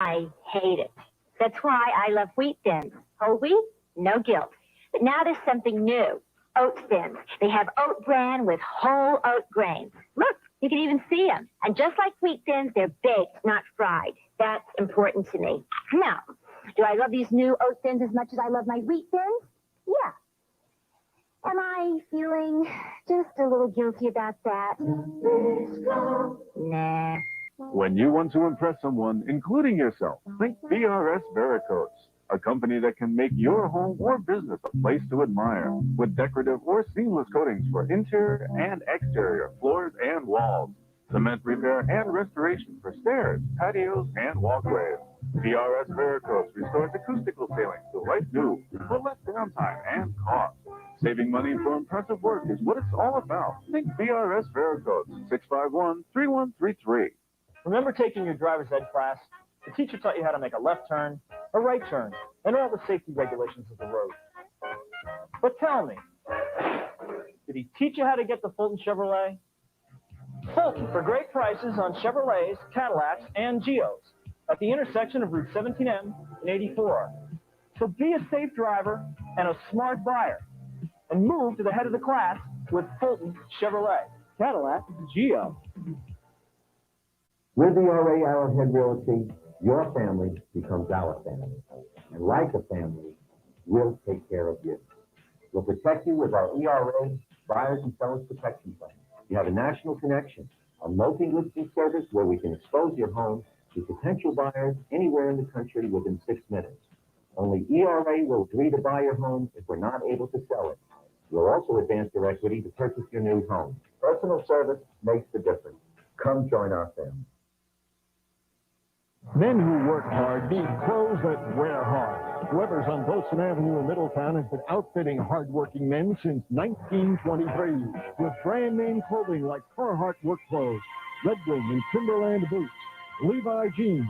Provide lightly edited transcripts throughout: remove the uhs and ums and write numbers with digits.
I hate it. That's why I love wheat thins. Whole wheat, no guilt. But now there's something new. Oat thins. They have oat bran with whole oat grains. Look, you can even see them. And just like wheat thins, they're baked, not fried. That's important to me. Now, do I love these new oat thins as much as I love my wheat thins? Yeah. Am I feeling just a little guilty about that? Nah. When you want to impress someone, including yourself, think BRS Vericoats, a company that can make your home or business a place to admire, with decorative or seamless coatings for interior and exterior floors and walls, cement repair and restoration for stairs, patios, and walkways. BRS Vericoats restores acoustical ceilings to like new for less downtime and cost. Saving money for impressive work is what it's all about. Think BRS Vericoats, 651-3133. Remember taking your driver's ed class? The teacher taught you how to make a left turn, a right turn, and all the safety regulations of the road. But tell me, did he teach you how to get the Fulton Chevrolet? Fulton for great prices on Chevrolets, Cadillacs, and Geos at the intersection of Route 17M and 84. So be a safe driver and a smart buyer, and move to the head of the class with Fulton Chevrolet, Cadillac, Geo. With the RA Arrowhead Realty, your family becomes our family. And like a family, we'll take care of you. We'll protect you with our ERA Buyers and Sellers Protection Plan. You have a national connection, a multi-listing service where we can expose your home to potential buyers anywhere in the country within 6 minutes. Only ERA will agree to buy your home if we're not able to sell it. We'll also advance your equity to purchase your new home. Personal service makes the difference. Come join our family. Men who work hard need clothes that wear hard. Weber's on Boson Avenue in Middletown has been outfitting hard-working men since 1923 with brand-name clothing like Carhartt work clothes, Red Wing and Timberland boots, Levi jeans.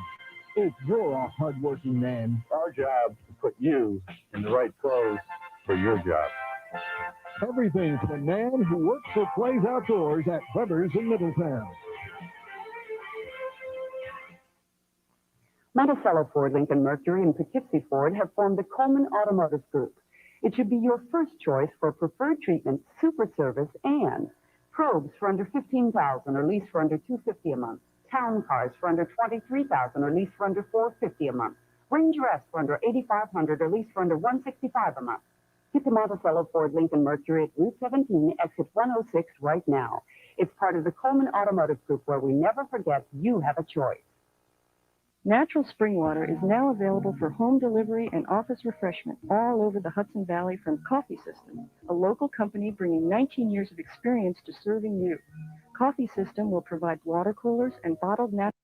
If you're a hard-working man, Our job is to put you in the right clothes for your job. everything for a man who works or plays outdoors at Weber's in Middletown. Monticello Ford, Lincoln Mercury, and Poughkeepsie Ford have formed the Coleman Automotive Group. It should be your first choice for preferred treatment, super service, and probes for under $15,000 or lease for under $250 a month. Town cars for under $23,000 or lease for under $450 a month. Range S for under $8,500 or lease for under $165 a month. Get to Monticello Ford, Lincoln Mercury at Route 17, exit 106 right now. It's part of the Coleman Automotive Group, where we never forget you have a choice. Natural spring water is now available for home delivery and office refreshment all over the Hudson Valley from Coffee System, a local company bringing 19 years of experience to serving you. Coffee System will provide water coolers and bottled natural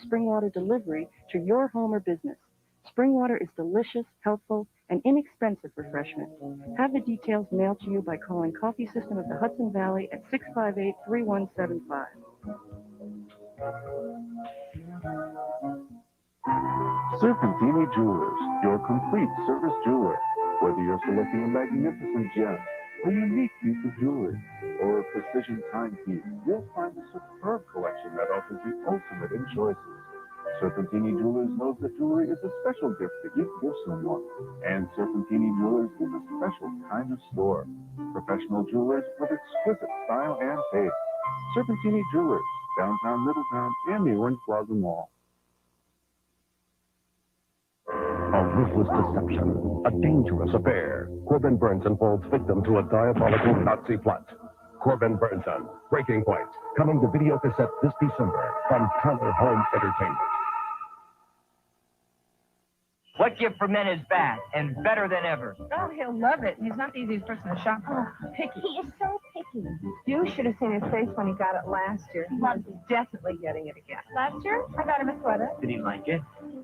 spring water delivery to your home or business. Spring water is delicious, helpful, and inexpensive refreshment. Have the details mailed to you by calling Coffee System of the Hudson Valley at 658-3175. Serpentini Jewelers, your complete service jeweler. Whether you're selecting a magnificent gem, a unique piece of jewelry, or a precision timepiece, you'll find a superb collection that offers the ultimate in choices. Serpentini Jewelers knows that jewelry is a special gift that you give someone, and Serpentini Jewelers is a special kind of store. Professional jewelers with exquisite style and taste. Serpentini Jewelers, downtown Middletown and the Orange Plaza Mall. A ruthless deception, a dangerous affair. Corbin Burnson falls victim to a diabolical Nazi plot. Corbin Burnson, Breaking Point, coming to video cassette this December from Turner Home Entertainment. What Gift for Men is back and better than ever. Oh, he'll love it. He's not the easiest person to shop for. Picky. He is so picky. You should have seen his face when he got it last year. He was definitely getting it again. Last year, I got him a sweater. Did he like it?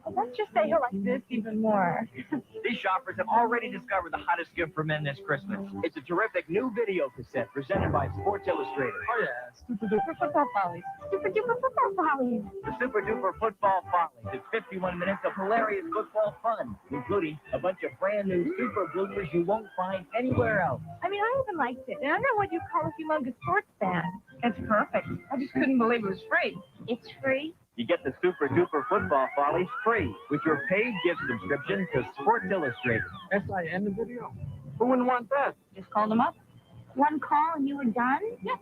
Oh, let's just say he'll like this even more. These shoppers have already discovered the hottest gift for men this Christmas. It's a terrific new video cassette presented by Sports Illustrated. Oh, yeah. Super duper football follies. Super duper football follies. The Super Duper Football Follies. It's 51 minutes of hilarious football fun, including a bunch of brand new super bloopers you won't find anywhere else. I mean, I even liked it. And I know what you call a humongous sports fan. It's perfect. I just couldn't believe it was free. It's free. You get the Super Duper Football Follies free with your paid gift subscription to Sports Illustrated. SI end the video? Who wouldn't want that? Just called them up. One call and you were done? Yeah.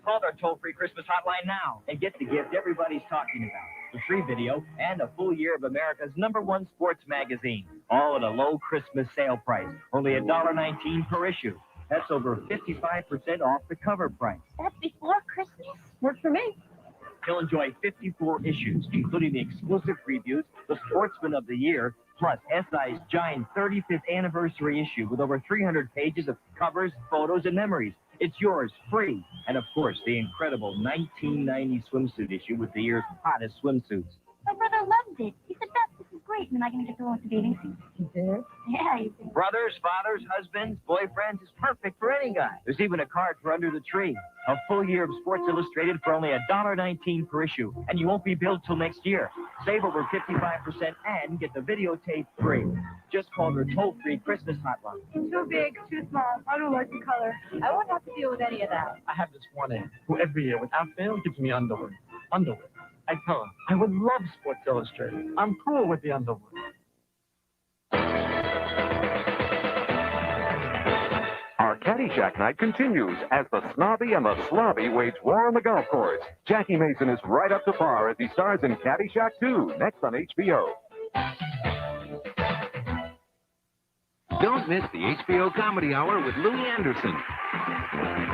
Call our toll-free Christmas hotline now and get the gift everybody's talking about. The free video and a full year of America's #1 sports magazine. All at a low Christmas sale price. Only $1.19 per issue. That's over 55% off the cover price. That's before Christmas. Worked for me. You'll enjoy 54 issues, including the exclusive previews, the Sportsman of the Year, plus SI's giant 35th anniversary issue with over 300 pages of covers, photos, and memories. It's yours, free. And, of course, the incredible 1990 swimsuit issue with the year's hottest swimsuits. My brother loved it. He said, Beth, this is great. Am I going to get to go with the bathing suit? He did? Yeah, he did. Brothers, fathers, husbands, boyfriends, is perfect for any guy. There's even a card for under the tree. A full year of Sports Illustrated for only $1.19 per issue. And you won't be billed till next year. Save over 55% and get the videotape free. Just call their toll-free Christmas hotline. Too big, too small. I don't like the color. I won't have to deal with any of that. I have this one aunt who every year, without fail, gives me underwear. Underwear. I tell her, I would love Sports Illustrated. I'm cool with the underwear. Our Caddyshack night continues as the snobby and the slobby wage war on the golf course. Jackie Mason is right up to par as he stars in Caddyshack 2, next on HBO. Don't miss the HBO Comedy Hour with Louis Anderson.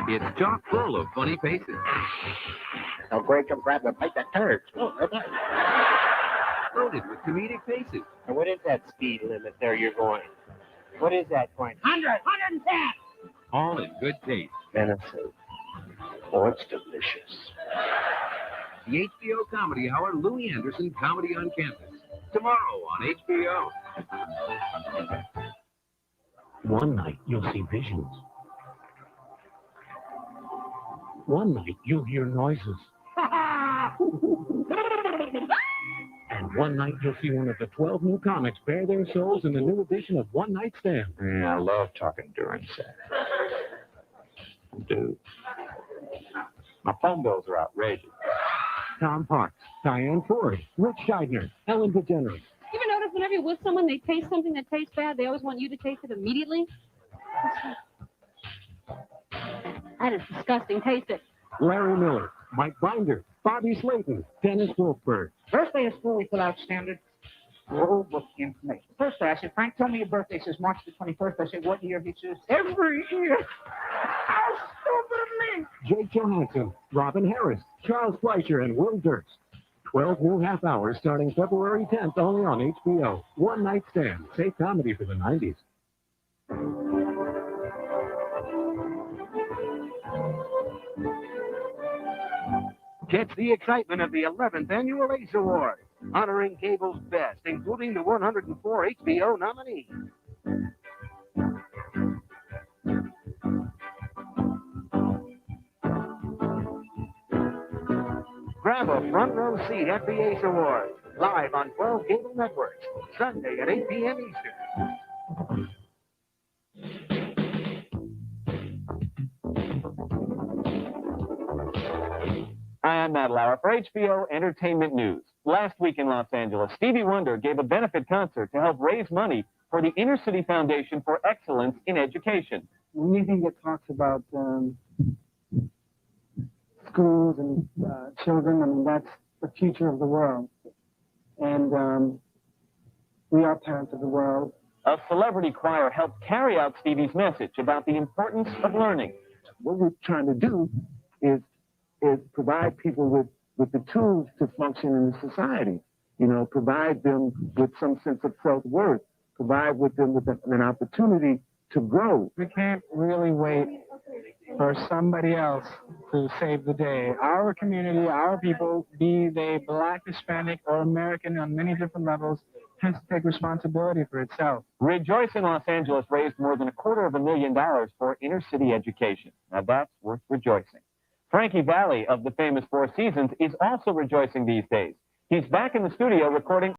It's chock full of funny faces. Now, Greg, come grab the pipe that turns. Oh, Loaded with comedic faces. Now, what is that speed limit there you're going? What is that going? 100, 110! All in good taste. Venison. Oh, it's delicious. The HBO Comedy Hour, Louis Anderson Comedy on Campus. Tomorrow on HBO. One night, you'll see visions. One night, you'll hear noises. And one night, you'll see one of the 12 new comics bare their souls in the new edition of One Night Stand. Yeah, I love talking during sex. Dude. My phone bills are outrageous. Tom Parks, Diane Ford, Rick Scheidner, Ellen DeGeneres. You ever notice whenever you're with someone, they taste something that tastes bad, they always want you to taste it immediately? That is disgusting. Taste it. Larry Miller, Mike Binder, Bobby Slayton, Dennis Wolfberg. First day of school, we fill out standard roll book information. First day, I said, Frank, tell me your birthday. He says March the 21st. I said, what year? He says, every year. How stupid of me. Jake Johansson, Robin Harris, Charles Fleischer, and Will Durst. 12 new half hours starting February 10th only on HBO. One Night Stand. Safe comedy for the 90s. Catch the excitement of the 11th Annual ACE Award, honoring cable's best, including the 104 HBO nominees. Grab a front row seat at the ACE Awards, live on 12 cable networks, Sunday at 8 p.m. Eastern. Hi, I'm Matt Lauer for HBO Entertainment News. Last week in Los Angeles, Stevie Wonder gave a benefit concert to help raise money for the Inner City Foundation for Excellence in Education. Anything that talks about schools and children, I mean, that's the future of the world. And we are parents of the world. A celebrity choir helped carry out Stevie's message about the importance of learning. What we're trying to do is provide people with the tools to function in the society. You know, provide them with some sense of self-worth, provide with them with an opportunity to grow. We can't really wait for somebody else to save the day. Our community, our people, be they Black, Hispanic, or American on many different levels, has to take responsibility for itself. Rejoice in Los Angeles raised more than $250,000 for inner city education. Now that's worth rejoicing. Frankie Valli of the famous Four Seasons is also rejoicing these days. He's back in the studio recording.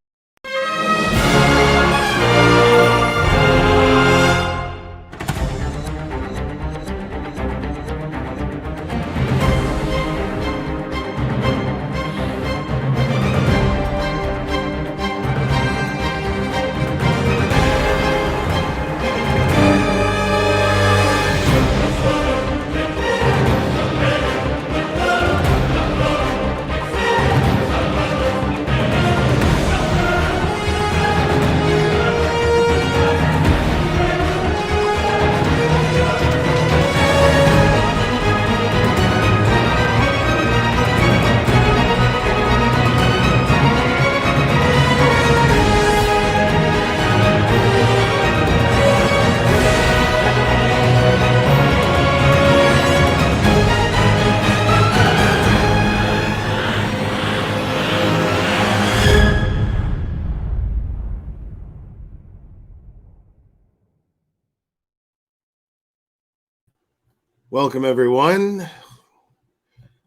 Welcome, everyone.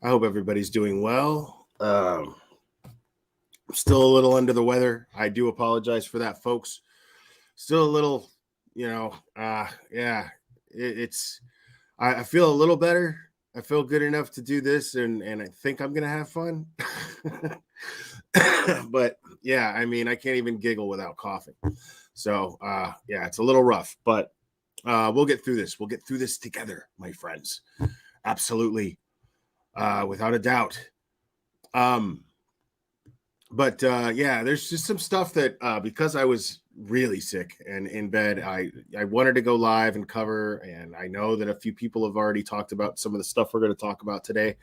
I hope everybody's doing well. I'm still a little under the weather. I do apologize for that, folks. Still a little, I feel a little better. I feel good enough to do this, and I think I'm gonna have fun. But yeah, I mean, I can't even giggle without coughing. So yeah, it's a little rough, but we'll get through this. We'll get through this together, my friends. Absolutely, without a doubt. But yeah, there's just some stuff that because I was really sick and in bed, I wanted to go live and cover, and I know that a few people have already talked about some of the stuff we're going to talk about today.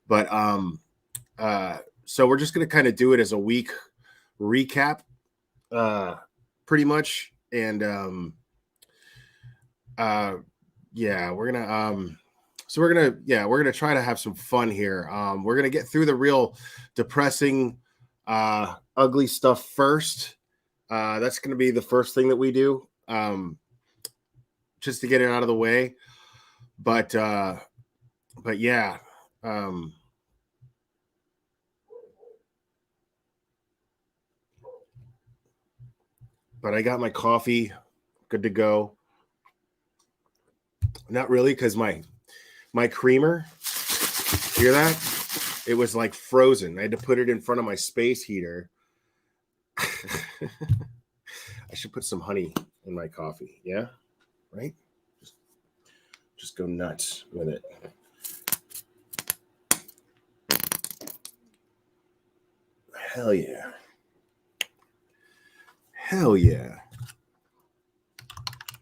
But so we're just going to kind of do it as a week recap, pretty much, and yeah, we're gonna try to have some fun here. We're gonna get through the real depressing, ugly stuff first. That's gonna be the first thing that we do, just to get it out of the way. But yeah. But I got my coffee, good to go. Not really, because my creamer, hear that? It was like frozen. I had to put it in front of my space heater. I should put some honey in my coffee. Yeah, right? Just go nuts with it. Hell yeah. Hell yeah.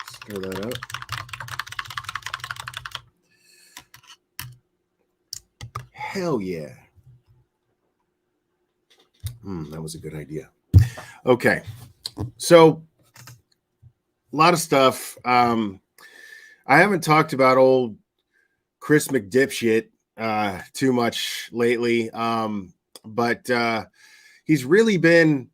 Stir that up. Hell yeah. That was a good idea. Okay. So a lot of stuff. I haven't talked about old Chris McDipshit too much lately. But he's really been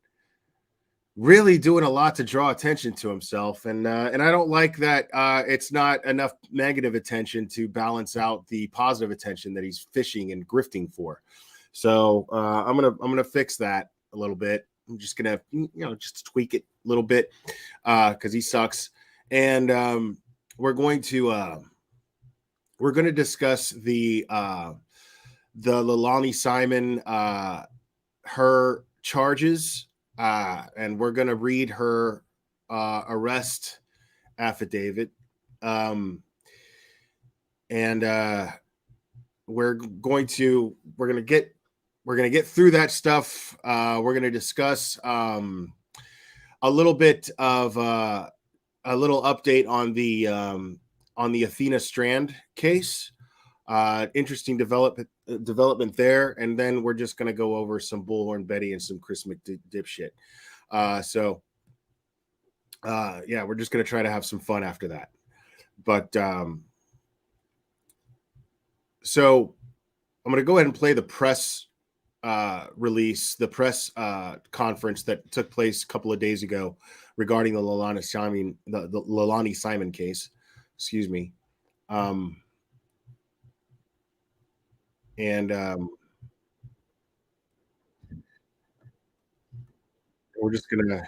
doing a lot to draw attention to himself, and I don't like that it's not enough negative attention to balance out the positive attention that he's fishing and grifting for. So I'm gonna fix that a little bit. I'm just gonna just tweak it a little bit because he sucks, and we're going to discuss the Leilani Simon her charges. And we're going to read her arrest affidavit. And we're going to get through that stuff. We're going to discuss a little bit of a little update on the Athena Strand case. Interesting development there, and then we're just going to go over some Bullhorn Betty and some Chris McDipshit. So yeah, we're just going to try to have some fun after that. But so I'm going to go ahead and play the press release, the press conference that took place a couple of days ago regarding the Leilani Simon case. Excuse me. And we're just going to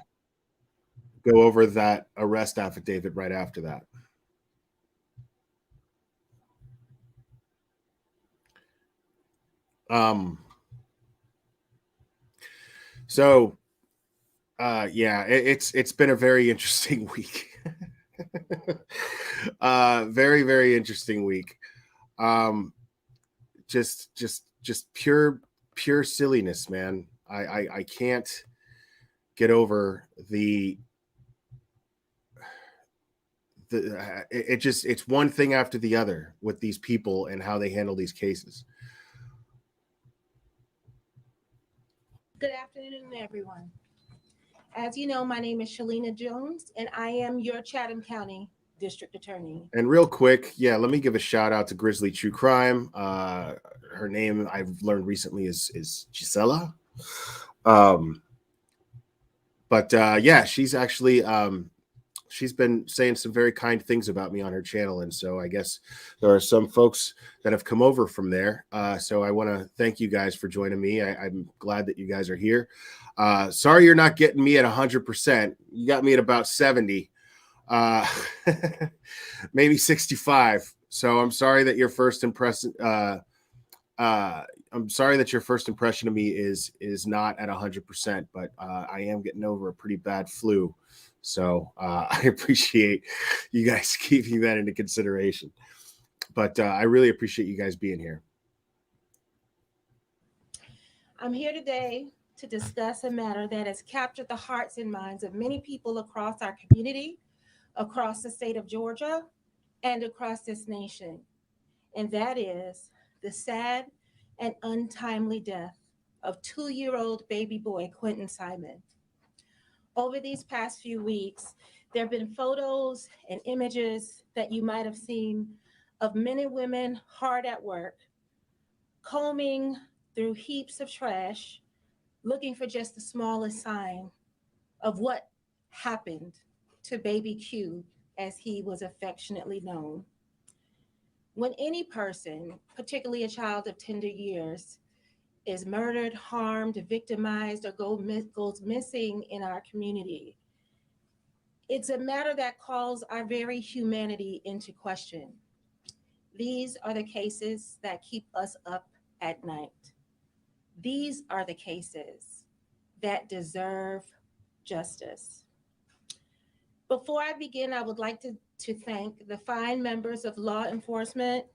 go over that arrest affidavit right after that. So yeah, it's been a very interesting week. Very, very interesting week. Just pure silliness, man. I can't get over it's one thing after the other with these people and how they handle these cases. Good afternoon, everyone. As you know, my name is Shalina Jones, and I am your Chatham County District Attorney. And real quick, yeah, let me give a shout out to Grizzly True Crime. Her name I've learned recently is Gisela. But yeah, she's actually she's been saying some very kind things about me on her channel, and so I guess there are some folks that have come over from there. So I want to thank you guys for joining me. I'm glad that you guys are here. Sorry you're not getting me at 100%. You got me at about 70, maybe 65. So I'm sorry that your first impression. I'm sorry that your first impression of me is not at 100%, but I am getting over a pretty bad flu. So I appreciate you guys keeping that into consideration. But I really appreciate you guys being here. I'm here today to discuss a matter that has captured the hearts and minds of many people across our community, across the state of Georgia, and across this nation. And that is the sad and untimely death of 2-year-old baby boy Quentin Simon. Over these past few weeks, there have been photos and images that you might have seen of men and women hard at work, combing through heaps of trash, looking for just the smallest sign of what happened to baby Q, as he was affectionately known. When any person, particularly a child of tender years, is murdered, harmed, victimized, or goes missing in our community, it's a matter that calls our very humanity into question. These are the cases that keep us up at night. These are the cases that deserve justice. Before I begin, I would like to thank the fine members of law enforcement,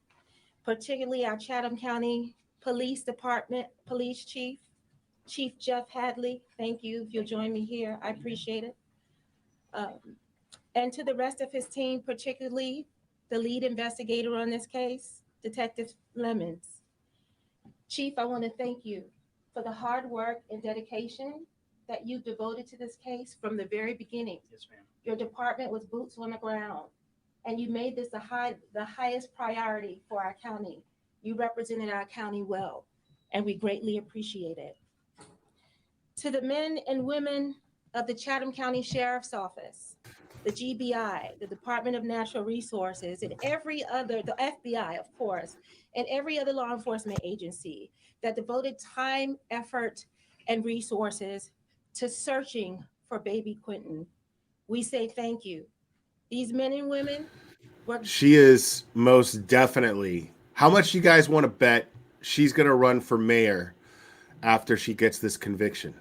particularly our Chatham County Police Department Police Chief, Chief Jeff Hadley. Thank you. If you'll join me here, I appreciate it. And to the rest of his team, particularly the lead investigator on this case, Detective Lemons. Chief, I want to thank you for the hard work and dedication that you devoted to this case from the very beginning. Yes, ma'am. Your department was boots on the ground, and you made this the highest priority for our county. You represented our county well, and we greatly appreciate it. To the men and women of the Chatham County Sheriff's Office, the GBI, the Department of Natural Resources, and every other, the FBI, of course, and every other law enforcement agency that devoted time, effort, and resources to searching for baby Quentin, we say thank you. These men and women were... She is most definitely. How much you guys want to bet she's going to run for mayor after she gets this conviction?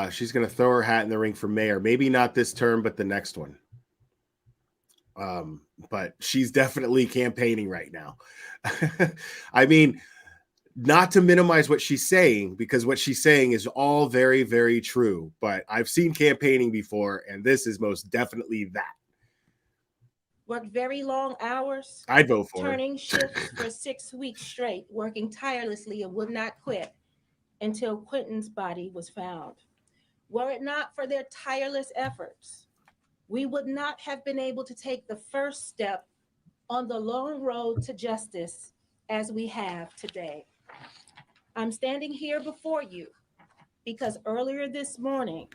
She's going to throw her hat in the ring for mayor. Maybe not this term, but the next one. But she's definitely campaigning right now. I mean, not to minimize what she's saying, because what she's saying is all very, very true. But I've seen campaigning before, and this is most definitely that. Worked very long hours. I'd vote for her. Turning shifts for 6 weeks straight, working tirelessly and would not quit until Quentin's body was found. Were it not for their tireless efforts, we would not have been able to take the first step on the long road to justice as we have today. I'm standing here before you because earlier this morning,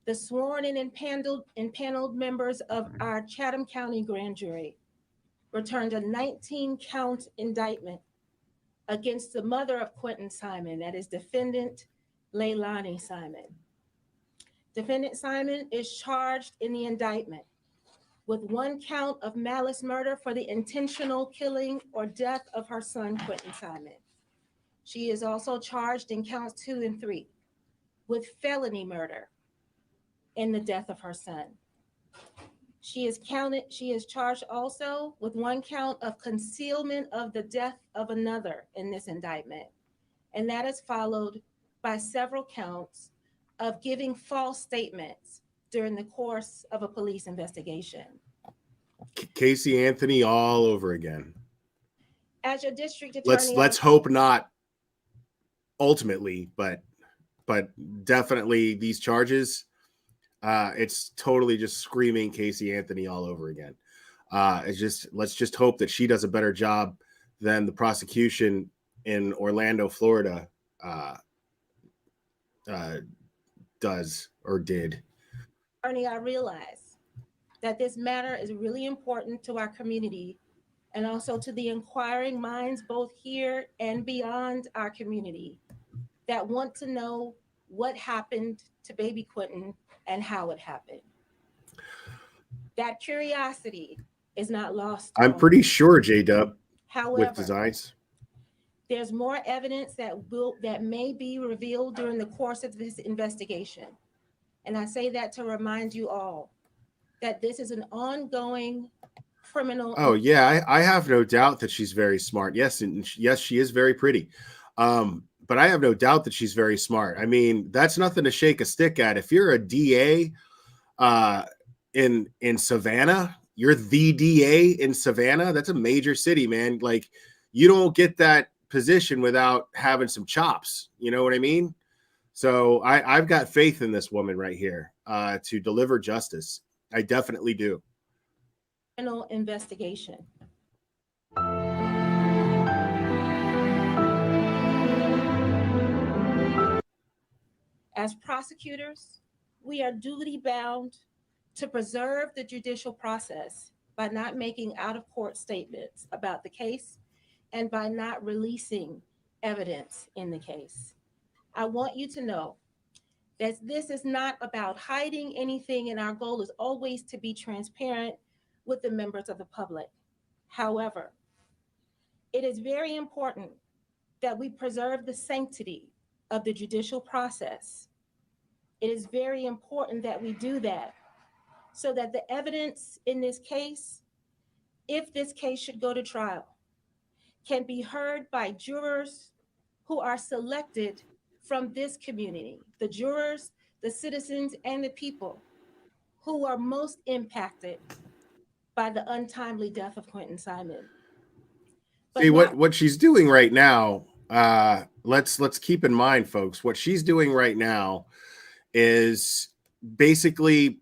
the sworn and impaneled members of our Chatham County Grand Jury returned a 19-count indictment against the mother of Quentin Simon, that is defendant Leilani Simon. Defendant Simon is charged in the indictment with 1 count of malice murder for the intentional killing or death of her son, Quentin Simon. She is also charged in counts 2 and 3 with felony murder in the death of her son. She is charged also with 1 count of concealment of the death of another in this indictment. And that is followed by several counts of giving false statements during the course of a police investigation. Casey Anthony all over again. As your district attorney, Let's hope not ultimately, but definitely these charges, it's totally just screaming Casey Anthony all over again. Let's just hope that she does a better job than the prosecution in Orlando, Florida, does or did. Attorney, I realize that this matter is really important to our community and also to the inquiring minds both here and beyond our community that want to know what happened to baby Quentin and how it happened. That curiosity is not lost I'm on pretty me. sure J-Dub with However, designs. there's more evidence that may be revealed during the course of this investigation. And I say that to remind you all that this is an ongoing criminal. Oh yeah, I have no doubt that she's very smart. Yes, and yes, she is very pretty. But I have no doubt that she's very smart. I mean, that's nothing to shake a stick at. If you're a DA in Savannah, you're the DA in Savannah. That's a major city, man. Like, you don't get that position without having some chops. You know what I mean? So I've got faith in this woman right here to deliver justice. I definitely do. Criminal investigation. As prosecutors, we are duty bound to preserve the judicial process by not making out-of-court statements about the case and by not releasing evidence in the case. I want you to know that this is not about hiding anything, and our goal is always to be transparent with the members of the public. However, it is very important that we preserve the sanctity of the judicial process. It is very important that we do that so that the evidence in this case, if this case should go to trial, can be heard by jurors who are selected from this community, the jurors, the citizens, and the people who are most impacted by the untimely death of Quentin Simon. See what she's doing right now. Let's keep in mind, folks, what she's doing right now is basically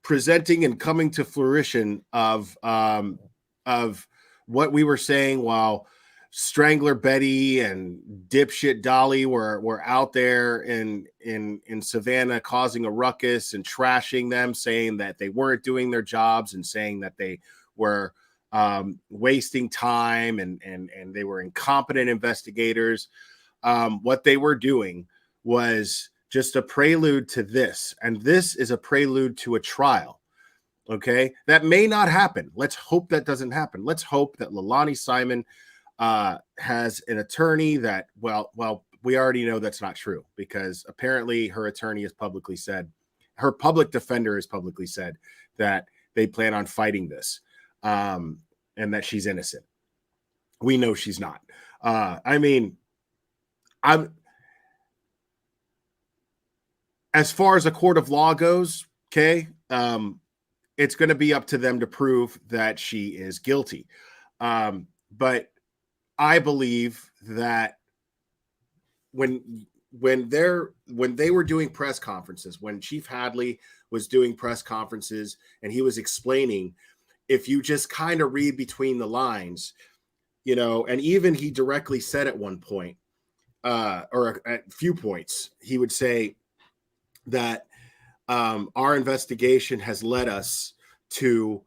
presenting and coming to fruition of what we were saying while Strangler Betty and dipshit Dolly were out there in Savannah causing a ruckus and trashing them, saying that they weren't doing their jobs and saying that they were wasting time and they were incompetent investigators. What they were doing was just a prelude to this, and this is a prelude to a trial. Okay, that may not happen. Let's hope that doesn't happen. Let's hope that Leilani Simon has an attorney that, well, we already know that's not true, because apparently her attorney has publicly said, her public defender has publicly said that they plan on fighting this, and that she's innocent. We know she's not. I mean, as far as a court of law goes, okay, it's going to be up to them to prove that she is guilty. But I believe that when they were doing press conferences, when Chief Hadley was doing press conferences and he was explaining, if you just kind of read between the lines, you know, and even he directly said at one point, or at a few points, he would say that our investigation has led us to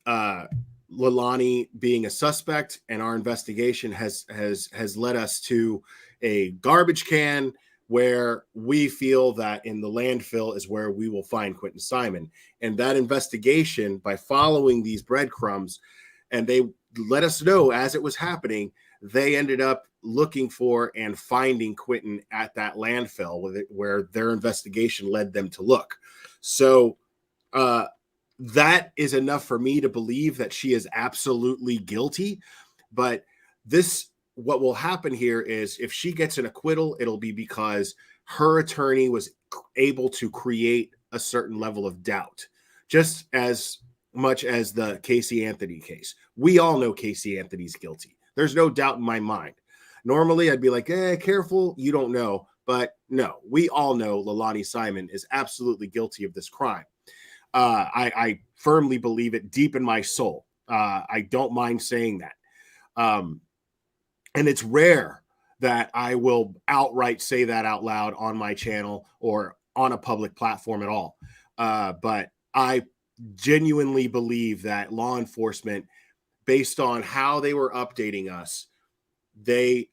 Leilani being a suspect, and our investigation has led us to a garbage can where we feel that in the landfill is where we will find Quentin Simon. And that investigation, by following these breadcrumbs, and they let us know as it was happening, they ended up looking for and finding Quentin at that landfill where their investigation led them to look. So that is enough for me to believe that she is absolutely guilty. But what will happen here is, if she gets an acquittal, it'll be because her attorney was able to create a certain level of doubt, just as much as the Casey Anthony case. We all know Casey Anthony's guilty. There's no doubt in my mind. Normally, I'd be like, careful, you don't know. But no, we all know Leilani Simon is absolutely guilty of this crime. I firmly believe it deep in my soul. I don't mind saying that. And it's rare that I will outright say that out loud on my channel or on a public platform at all. But I genuinely believe that law enforcement, based on how they were updating us, they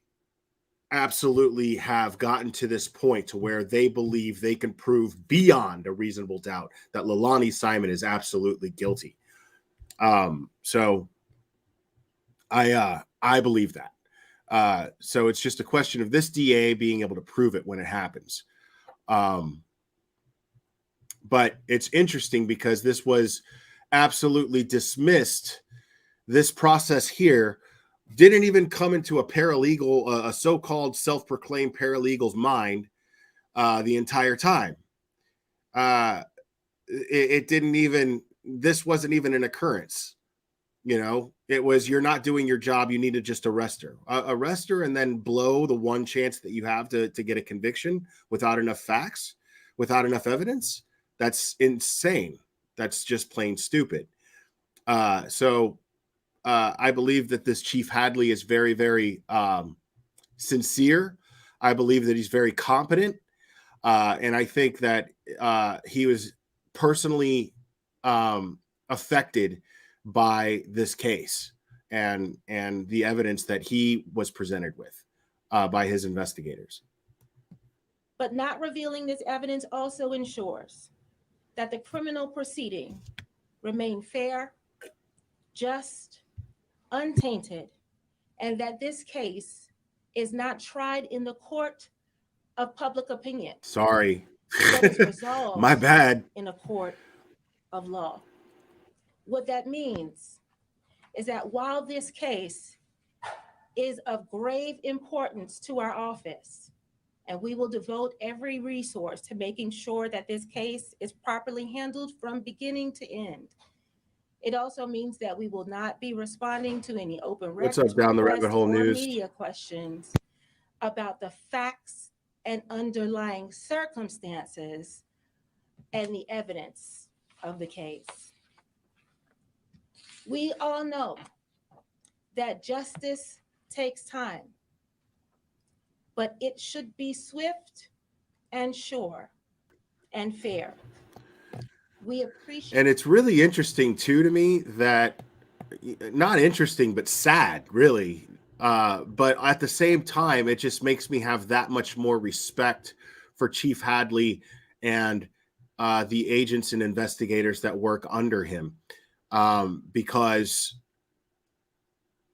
absolutely have gotten to this point to where they believe they can prove beyond a reasonable doubt that Leilani Simon is absolutely guilty. So I believe that. So it's just a question of this DA being able to prove it when it happens. But it's interesting because this was absolutely dismissed. This process here didn't even come into a paralegal, a so-called self-proclaimed paralegal's mind the entire time. It didn't even, this wasn't even an occurrence. You know, it was, you're not doing your job. You need to just arrest her. Arrest her and then blow the one chance that you have to get a conviction without enough facts, without enough evidence. That's insane. That's just plain stupid. So I believe that this Chief Hadley is very, very sincere. I believe that he's very competent. And I think that he was personally affected by this case and the evidence that he was presented with by his investigators. But not revealing this evidence also ensures that the criminal proceeding remain fair, just, untainted, and that this case is not tried in the court of public opinion. Sorry. But is resolved My bad. in a court of law. What that means is that while this case is of grave importance to our office, and we will devote every resource to making sure that this case is properly handled from beginning to end, it also means that we will not be responding to any open What's up, Down the Rabbit Hole News? media questions about the facts and underlying circumstances and the evidence of the case. We all know that justice takes time, but it should be swift and sure and fair. We appreciate. And it's really interesting too to me that, not interesting, but sad, really. But at the same time, it just makes me have that much more respect for Chief Hadley and the agents and investigators that work under him. Because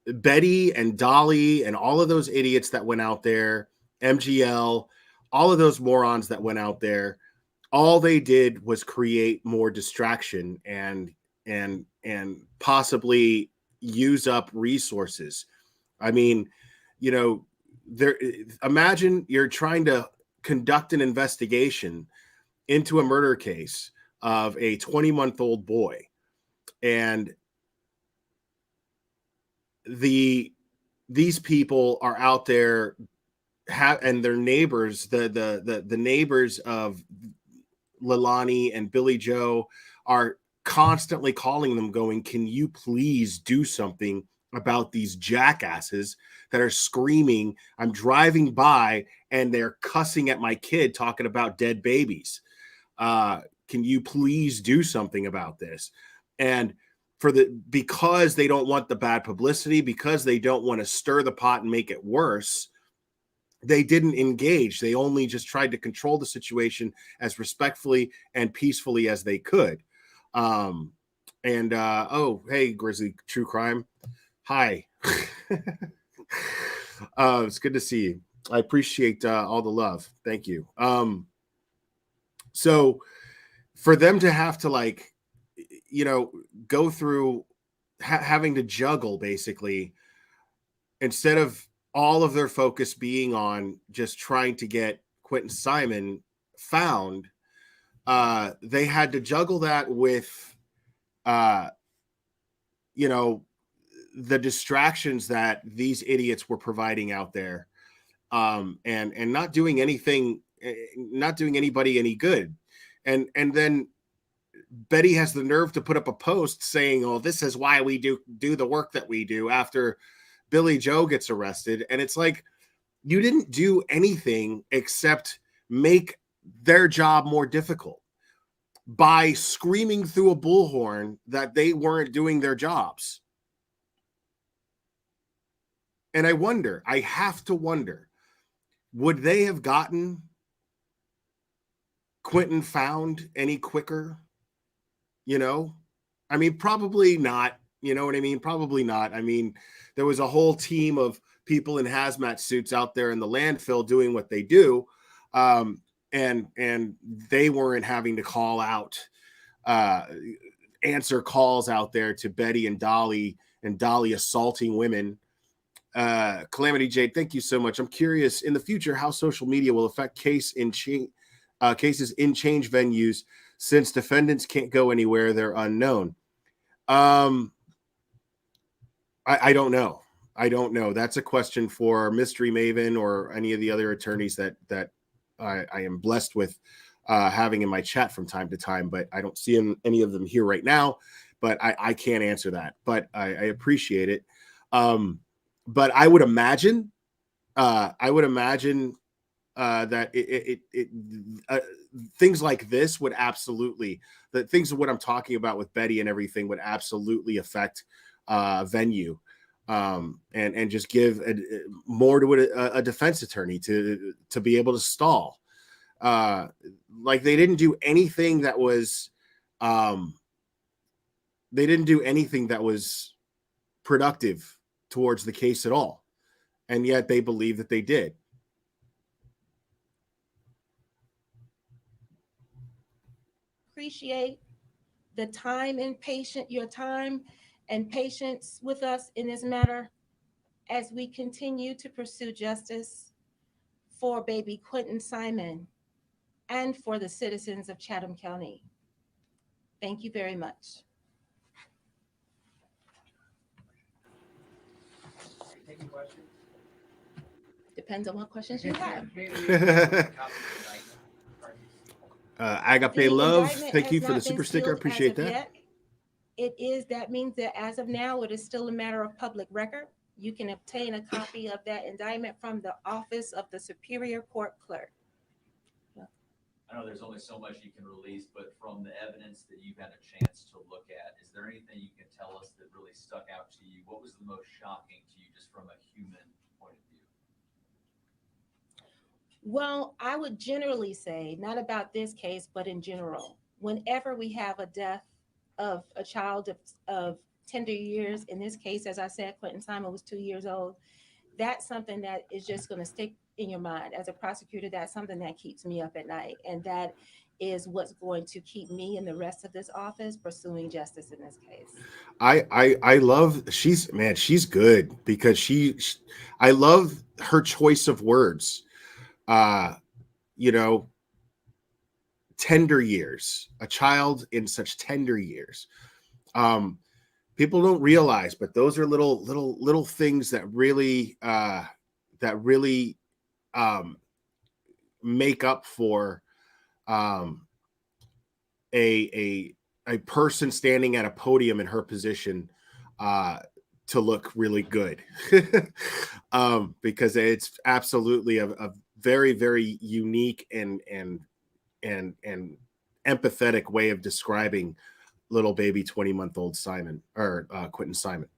Betty and Dolly and all of those idiots that went out there, MGL, all of those morons that went out there, all they did was create more distraction and possibly use up resources. I mean, you know, imagine you're trying to conduct an investigation into a murder case of a 20-month-old boy, and these people are out there and their neighbors, the neighbors of Leilani and Billy Joe are constantly calling them going, can you please do something about these jackasses that are screaming? I'm driving by and they're cussing at my kid talking about dead babies. Can you please do something about this? And because they don't want the bad publicity, because they don't want to stir the pot and make it worse, they didn't engage. They only just tried to control the situation as respectfully and peacefully as they could. Oh, hey, Grizzly True Crime. Hi. It's good to see you. I appreciate all the love. Thank you. So for them to have to, like, you know, go through having to juggle, basically, instead of all of their focus being on just trying to get Quentin Simon found, they had to juggle that with, you know, the distractions that these idiots were providing out there, and not doing anything, not doing anybody any good. And then Betty has the nerve to put up a post saying, oh, this is why we do the work that we do after Billy Joe gets arrested. And it's like, you didn't do anything except make their job more difficult. by screaming through a bullhorn that they weren't doing their jobs. And I have to wonder, would they have gotten Quentin found any quicker? You know, I mean, probably not. You know what I mean? Probably not. I mean, there was a whole team of people in hazmat suits out there in the landfill doing what they do. And they weren't having to call out, answer calls out there to Betty and Dolly assaulting women. Calamity Jade, thank you so much. I'm curious in the future how social media will affect cases in change venues since defendants can't go anywhere, they're unknown. I don't know. I don't know. That's a question for Mystery Maven or any of the other attorneys that I am blessed with having in my chat from time to time, but I don't see any of them here right now, but I can't answer that, but I appreciate it. But I would imagine that things like this would absolutely, the things of what I'm talking about with Betty and everything would absolutely affect venue, and just give more to a defense attorney to be able to stall. Like they didn't do anything that was productive towards the case at all, and yet they believe that they did. Appreciate the time and your time and patience with us in this matter as we continue to pursue justice for baby Quentin Simon and for the citizens of Chatham County. Thank you very much. Depends on what questions you have. Agape Love, thank you for the super sticker. Appreciate that. Yet. That means that as of now, it is still a matter of public record. You can obtain a copy of that indictment from the office of the Superior Court Clerk. I know there's only so much you can release, but from the evidence that you've had a chance to look at, is there anything you can tell us that really stuck out to you? What was the most shocking to you just from a human point of view? Well, I would generally say, not about this case, but in general, whenever we have a death of a child of tender years, in this case, as I said, Quentin Simon was 2 years old, that's something that is just going to stick in your mind. As a prosecutor, that's something that keeps me up at night. And that is what's going to keep me and the rest of this office pursuing justice in this case. I love, she's good because I love her choice of words. Tender years, a child in such tender years. People don't realize, but those are little things that really make up for a person standing at a podium in her position to look really good. Because it's absolutely a very, very unique and empathetic way of describing little baby 20-month-old Simon or Quentin Simon.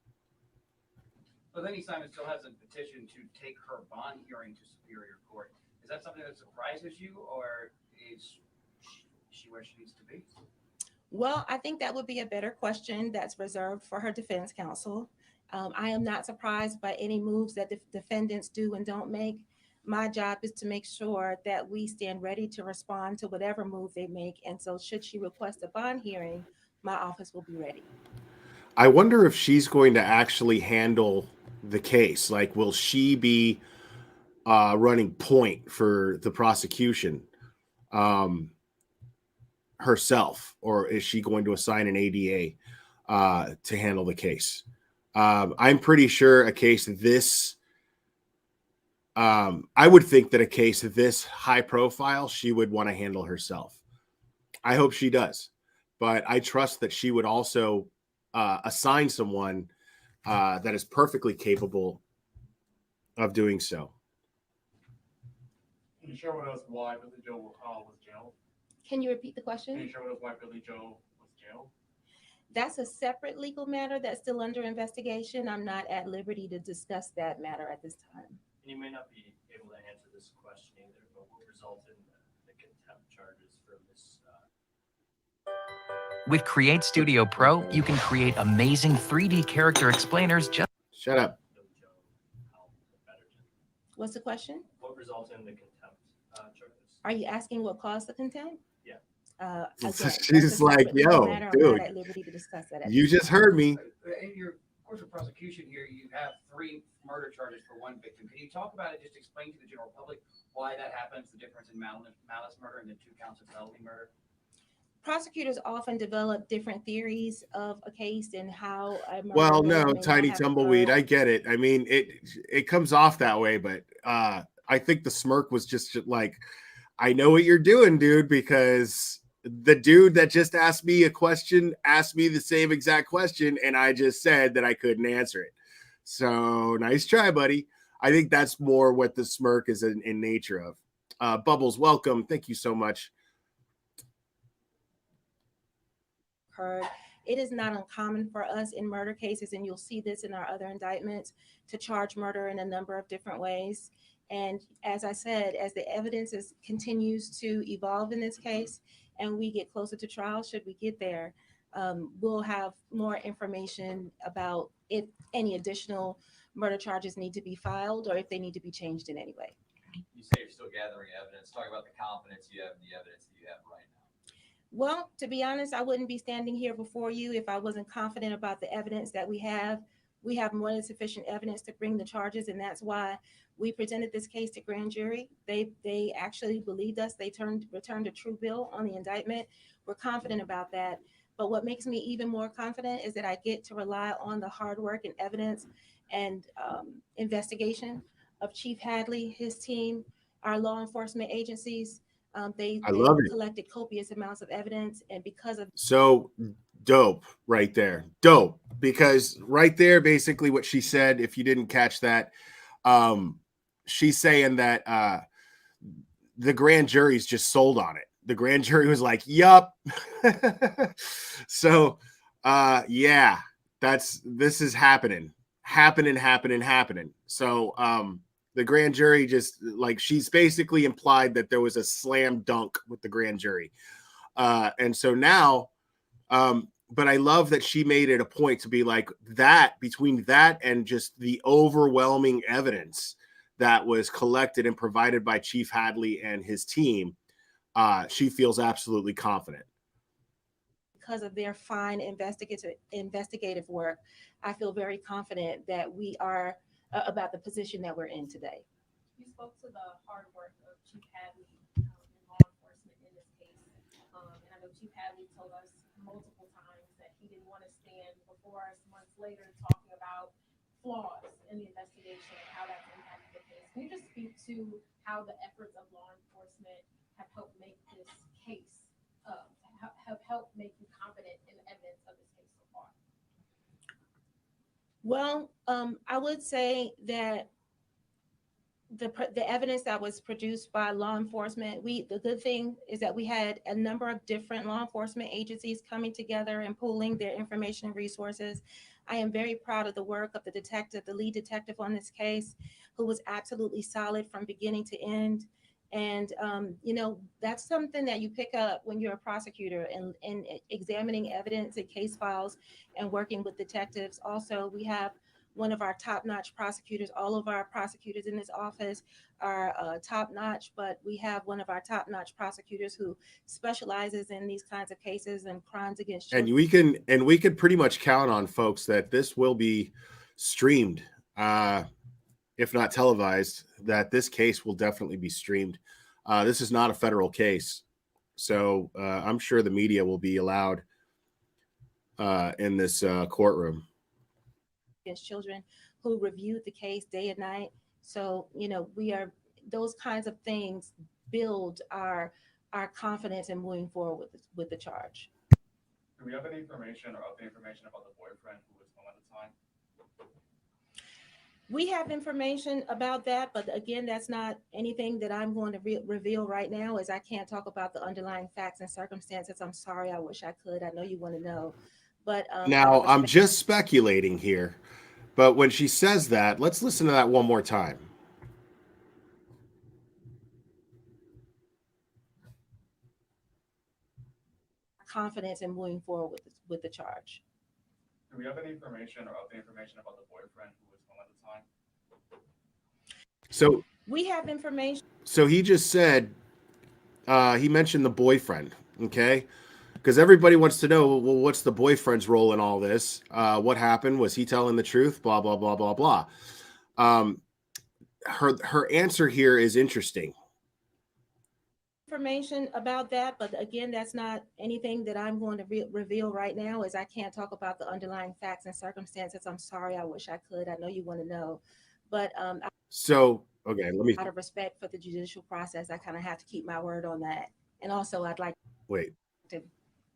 But then Simon still has a petition to take her bond hearing to Superior Court. Is that something that surprises you, or is she where she needs to be? Well, I think that would be a better question that's reserved for her defense counsel. I am not surprised by any moves that the defendants do and don't make. My job is to make sure that we stand ready to respond to whatever move they make. And so should she request a bond hearing, my office will be ready. I wonder if she's going to actually handle the case. Like, will she be running point for the prosecution herself, or is she going to assign an ADA to handle the case? I'm pretty sure a case this, I would think that a case this high profile, she would want to handle herself. I hope she does, but I trust that she would also assign someone that is perfectly capable of doing so. Can you share with us why Mr. Joe was jailed? Can you repeat the question? Can you share with us why Billy Joe was jailed? That's a separate legal matter that's still under investigation. I'm not at liberty to discuss that matter at this time. And you may not be able to answer this question either, but what resulted in the contempt charges for this? With Create Studio Pro, you can create amazing 3D character explainers just... Shut up. What's the question? What resulted in the contempt charges? Are you asking what caused the contempt? Yeah. She's like, yo, dude, at liberty to discuss that. you just heard me. In your course of prosecution here, you have 3 murder charges for 1 victim. Can you talk about it? Just explain to the general public why that happens, the difference in malice murder and the 2 counts of felony murder? Prosecutors often develop different theories of a case and how a murder Well, may or no, may tiny not have tumbleweed. occurred. I get it. I mean, it comes off that way, but I think the smirk was just like, I know what you're doing, dude, because the dude that just asked me a question asked me the same exact question, and I just said that I couldn't answer it. So nice try, buddy. I think that's more what the smirk is in nature of. Bubbles, welcome. Thank you so much. Occurred. It is not uncommon for us in murder cases, and you'll see this in our other indictments, to charge murder in a number of different ways. And as I said, as the evidence continues to evolve in this case, and we get closer to trial, should we get there, we'll have more information about if any additional murder charges need to be filed or if they need to be changed in any way. You say you're still gathering evidence. Talk about the confidence you have in the evidence that you have right now. Well, to be honest, I wouldn't be standing here before you if I wasn't confident about the evidence that we have. We have more than sufficient evidence to bring the charges, and that's why we presented this case to grand jury. They actually believed us. They returned a true bill on the indictment. We're confident about that. But what makes me even more confident is that I get to rely on the hard work and evidence and investigation of Chief Hadley, his team, our law enforcement agencies. They collected copious amounts of evidence, and because of So dope right there. Dope. Because right there, basically what she said, if you didn't catch that, she's saying that the grand jury's just sold on it. The grand jury was like, yup. So yeah, this is happening. So the grand jury just, like, she's basically implied that there was a slam dunk with the grand jury. And so now, but I love that she made it a point to be like, that between that and just the overwhelming evidence that was collected and provided by Chief Hadley and his team, she feels absolutely confident. Because of their fine investigative work, I feel very confident that we are about the position that we're in today. You spoke to the hard work of Chief Hadley in law enforcement in this case. And I know Chief Hadley told us multiple times that he didn't want to stand before us months later talking about flaws in the investigation and how that's impacted the case. Can you just speak to how the efforts of law enforcement have helped make this case, have helped make you confident in the evidence of this case so far? Well, I would say that the evidence that was produced by law enforcement, the good thing is that we had a number of different law enforcement agencies coming together and pooling their information and resources. I am very proud of the work of the lead detective on this case, who was absolutely solid from beginning to end. And, that's something that you pick up when you're a prosecutor and examining evidence and case files and working with detectives. Also, we have one of our top-notch prosecutors. All of our prosecutors in this office are top-notch, but we have one of our top-notch prosecutors who specializes in these kinds of cases and crimes against children. And we can pretty much count on, folks, that this will be streamed, if not televised, that this case will definitely be streamed. This is not a federal case, so I'm sure the media will be allowed in this courtroom. Against children who reviewed the case day and night. So, those kinds of things build our confidence in moving forward with the charge. Do we have any information or update information about the boyfriend who was home at the time? We have information about that, but again, that's not anything that I'm going to reveal right now, as I can't talk about the underlying facts and circumstances. I'm sorry, I wish I could. I know you want to know, but Now, I'm just speculating here, but when she says that, let's listen to that one more time. confidence in moving forward with the charge. Do we have any information or update information about the boyfriend who was home at the time? So we have information. So he just said, he mentioned the boyfriend, okay? Because everybody wants to know, well, what's the boyfriend's role in all this? What happened? Was he telling the truth? Blah, blah, blah, blah, blah. Her answer here is interesting. Information about that, but again, that's not anything that I'm going to reveal right now, as I can't talk about the underlying facts and circumstances. I'm sorry, I wish I could. I know you want to know, but so okay, let me. Out of respect for the judicial process, I kind of have to keep my word on that, and also I'd like to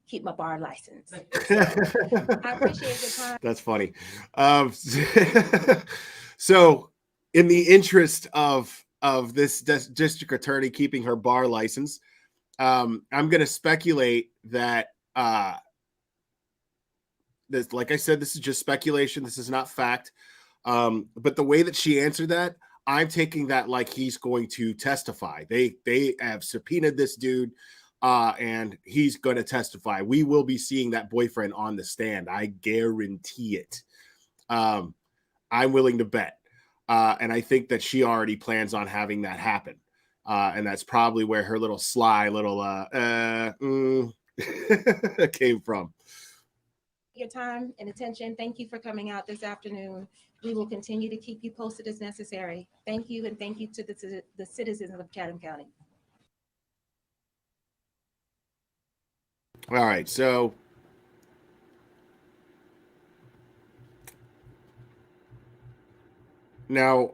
keep my bar license. So, I appreciate your time. That's funny. So, in the interest of this district attorney keeping her bar license, I'm going to speculate that this, like I said, this is just speculation. This is not fact. But the way that she answered that, I'm taking that like he's going to testify. They have subpoenaed this dude, and he's going to testify. We will be seeing that boyfriend on the stand. I guarantee it. I'm willing to bet. And I think that she already plans on having that happen. And that's probably where her little sly little came from. Your time and attention. Thank you for coming out this afternoon. We will continue to keep you posted as necessary. Thank you, and thank you to the citizens of Chatham County. All right, so now,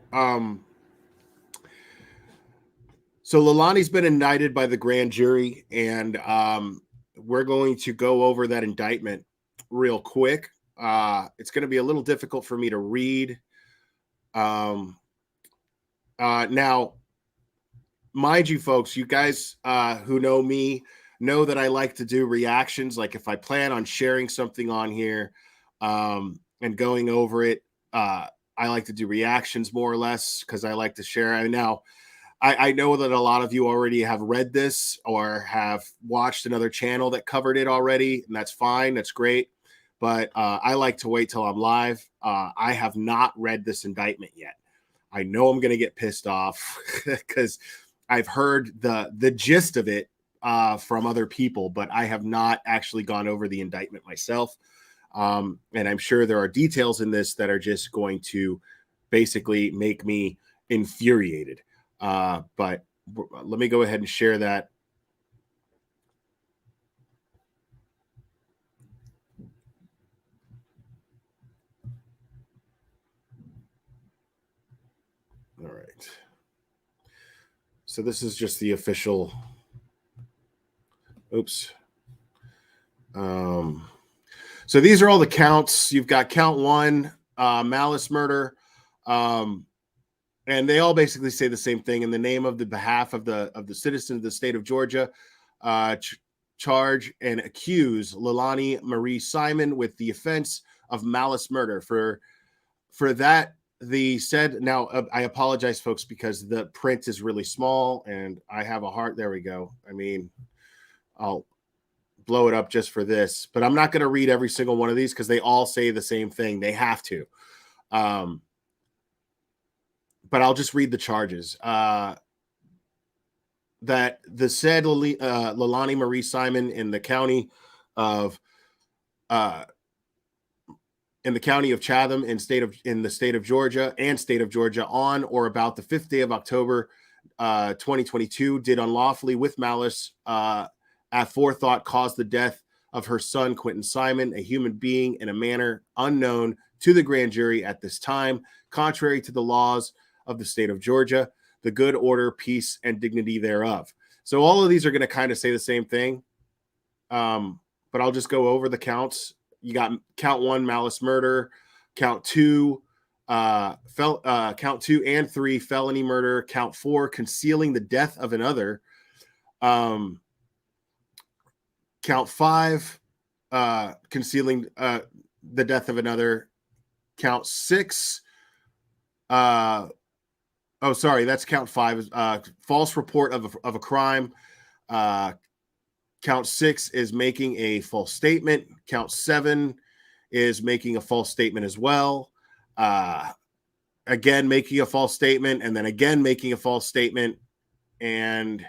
so Leilani's been indicted by the grand jury, and we're going to go over that indictment real quick. It's going to be a little difficult for me to read. Now, mind you, folks, you guys who know me know that I like to do reactions. Like if I plan on sharing something on here and going over it, I like to do reactions more or less because I like to share. And now, I know that a lot of you already have read this or have watched another channel that covered it already, and that's fine. That's great. But I like to wait till I'm live. I have not read this indictment yet. I know I'm going to get pissed off because I've heard the gist of it from other people, but I have not actually gone over the indictment myself. And I'm sure there are details in this that are just going to basically make me infuriated. But let me go ahead and share that. All right. So this is just the official. Oops. So these are all the counts. You've got count 1, malice murder. And they all basically say the same thing in the name of the behalf of the citizens of the state of Georgia. Charge and accuse Leilani Marie Simon with the offense of malice murder. For that, the said. Now I apologize, folks, because the print is really small and I have a heart. There we go. I mean, I'll blow it up just for this, but I'm not going to read every single one of these because they all say the same thing. They have to. But I'll just read the charges. That the said Leilani Marie Simon in the county of Chatham in the state of Georgia on or about the 5th day of October 2022 did unlawfully with malice at forethought cause the death of her son Quentin Simon, a human being, in a manner unknown to the grand jury at this time, contrary to the laws of the state of Georgia, the good order, peace, and dignity thereof. So all of these are going to kind of say the same thing, but I'll just go over the counts. You got count 1, malice murder, count 2, Count 2 and 3, felony murder. Count 4, concealing the death of another. Count 5, concealing the death of another. Count 6, that's count 5, false report of a crime. Count 6 is making a false statement. Count 7 is making a false statement as well. Again, making a false statement, and then again making a false statement. And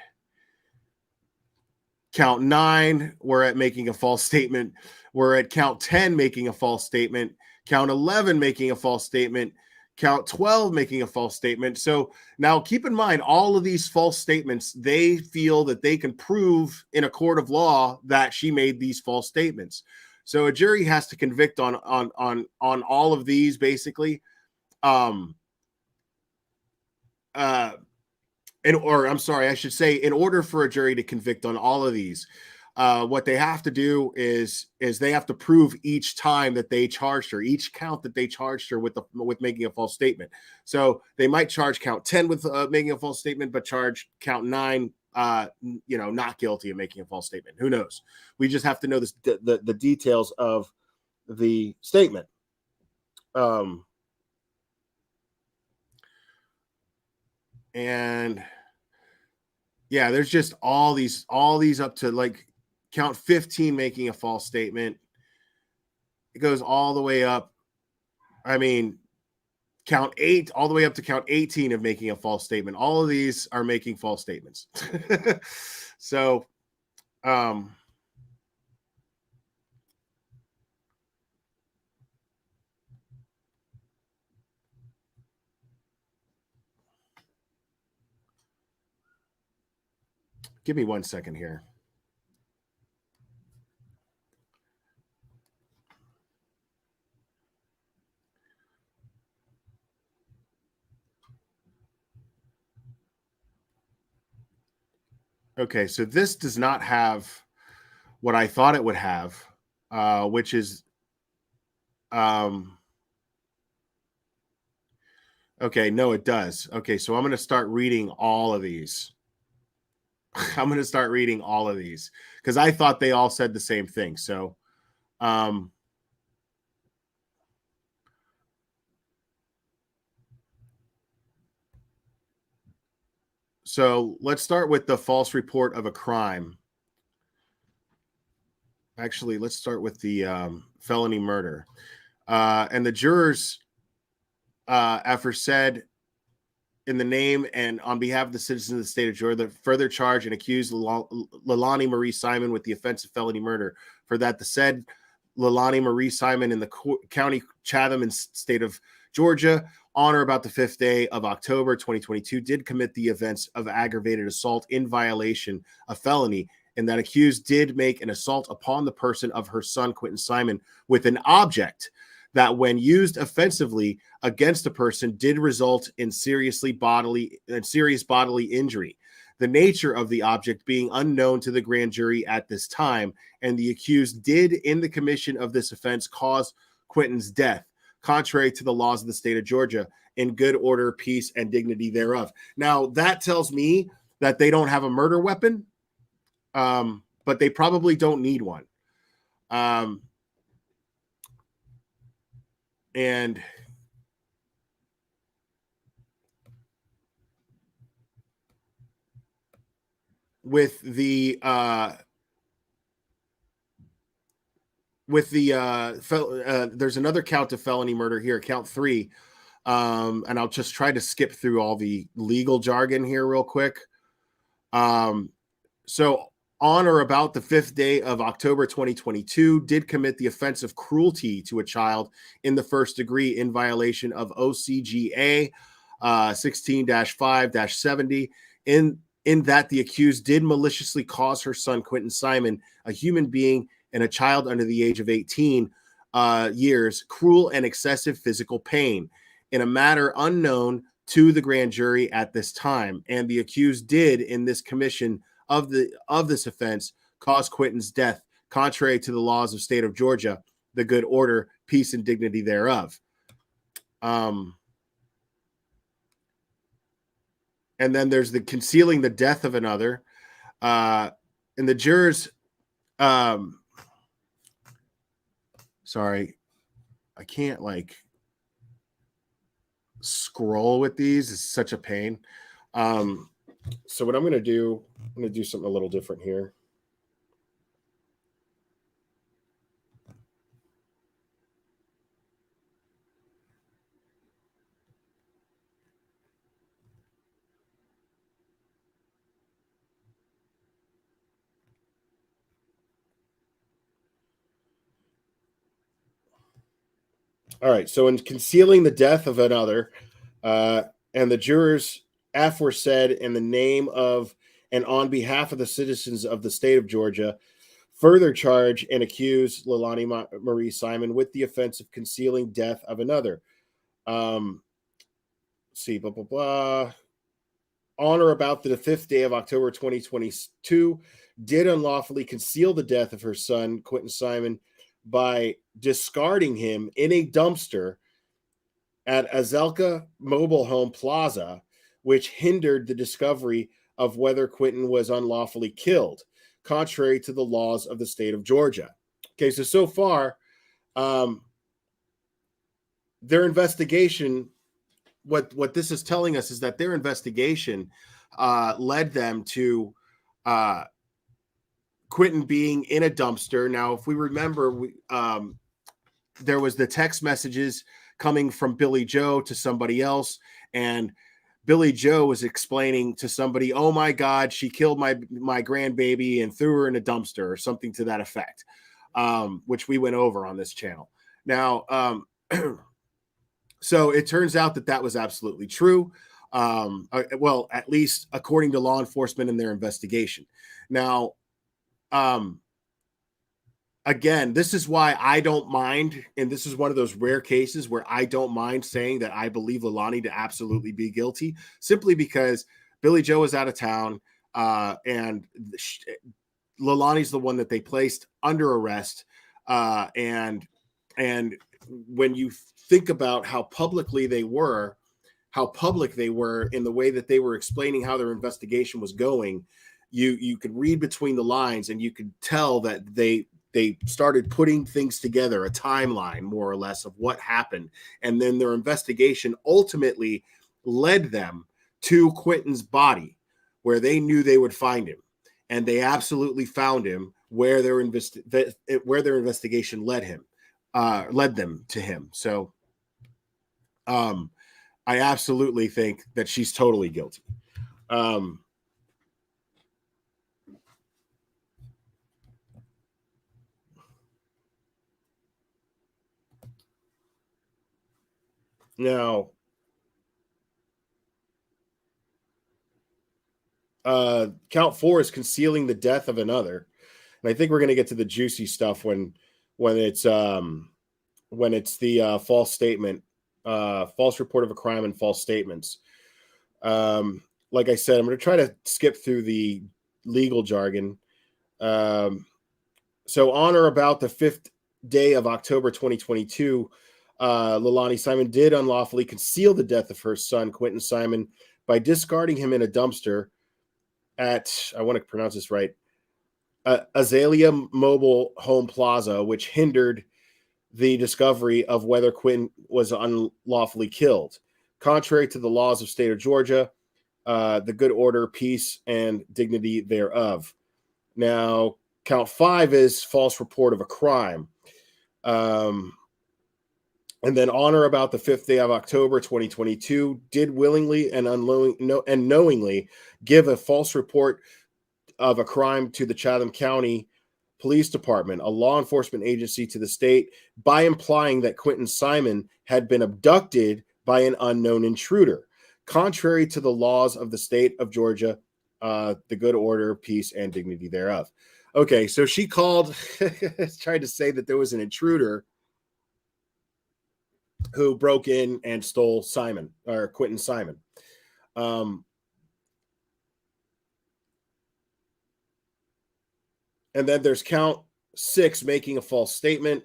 count 9, we're at making a false statement. We're at count 10, making a false statement. Count 11, making a false statement. Count 12, making a false statement. So now keep in mind, all of these false statements, they feel that they can prove in a court of law that she made these false statements. So a jury has to convict on all of these, basically. In order for a jury to convict on all of these, what they have to do is they have to prove each time that they charged her, each count that they charged her with making a false statement. So they might charge count 10 with making a false statement, but charge count 9, not guilty of making a false statement. Who knows? We just have to know the details of the statement. And yeah, there's just all these up to like count 15 making a false statement. It goes all the way up. I mean, count 8 all the way up to count 18 of making a false statement. All of these are making false statements. So, give me 1 second here. Okay, so this does not have what I thought it would have, which is, okay, no, it does. Okay, so I'm going to start reading all of these. I'm going to start reading all of these because I thought they all said the same thing. So, so let's start with the false report of a crime. Actually, let's start with the felony murder. And the jurors, after said, in the name and on behalf of the citizens of the state of Georgia, further charge and accuse Leilani Marie Simon with the offense of felony murder. For that, the said Leilani Marie Simon in the county Chatham in state of Georgia, on or about the 5th day of October 2022, did commit the offense of aggravated assault in violation of felony, and that accused did make an assault upon the person of her son, Quentin Simon, with an object that when used offensively against a person did result in serious bodily injury. The nature of the object being unknown to the grand jury at this time, and the accused did in the commission of this offense cause Quentin's death, contrary to the laws of the state of Georgia, in good order, peace, and dignity thereof. Now, that tells me that they don't have a murder weapon, but they probably don't need one. And with the there's another count of felony murder here, count 3. And I'll just try to skip through all the legal jargon here real quick. So on or about the 5th day of October 2022, did commit the offense of cruelty to a child in the first degree in violation of OCGA 16-5-70, in that the accused did maliciously cause her son, Quentin Simon, a human being and a child under the age of 18 years, cruel and excessive physical pain in a matter unknown to the grand jury at this time. And the accused did in this commission of this offense cause Quentin's death, contrary to the laws of state of Georgia, the good order, peace, and dignity thereof. And then there's the concealing the death of another. And the jurors, sorry, I can't like scroll with these. It's such a pain. So what I'm going to do something a little different here. All right. So in concealing the death of another, and the jurors aforesaid in the name of and on behalf of the citizens of the state of Georgia, further charge and accuse Leilani Marie Simon with the offense of concealing death of another. See, blah, blah, blah. On or about the 5th day of October 2022, did unlawfully conceal the death of her son, Quentin Simon, by discarding him in a dumpster at Azelka Mobile Home Plaza, which hindered the discovery of whether Quentin was unlawfully killed, contrary to the laws of the state of Georgia. Okay, so far, their investigation, what this is telling us is that their investigation led them to Quentin being in a dumpster. Now, if we remember, there was the text messages coming from Billy Joe to somebody else, and Billy Joe was explaining to somebody, "Oh my God, she killed my grandbaby and threw her in a dumpster," or something to that effect, which we went over on this channel. Now, so it turns out that was absolutely true. Well, at least according to law enforcement in their investigation. Now, again, this is why I don't mind, and this is one of those rare cases where I don't mind saying that I believe Leilani to absolutely be guilty, simply because Billy Joe is out of town, and Leilani's the one that they placed under arrest, and when you think about how public they were in the way that they were explaining how their investigation was going, you could read between the lines, and you could tell that they started putting things together, a timeline more or less of what happened. And then their investigation ultimately led them to Quentin's body, where they knew they would find him. And they absolutely found him where their investigation led them to him. So I absolutely think that she's totally guilty. Now, count 4 is concealing the death of another, and I think we're going to get to the juicy stuff when it's the false statement, false report of a crime, and false statements. Like I said, I'm going to try to skip through the legal jargon. So on or about the 5th day of October 2022, Leilani Simon did unlawfully conceal the death of her son, Quentin Simon, by discarding him in a dumpster at, I want to pronounce this right, Azalea Mobile Home Plaza, which hindered the discovery of whether Quentin was unlawfully killed, contrary to the laws of state of Georgia, the good order, peace, and dignity thereof. Now, count 5 is false report of a crime. And then on or about the 5th day of October 2022, did willingly and knowingly give a false report of a crime to the Chatham County Police Department, a law enforcement agency to the state, by implying that Quentin Simon had been abducted by an unknown intruder, contrary to the laws of the state of Georgia, the good order, peace, and dignity thereof. Okay, so she called, tried to say that there was an intruder who broke in and stole Quentin Simon. And then there's count 6, making a false statement.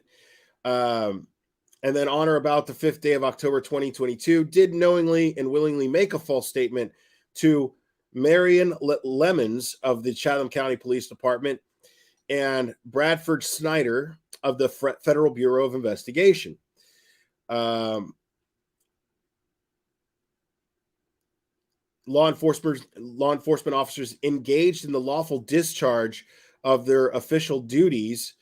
and then on or about the 5th day of October 2022, did knowingly and willingly make a false statement to Marion Lemons of the Chatham County Police Department and Bradford Snyder of the Federal Bureau of Investigation. Law enforcement officers engaged in the lawful discharge of their official duties.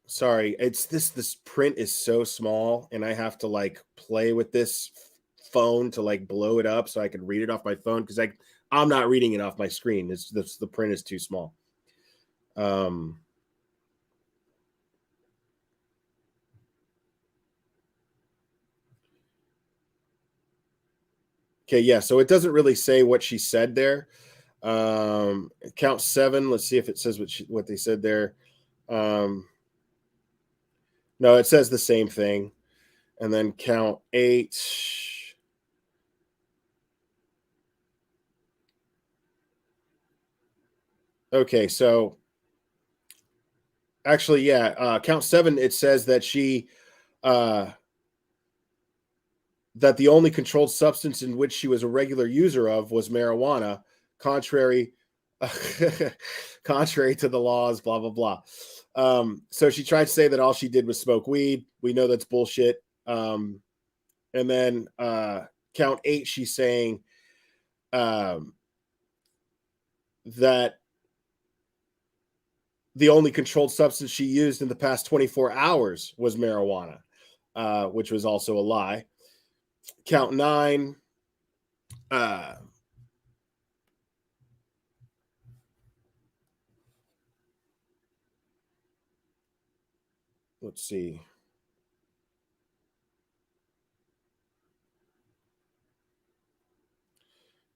Sorry, it's this print is so small, and I have to like play with this phone to like blow it up so I can read it off my phone, because I'm not reading it off my screen. The print is too small. Okay, yeah, so it doesn't really say what she said there. Count 7. Let's see if it says what they said there. No, it says the same thing. And then count 8. Okay, so actually, yeah, count 7, it says that she that the only controlled substance in which she was a regular user of was marijuana, contrary contrary to the laws, blah blah blah. So she tried to say that all she did was smoke weed. We know that's bullshit. And then count 8, she's saying that the only controlled substance she used in the past 24 hours was marijuana, which was also a lie. Count 9. Let's see.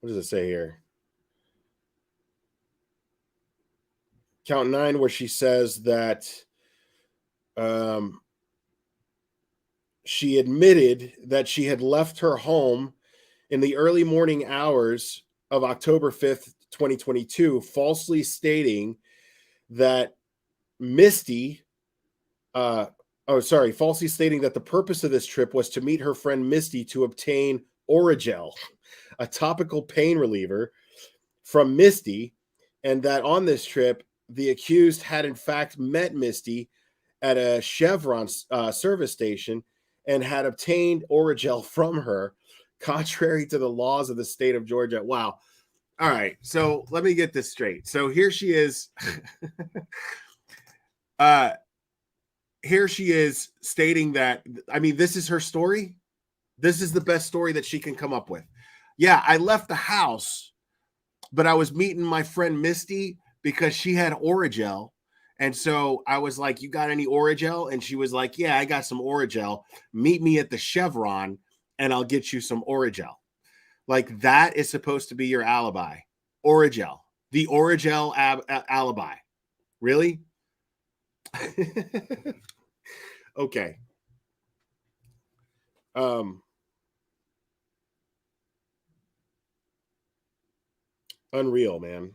What does it say here? Count 9, where she says that she admitted that she had left her home in the early morning hours of October 5th, 2022, falsely stating that falsely stating that the purpose of this trip was to meet her friend Misty to obtain Oragel, a topical pain reliever, from Misty, and that on this trip, the accused had in fact met Misty at a Chevron service station and had obtained Oragel from her, contrary to the laws of the state of Georgia. Wow. All right. So let me get this straight. So here she is. Here she is stating that, I mean, this is her story. This is the best story that she can come up with. Yeah, I left the house, but I was meeting my friend Misty because she had Oragel. And so I was like, you got any Oragel? And she was like, yeah, I got some Oragel. Meet me at the Chevron and I'll get you some Oragel. Like, that is supposed to be your alibi. Oragel. The Oragel alibi. Really? Okay. Unreal, man.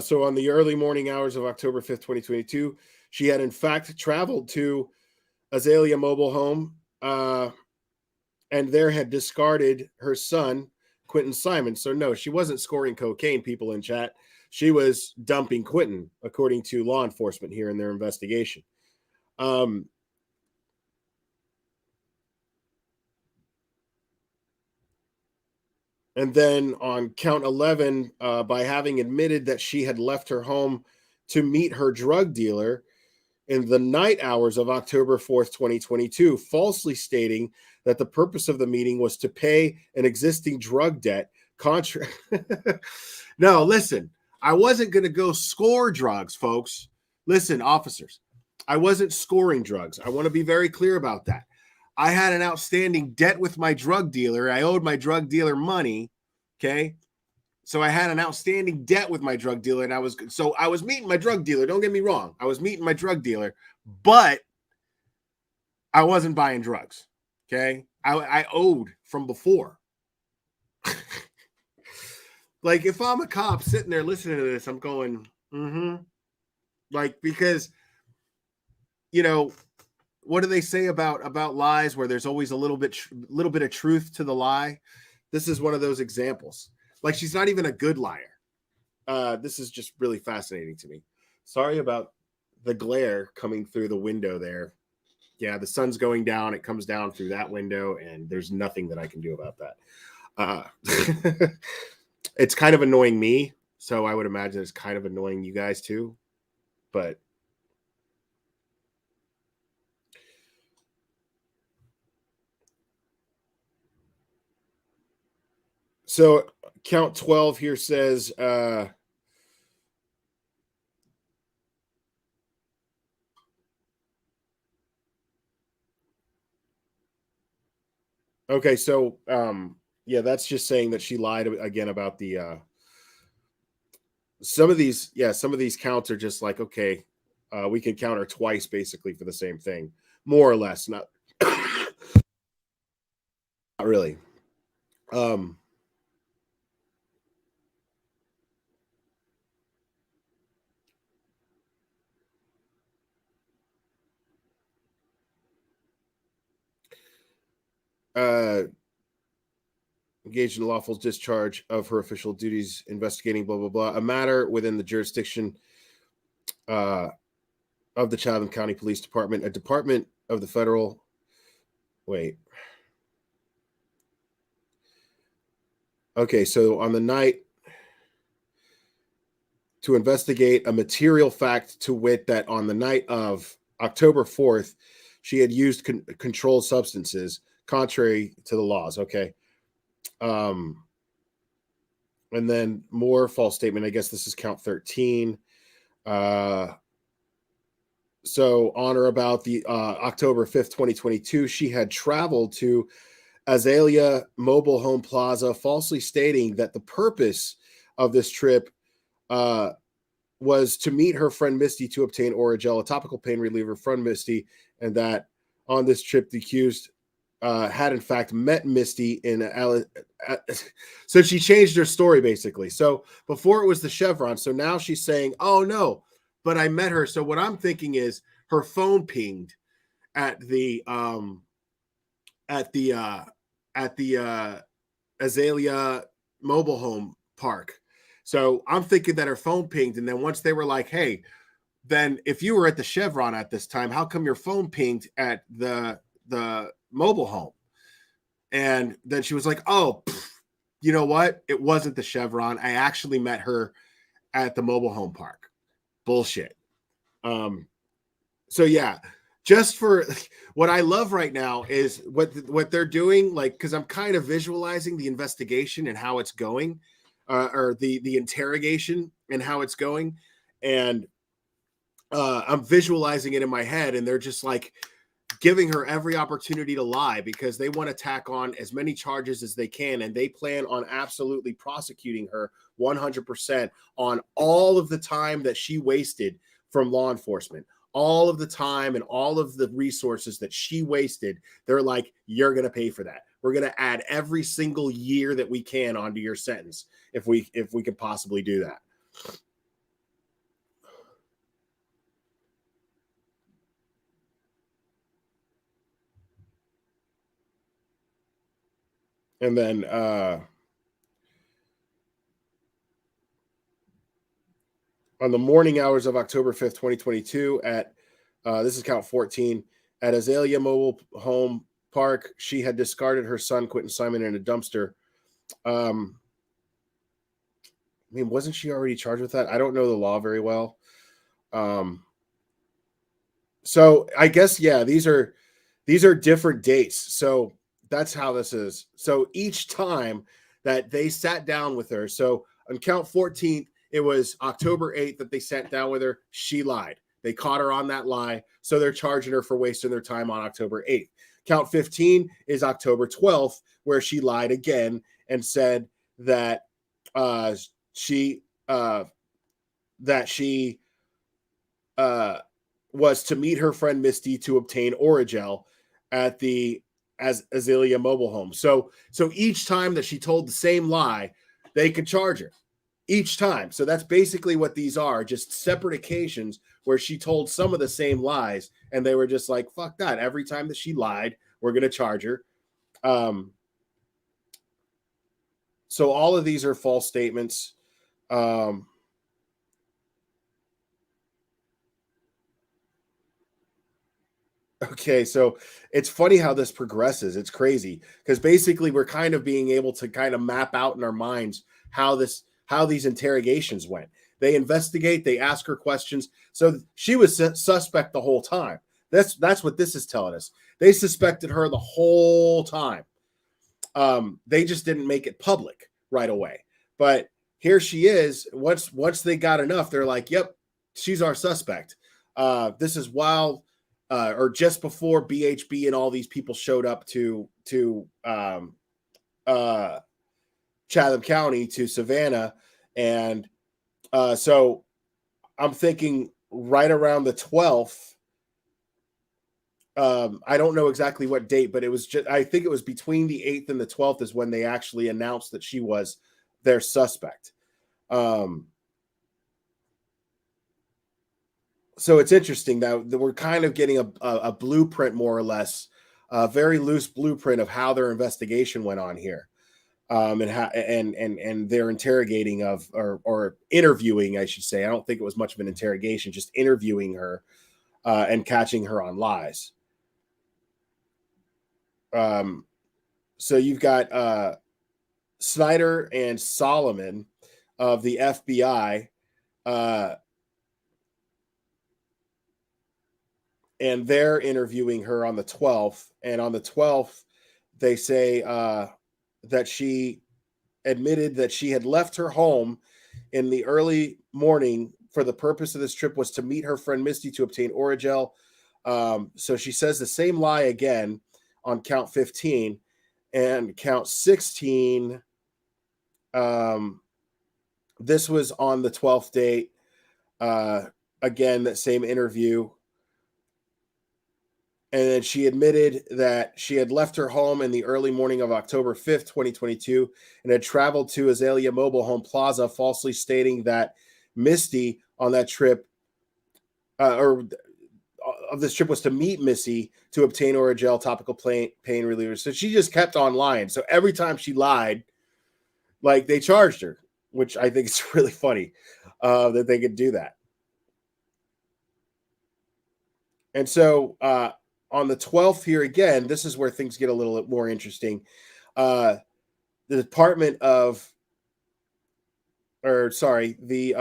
So on the early morning hours of October 5th, 2022, she had in fact traveled to Azalea Mobile Home and there had discarded her son, Quentin Simon. So no, she wasn't scoring cocaine, people in chat. She was dumping Quentin, according to law enforcement here in their investigation. And then on count 11, by having admitted that she had left her home to meet her drug dealer in the night hours of October 4th, 2022, falsely stating that the purpose of the meeting was to pay an existing drug debt. No, listen, I wasn't going to go score drugs, folks. Listen, officers, I wasn't scoring drugs. I want to be very clear about that. I had an outstanding debt with my drug dealer. I owed my drug dealer money. Okay. So I had an outstanding debt with my drug dealer, and I was meeting my drug dealer. Don't get me wrong. I was meeting my drug dealer, but I wasn't buying drugs. Okay. I owed from before. Like, if I'm a cop sitting there listening to this, I'm going, like, because, you know, what do they say about lies where there's always a little bit of truth to the lie? This is one of those examples. Like, she's not even a good liar. This is just really fascinating to me. Sorry about the glare coming through the window there. Yeah, the sun's going down. It comes down through that window, and there's nothing that I can do about that. It's kind of annoying me, so I would imagine it's kind of annoying you guys too. But so count 12 here says okay, so yeah, that's just saying that she lied again about the some of these counts are just like, okay, we can count her twice basically for the same thing, more or less. Not not really. um uh Engaged in lawful discharge of her official duties, investigating blah blah blah, a matter within the jurisdiction uh of the Chatham County Police Department, a department of the federal. Wait. Okay, so on the night to investigate a material fact, to wit that on the night of October 4th, she had used controlled substances contrary to the laws. Okay. Um, and then more false statement. I guess this is count 13. So on or about the October 5th, 2022, she had traveled to Azalea Mobile Home Plaza, falsely stating that the purpose of this trip was to meet her friend Misty to obtain Oragel, a topical pain reliever from Misty, and that on this trip, the accused had in fact met Misty in so she changed her story basically. So before it was the Chevron, so now she's saying, "Oh no, but I met her." So what I'm thinking is her phone pinged at the Azalea Mobile Home Park. So I'm thinking that her phone pinged, and then once they were like, "Hey, then if you were at the Chevron at this time, how come your phone pinged at the mobile home?" And then she was like, "Oh, you know what? It wasn't the Chevron. I actually met her at the mobile home park." Bullshit. So yeah, just for what I love right now is what they're doing, like, because I'm kind of visualizing the investigation and how it's going, or the interrogation and how it's going, and I'm visualizing it in my head, and they're just like giving her every opportunity to lie because they want to tack on as many charges as they can, and they plan on absolutely prosecuting her 100% on all of the time that she wasted from law enforcement, all of the time and all of the resources that she wasted. They're like, "You're going to pay for that. We're going to add every single year that we can onto your sentence if we could possibly do that." And then on the morning hours of October 5th, 2022, at this is count 14, at Azalea Mobile Home Park, she had discarded her son, Quentin Simon, in a dumpster. I mean, wasn't she already charged with that? I don't know the law very well. So I guess, yeah, these are different dates. So that's how this is. So each time that they sat down with her, so on count 14, it was October 8th that they sat down with her. She lied. They caught her on that lie. So they're charging her for wasting their time on October 8th. Count 15 is October 12th, where she lied again and said that she was to meet her friend Misty to obtain Oragel at the as Azalea Mobile Home. So each time that she told the same lie, they could charge her each time. So that's basically what these are, just separate occasions where she told some of the same lies, and they were just like, fuck that. Every time that she lied, we're going to charge her. So all of these are false statements. Okay, so it's funny how this progresses. It's crazy because basically we're kind of being able to kind of map out in our minds how these interrogations went. They investigate, they ask her questions. So she was suspect the whole time. That's what this is telling us. They suspected her the whole time. They just didn't make it public right away. But here she is. Once they got enough, they're like, "Yep, she's our suspect." This is while or just before BHB and all these people showed up to Chatham County, to Savannah, and so I'm thinking right around the 12th. I don't know exactly what date, but I think it was between the 8th and the 12th is when they actually announced that she was their suspect. So it's interesting that we're kind of getting a blueprint, more or less, a very loose blueprint of how their investigation went on here, and how and their interrogating of or interviewing, I should say. I don't think it was much of an interrogation, just interviewing her and catching her on lies. So you've got Snyder and Solomon of the FBI. And they're interviewing her on the 12th. And on the 12th, they say that she admitted that she had left her home in the early morning for the purpose of this trip was to meet her friend Misty to obtain Oragel. So she says the same lie again on count 15. And count 16, this was on the 12th date. Again, that same interview. And then she admitted that she had left her home in the early morning of October 5th, 2022, and had traveled to Azalea Mobile Home Plaza, falsely stating that Misty on that trip, or of this trip, was to meet Missy to obtain Oragel topical pain reliever. So she just kept on lying. So every time she lied, like, they charged her, which I think is really funny that they could do that. And so, on the 12th here again, this is where things get a little bit more interesting. The Department of, or sorry, the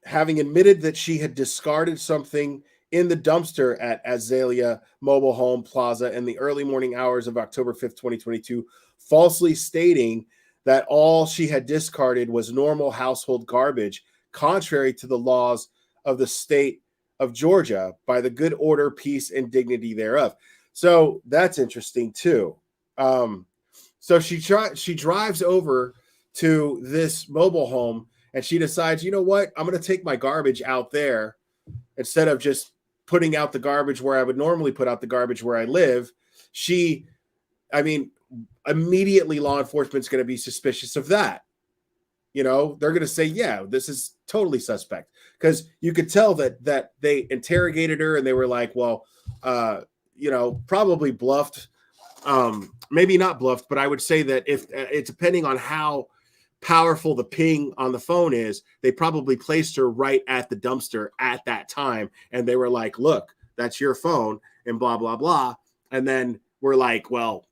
having admitted that she had discarded something in the dumpster at Azalea Mobile Home Plaza in the early morning hours of October 5th, 2022, falsely stating that all she had discarded was normal household garbage, contrary to the laws of the state of Georgia, by the good order, peace, and dignity thereof. So that's interesting too. So she drives over to this mobile home and she decides, you know what? I'm going to take my garbage out there instead of just putting out the garbage where I would normally put out the garbage where I live. Immediately law enforcement's going to be suspicious of that. You know, they're going to say, yeah, this is totally suspect, because you could tell that they interrogated her and they were like, well, probably bluffed. Maybe not bluffed, but I would say that if it's depending on how powerful the ping on the phone is, they probably placed her right at the dumpster at that time. And they were like, look, that's your phone and blah, blah, blah. And then we're like, well,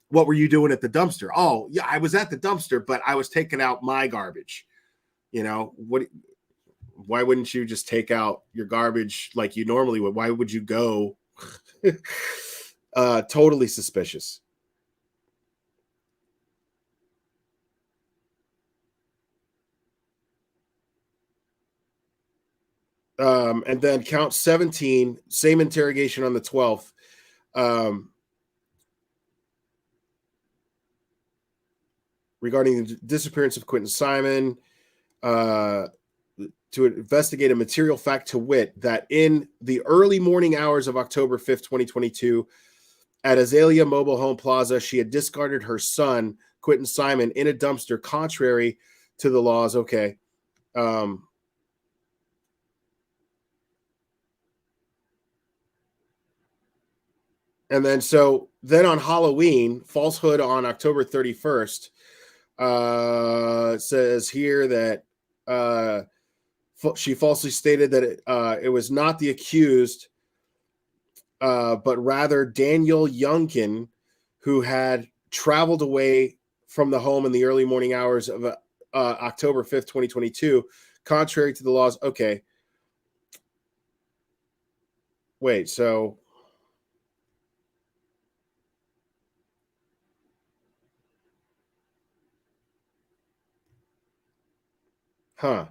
what were you doing at the dumpster? Oh, yeah, I was at the dumpster, but I was taking out my garbage. You know, why wouldn't you just take out your garbage like you normally would? Why would you go? Totally suspicious. And then count 17, same interrogation on the 12th. Regarding the disappearance of Quentin Simon, to to investigate a material fact, to wit, that in the early morning hours of October 5th, 2022, at Azalea Mobile Home Plaza, she had discarded her son, Quentin Simon, in a dumpster, contrary to the laws. Okay. And then on Halloween, falsehood on October 31st, says here that she falsely stated that it was not the accused, but rather Daniel Youngkin, who had traveled away from the home in the early morning hours of October 5th, 2022, contrary to the laws. Okay. Wait, so huh.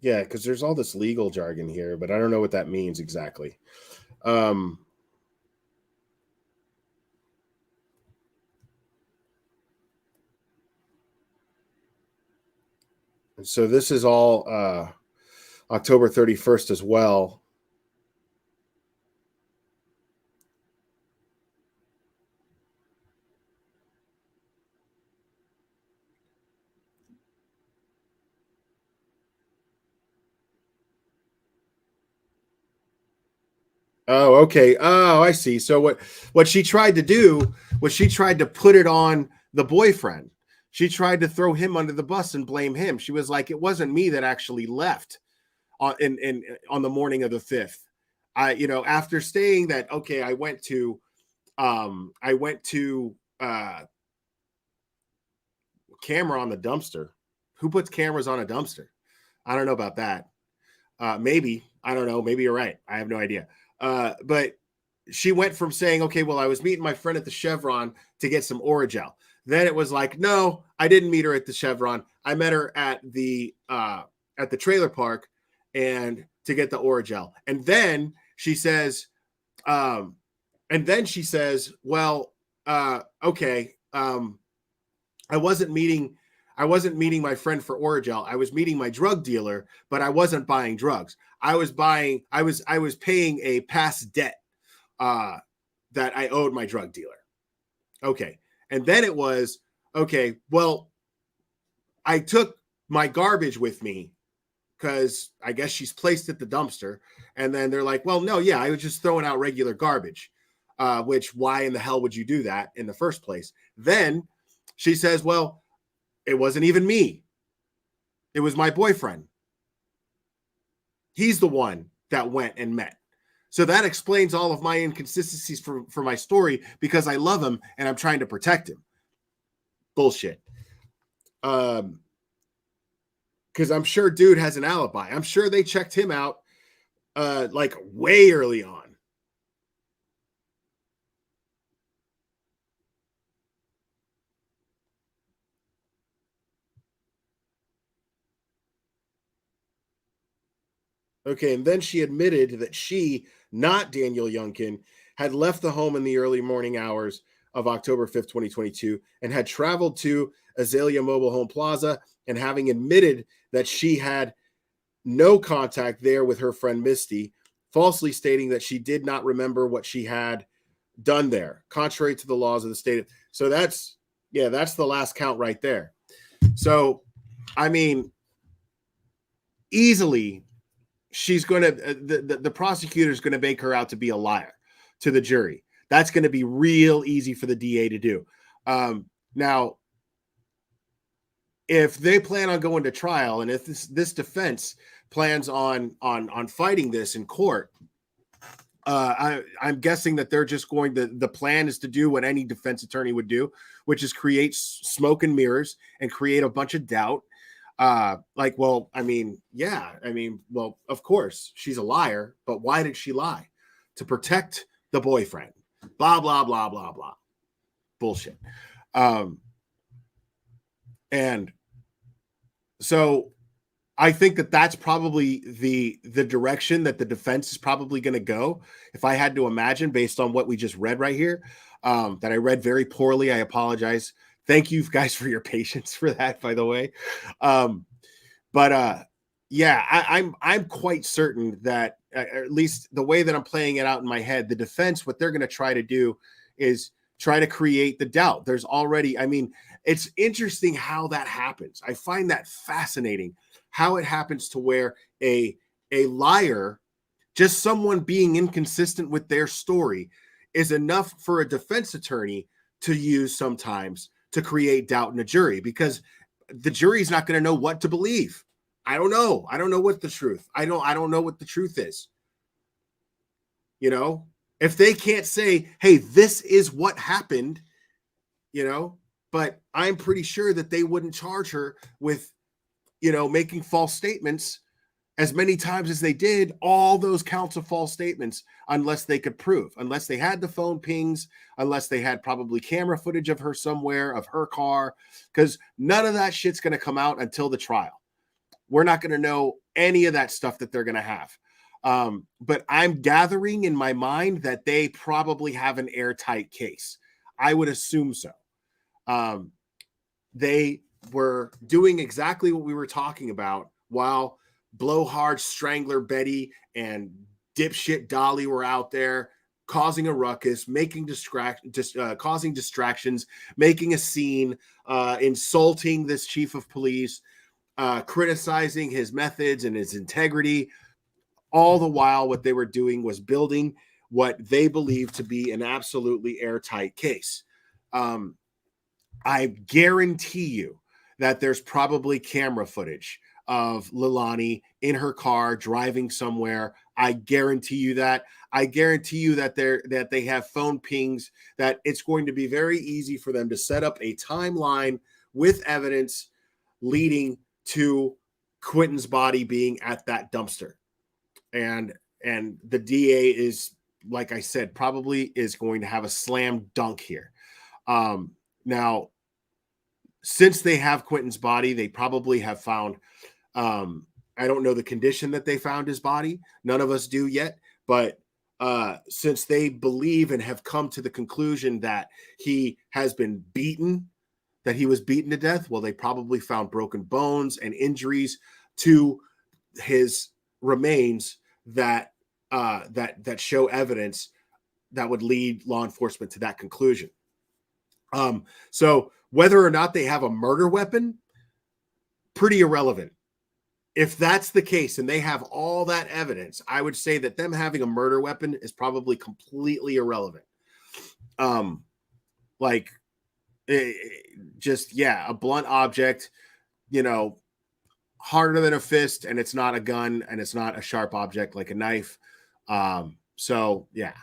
Yeah, because there's all this legal jargon here, but I don't know what that means exactly. So this is all October 31st as well. Oh, okay. Oh, I see. So what she tried to do was she tried to put it on the boyfriend. She tried to throw him under the bus and blame him. She was like, it wasn't me that actually left on the morning of the 5th. After staying that, okay, I went to camera on the dumpster. Who puts cameras on a dumpster? I don't know about that. Maybe, I don't know. Maybe you're right. I have no idea. But she went from saying, okay, well, I was meeting my friend at the Chevron to get some Orajel. Then it was like, no, I didn't meet her at the Chevron. I met her at the trailer park and to get the Orajel. And then she says, well, okay, I wasn't meeting my friend for Orajel. I was meeting my drug dealer, but I wasn't buying drugs. I was paying a past debt that I owed my drug dealer. Okay. And then it was, okay, well, I took my garbage with me because I guess she's placed at the dumpster. And then they're like, well, no, yeah, I was just throwing out regular garbage, which why in the hell would you do that in the first place? Then she says, well, it wasn't even me. It was my boyfriend. He's the one that went and met. So that explains all of my inconsistencies for my story because I love him and I'm trying to protect him. Bullshit. Because I'm sure dude has an alibi. I'm sure they checked him out like way early on. Okay, and then she admitted that she, not Daniel Youngkin, had left the home in the early morning hours of October 5th, 2022, and had traveled to Azalea Mobile Home Plaza, and having admitted that she had no contact there with her friend Misty, falsely stating that she did not remember what she had done there, contrary to the laws of the state. So that's the last count right there. So, I mean, easily, she's going to, the prosecutor is going to make her out to be a liar to the jury. That's going to be real easy for the DA to do. Now, if they plan on going to trial, and if this defense plans on fighting this in court, I'm guessing that they're just going to, the plan is to do what any defense attorney would do, which is create smoke and mirrors and create a bunch of doubt. Well, of course she's a liar, but why did she lie? To protect the boyfriend. Blah, blah, blah, blah, blah. Bullshit. And so I think that that's probably the direction that the defense is probably going to go. If I had to imagine based on what we just read right here, that I read very poorly, I apologize. Thank you guys for your patience for that, by the way. Yeah, I'm quite certain that at least the way that I'm playing it out in my head, the defense, what they're going to try to do is try to create the doubt. There's already, I mean, it's interesting how that happens. I find that fascinating how it happens to where a liar, just someone being inconsistent with their story, is enough for a defense attorney to use sometimes to create doubt in a jury, because the jury is not going to know what to believe. I don't know. I don't know what the truth. I don't know what the truth is. You know, if they can't say, hey, this is what happened, you know, but I'm pretty sure that they wouldn't charge her with, you know, making false statements as many times as they did, all those counts of false statements, unless they could prove, unless they had the phone pings, unless they had probably camera footage of her somewhere, of her car, because none of that shit's going to come out until the trial. We're not going to know any of that stuff that they're going to have. But I'm gathering in my mind that they probably have an airtight case. I would assume so. They were doing exactly what we were talking about while Blowhard, Strangler Betty, and dipshit Dolly were out there causing a ruckus, causing distractions, making a scene, insulting this chief of police, criticizing his methods and his integrity. All the while, what they were doing was building what they believed to be an absolutely airtight case. I guarantee you that there's probably camera footage of Leilani in her car driving somewhere. I guarantee you that. I guarantee you that they have phone pings, that it's going to be very easy for them to set up a timeline with evidence leading to Quentin's body being at that dumpster. And the DA is, like I said, probably is going to have a slam dunk here. Now, since they have Quentin's body, they probably have found, I don't know the condition that they found his body. None of us do yet. But since they believe and have come to the conclusion that he has been beaten, that he was beaten to death, well, they probably found broken bones and injuries to his remains that show evidence that would lead law enforcement to that conclusion. So whether or not they have a murder weapon, pretty irrelevant. If that's the case and they have all that evidence, I would say that them having a murder weapon is probably completely irrelevant. A blunt object, you know, harder than a fist, and it's not a gun, and it's not a sharp object like a knife. So yeah.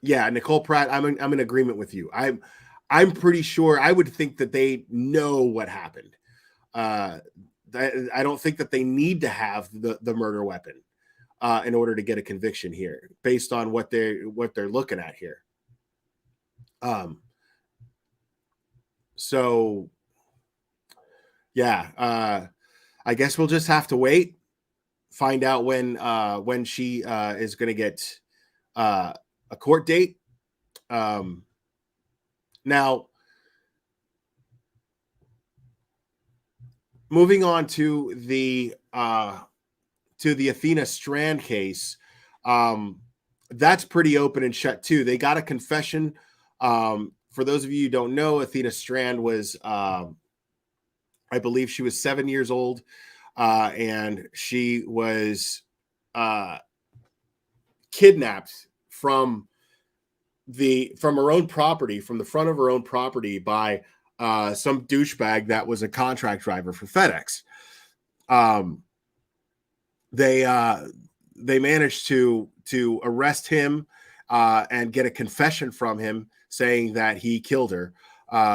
Yeah, Nicole Pratt, I'm in agreement with you. I'm pretty sure, I would think that they know what happened. I don't think that they need to have the murder weapon in order to get a conviction here, based on what they're looking at here. So yeah, I guess we'll just have to wait, find out when she is going to get a court date. Now, moving on to the Athena Strand case, that's pretty open and shut too. They got a confession. For those of you who don't know, Athena Strand was, I believe she was 7 years old, and she was kidnapped from her own property, from the front of her own property, by some douchebag that was a contract driver for FedEx. They managed to arrest him and get a confession from him saying that he killed her.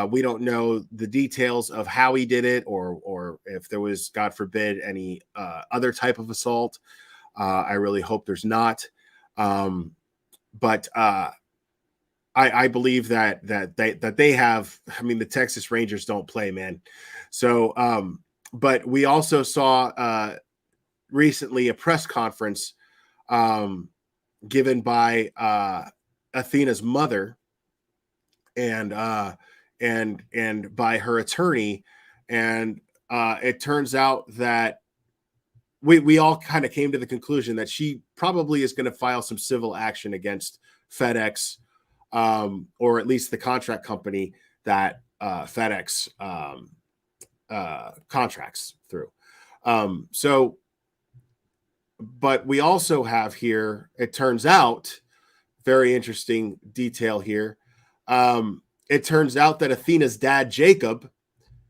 We don't know the details of how he did it, or if there was, God forbid, any other type of assault. I really hope there's not. But I believe that they have. I mean, the Texas Rangers don't play, man. So, but we also saw recently a press conference given by Athena's mother and by her attorney, and it turns out that we all kind of came to the conclusion that she probably is going to file some civil action against FedEx, or at least the contract company that FedEx contracts through. But we also have here, it turns out, very interesting detail here. It turns out that Athena's dad, Jacob,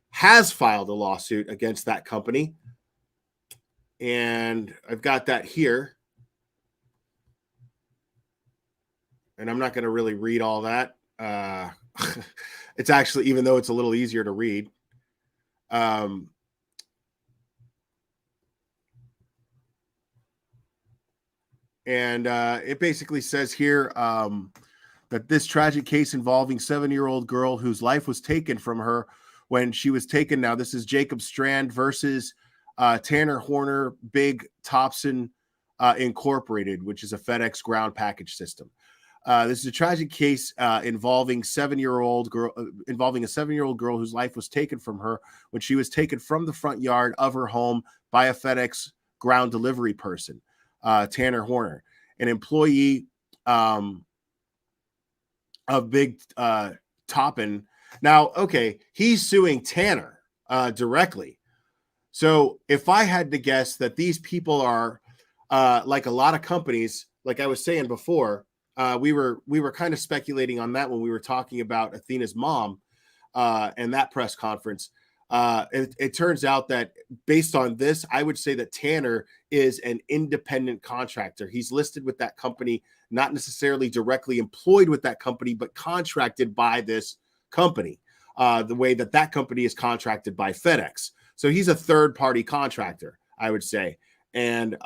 has filed a lawsuit against that company. And I've got that here. And I'm not going to really read all that. It's actually, even though it's a little easier to read. And it basically says here that this tragic case involving 7-year-old girl whose life was taken from her when she was taken. Now, this is Jacob Strand versus Tanner Horner Big Thompson Incorporated, which is a FedEx ground package system. This is a tragic case involving a 7-year-old girl whose life was taken from her when she was taken from the front yard of her home by a FedEx ground delivery person, Tanner Horner, an employee of Big Toppin. Now, okay, he's suing Tanner directly. So if I had to guess that these people are like a lot of companies, like I was saying before, we were kind of speculating on that when we were talking about Athena's mom and that press conference. It turns out that based on this, I would say that Tanner is an independent contractor. He's listed with that company, not necessarily directly employed with that company, but contracted by this company, the way that that company is contracted by FedEx. So he's a third-party contractor, I would say. And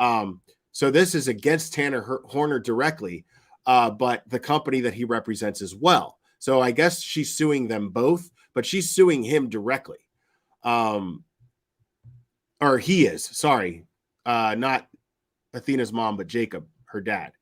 so this is against Tanner Horner directly, but the company that he represents as well. So I guess she's suing them both, but she's suing him directly. Or he is, sorry, not Athena's mom, but Jacob, her dad.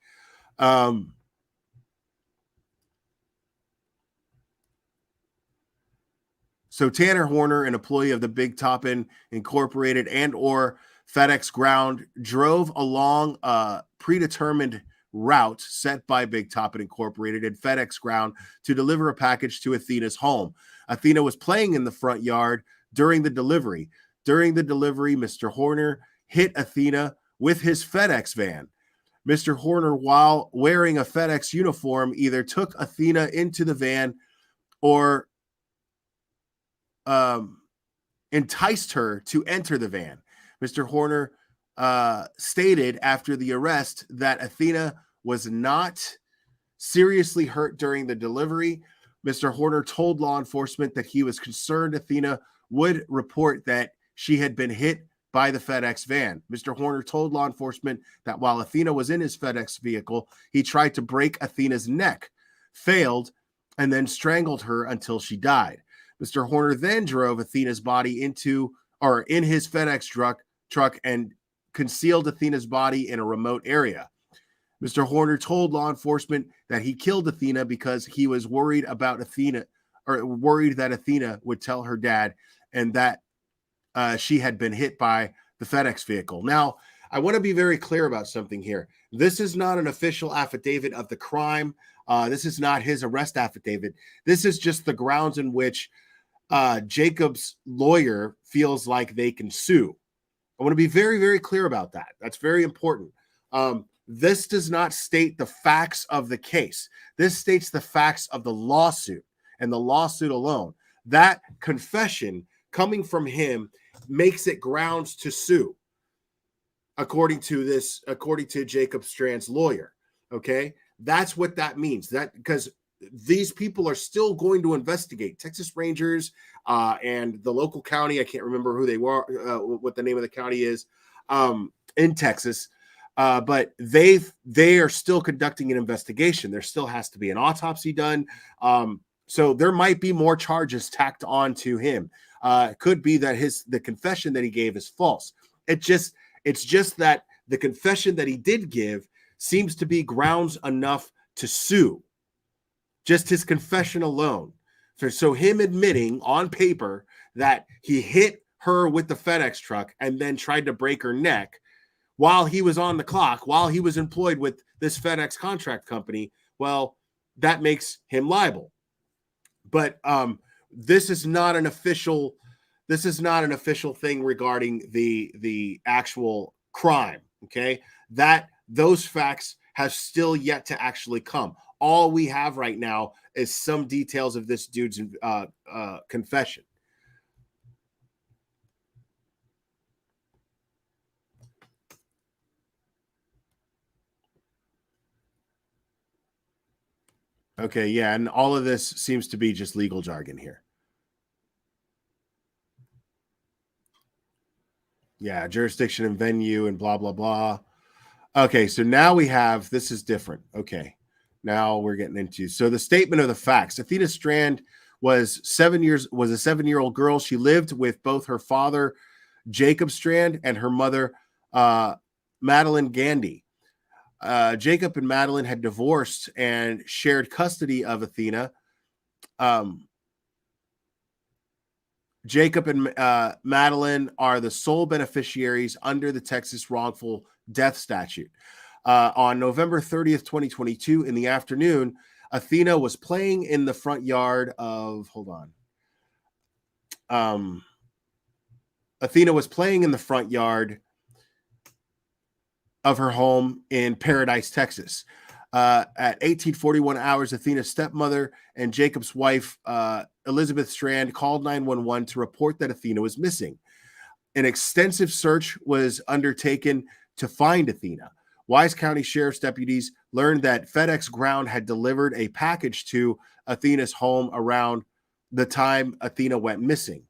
So Tanner Horner, an employee of the Big Toppin Incorporated and or FedEx Ground, drove along a predetermined route set by Big Toppin Incorporated and FedEx Ground to deliver a package to Athena's home. Athena was playing in the front yard during the delivery. During the delivery, Mr. Horner hit Athena with his FedEx van. Mr. Horner, while wearing a FedEx uniform, either took Athena into the van or enticed her to enter the van. Mr. Horner stated after the arrest that Athena was not seriously hurt during the delivery. Mr. Horner told law enforcement that he was concerned Athena would report that she had been hit by the FedEx van. Mr. Horner told law enforcement that while Athena was in his FedEx vehicle, he tried to break Athena's neck, failed, and then strangled her until she died. Mr. Horner then drove Athena's body in his FedEx truck and concealed Athena's body in a remote area. Mr. Horner told law enforcement that he killed Athena because he was worried about Athena, or worried that Athena would tell her dad and that she had been hit by the FedEx vehicle. Now, I want to be very clear about something here. This is not an official affidavit of the crime. This is not his arrest affidavit. This is just the grounds in which Jacob's lawyer feels like they can sue. I want to be very, very clear about that. That's very important. This does not state the facts of the case. This states the facts of the lawsuit and the lawsuit alone. That confession coming from him makes it grounds to sue, according to Jacob Strand's lawyer. Okay, that's what that means. That because these people are still going to investigate. Texas Rangers and the local county, I can't remember who they were, what the name of the county is in Texas, but they are still conducting an investigation. There still has to be an autopsy done. So there might be more charges tacked on to him. It could be that the confession that he gave is false. It's just that the confession that he did give seems to be grounds enough to sue. Just his confession alone. So him admitting on paper that he hit her with the FedEx truck and then tried to break her neck while he was on the clock, while he was employed with this FedEx contract company, well, that makes him liable. But this is not an official thing regarding the actual crime. Okay, that those facts have still yet to actually come. All we have right now is some details of this dude's confession. Okay, yeah, and all of this seems to be just legal jargon here. Yeah, jurisdiction and venue and blah, blah, blah. Okay, so now we have, this is different. Okay, now we're getting into, so the statement of the facts. Athena Strand was a 7-year-old girl. She lived with both her father, Jacob Strand, and her mother, Madeline Gandy. Jacob and Madeline had divorced and shared custody of Athena. Jacob and Madeline are the sole beneficiaries under the Texas wrongful death statute. On November 30th, 2022, in the afternoon, Athena was playing in the front yard of, Athena was playing in the front yard of her home in Paradise, Texas. At 1841 hours, Athena's stepmother and Jacob's wife, Elizabeth Strand, called 911 to report that Athena was missing. An extensive search was undertaken to find Athena. Wise County Sheriff's deputies learned that FedEx Ground had delivered a package to Athena's home around the time Athena went missing.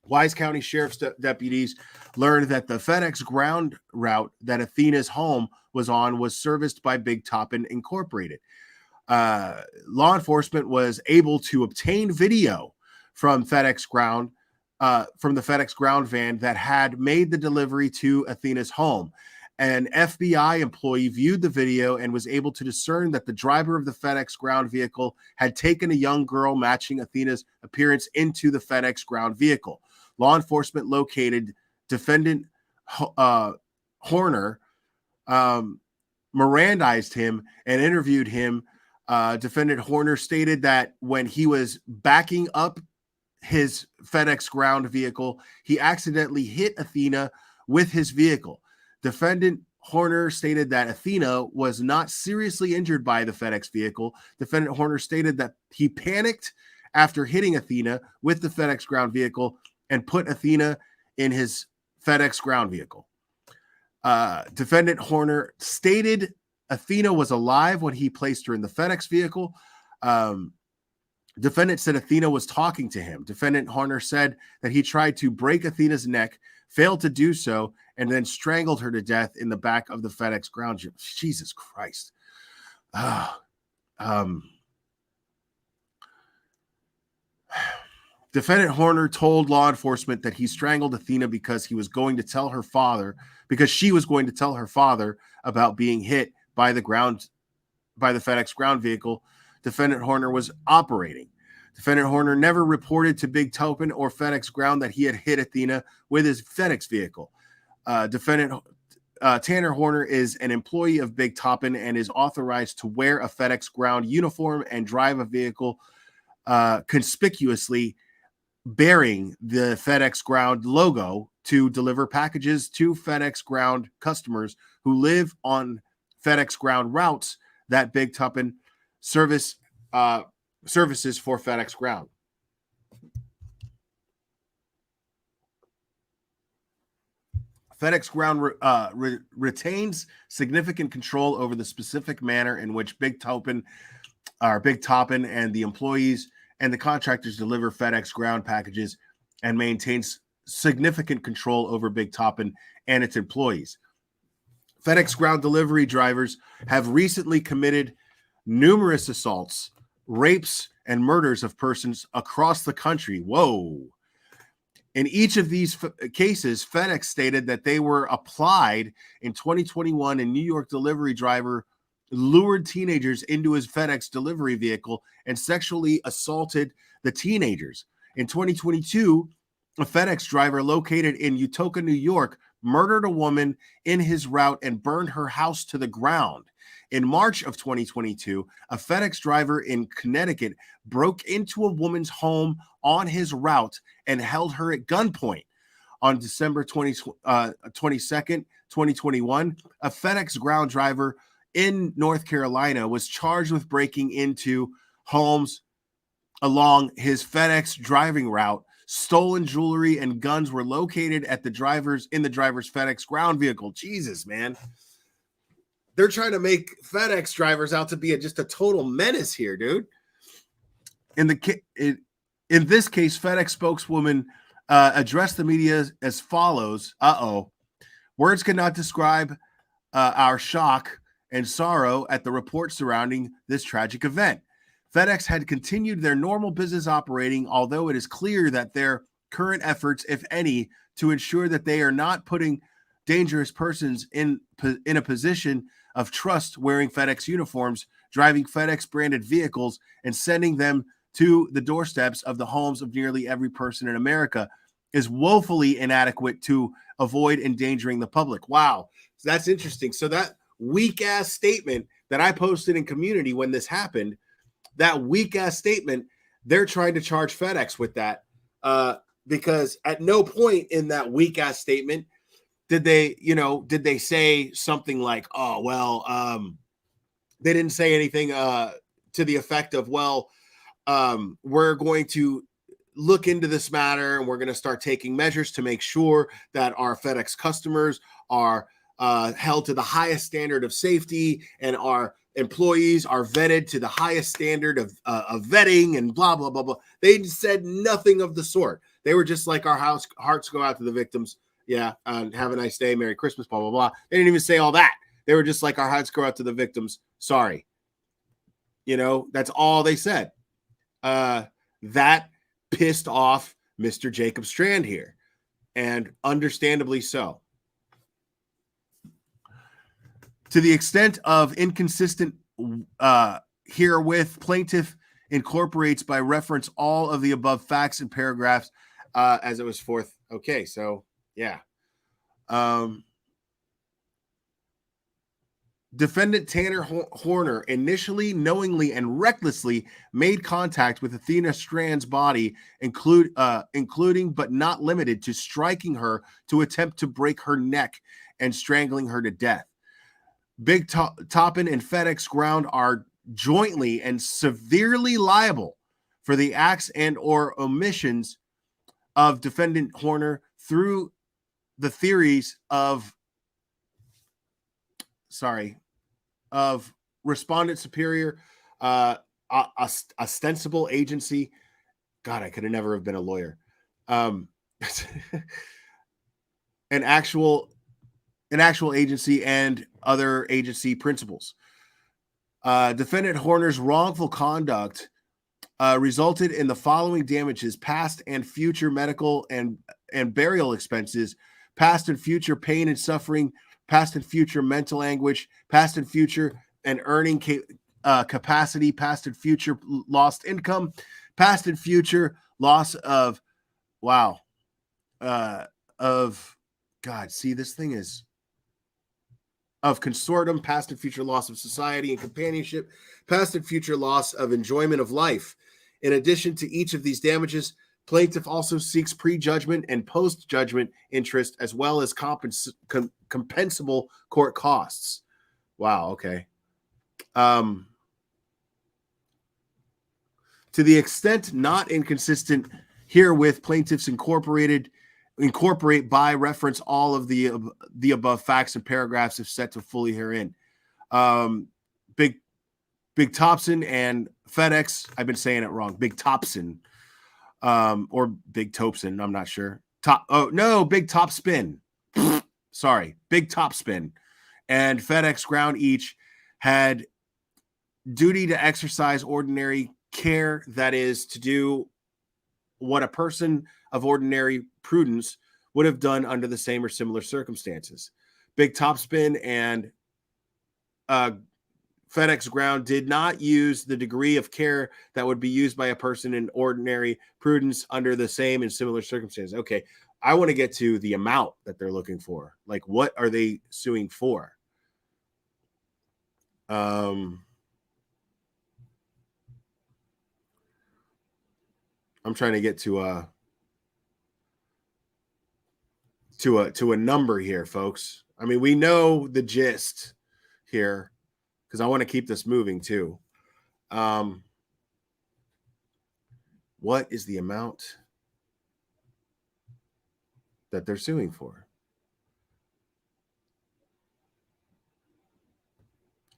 Wise County Sheriff's deputies learned that the FedEx Ground route that Athena's home was on was serviced by Big Toppin Incorporated. Law enforcement was able to obtain video from FedEx Ground, from the FedEx Ground van that had made the delivery to Athena's home. An FBI employee viewed the video and was able to discern that the driver of the FedEx Ground vehicle had taken a young girl matching Athena's appearance into the FedEx Ground vehicle. Law enforcement located defendant Horner, Mirandized him, and interviewed him. Defendant Horner stated that when he was backing up his FedEx Ground vehicle, he accidentally hit Athena with his vehicle. Defendant Horner stated that Athena was not seriously injured by the FedEx vehicle. Defendant Horner stated that he panicked after hitting Athena with the FedEx Ground vehicle and put Athena in his FedEx Ground vehicle. Defendant Horner stated Athena was alive when he placed her in the FedEx vehicle. Defendant said Athena was talking to him. Defendant Horner said that he tried to break Athena's neck, failed to do so, and then strangled her to death in the back of the FedEx Ground. Jesus Christ. Defendant Horner told law enforcement that he strangled Athena because she was going to tell her father about being hit by the FedEx Ground vehicle Defendant Horner was operating. Defendant Horner never reported to Big Toppin or FedEx Ground that he had hit Athena with his FedEx vehicle. Defendant Tanner Horner is an employee of Big Toppin and is authorized to wear a FedEx Ground uniform and drive a vehicle conspicuously bearing the FedEx Ground logo to deliver packages to FedEx Ground customers who live on FedEx Ground routes that Big Toppin services for FedEx Ground. FedEx Ground retains significant control over the specific manner in which Big Toppin and the employees and the contractors deliver FedEx Ground packages and maintains significant control over Big Toppin and its employees. FedEx Ground delivery drivers have recently committed numerous assaults, rapes, and murders of persons across the country. Whoa. In each of these cases, FedEx stated that they were applied in 2021, and New York delivery driver lured teenagers into his FedEx delivery vehicle and sexually assaulted the teenagers. In 2022, a FedEx driver located in Utoka, New York, murdered a woman in his route and burned her house to the ground. In March of 2022, a FedEx driver in Connecticut broke into a woman's home on his route and held her at gunpoint. On December 22nd, 2021, a FedEx ground driver in North Carolina was charged with breaking into homes along his FedEx driving route. Stolen jewelry and guns were located at the driver's FedEx ground vehicle. Jesus, man. They're trying to make FedEx drivers out to be just a total menace here, dude. In this case, FedEx spokeswoman addressed the media as follows. Words cannot describe our shock and sorrow at the report surrounding this tragic event. FedEx had continued their normal business operating, although it is clear that their current efforts, if any, to ensure that they are not putting dangerous persons in a position of trust wearing FedEx uniforms, driving FedEx branded vehicles, and sending them to the doorsteps of the homes of nearly every person in America is woefully inadequate to avoid endangering the public. Wow, that's interesting. So that weak-ass statement that I posted in community when this happened, that weak-ass statement, they're trying to charge FedEx with that because at no point in that weak-ass statement did they say something like, oh, well, they didn't say anything to the effect of, well, we're going to look into this matter and we're going to start taking measures to make sure that our FedEx customers are held to the highest standard of safety and our employees are vetted to the highest standard of vetting and blah, blah, blah, blah. They said nothing of the sort. They were just like, our hearts go out to the victims. Yeah, have a nice day. Merry Christmas, blah, blah, blah. They didn't even say all that. They were just like, our hearts go out to the victims. Sorry. That's all they said. That pissed off Mr. Jacob Strand here, and understandably so. To the extent of inconsistent herewith, plaintiff incorporates by reference all of the above facts and paragraphs as it was forth. Okay, so yeah. Defendant Tanner Horner initially, knowingly, and recklessly made contact with Athena Strand's body, including but not limited to striking her to attempt to break her neck and strangling her to death. Big Toppin and FedEx Ground are jointly and severely liable for the acts and or omissions of defendant Horner through the theories of respondent superior, ostensible agency. God, I could have never have been a lawyer. An actual agency and other agency principles. Defendant Horner's wrongful conduct resulted in the following damages: past and future medical and burial expenses, past and future pain and suffering, past and future mental anguish, past and future and earning capacity, past and future lost income, past and future loss of, of consortium, past and future loss of society and companionship, past and future loss of enjoyment of life. In addition to each of these damages, plaintiff also seeks prejudgment and post-judgment interest as well as compensable court costs. Wow, okay. To the extent not inconsistent herewith, plaintiffs incorporate by reference all of the above facts and paragraphs if set to fully herein. Big Topson and FedEx, I've been saying it wrong. Big Topson, or Big Topson, I'm not sure. Big Topspin. Sorry, Big Topspin and FedEx Ground each had duty to exercise ordinary care, that is, to do what a person of ordinary prudence would have done under the same or similar circumstances. Big Topspin and FedEx Ground did not use the degree of care that would be used by a person in ordinary prudence under the same and similar circumstances. Okay, I want to get to the amount that they're looking for. Like, what are they suing for? I'm trying to get to a number here, folks. I mean, we know the gist here because I want to keep this moving too. What is the amount that they're suing for?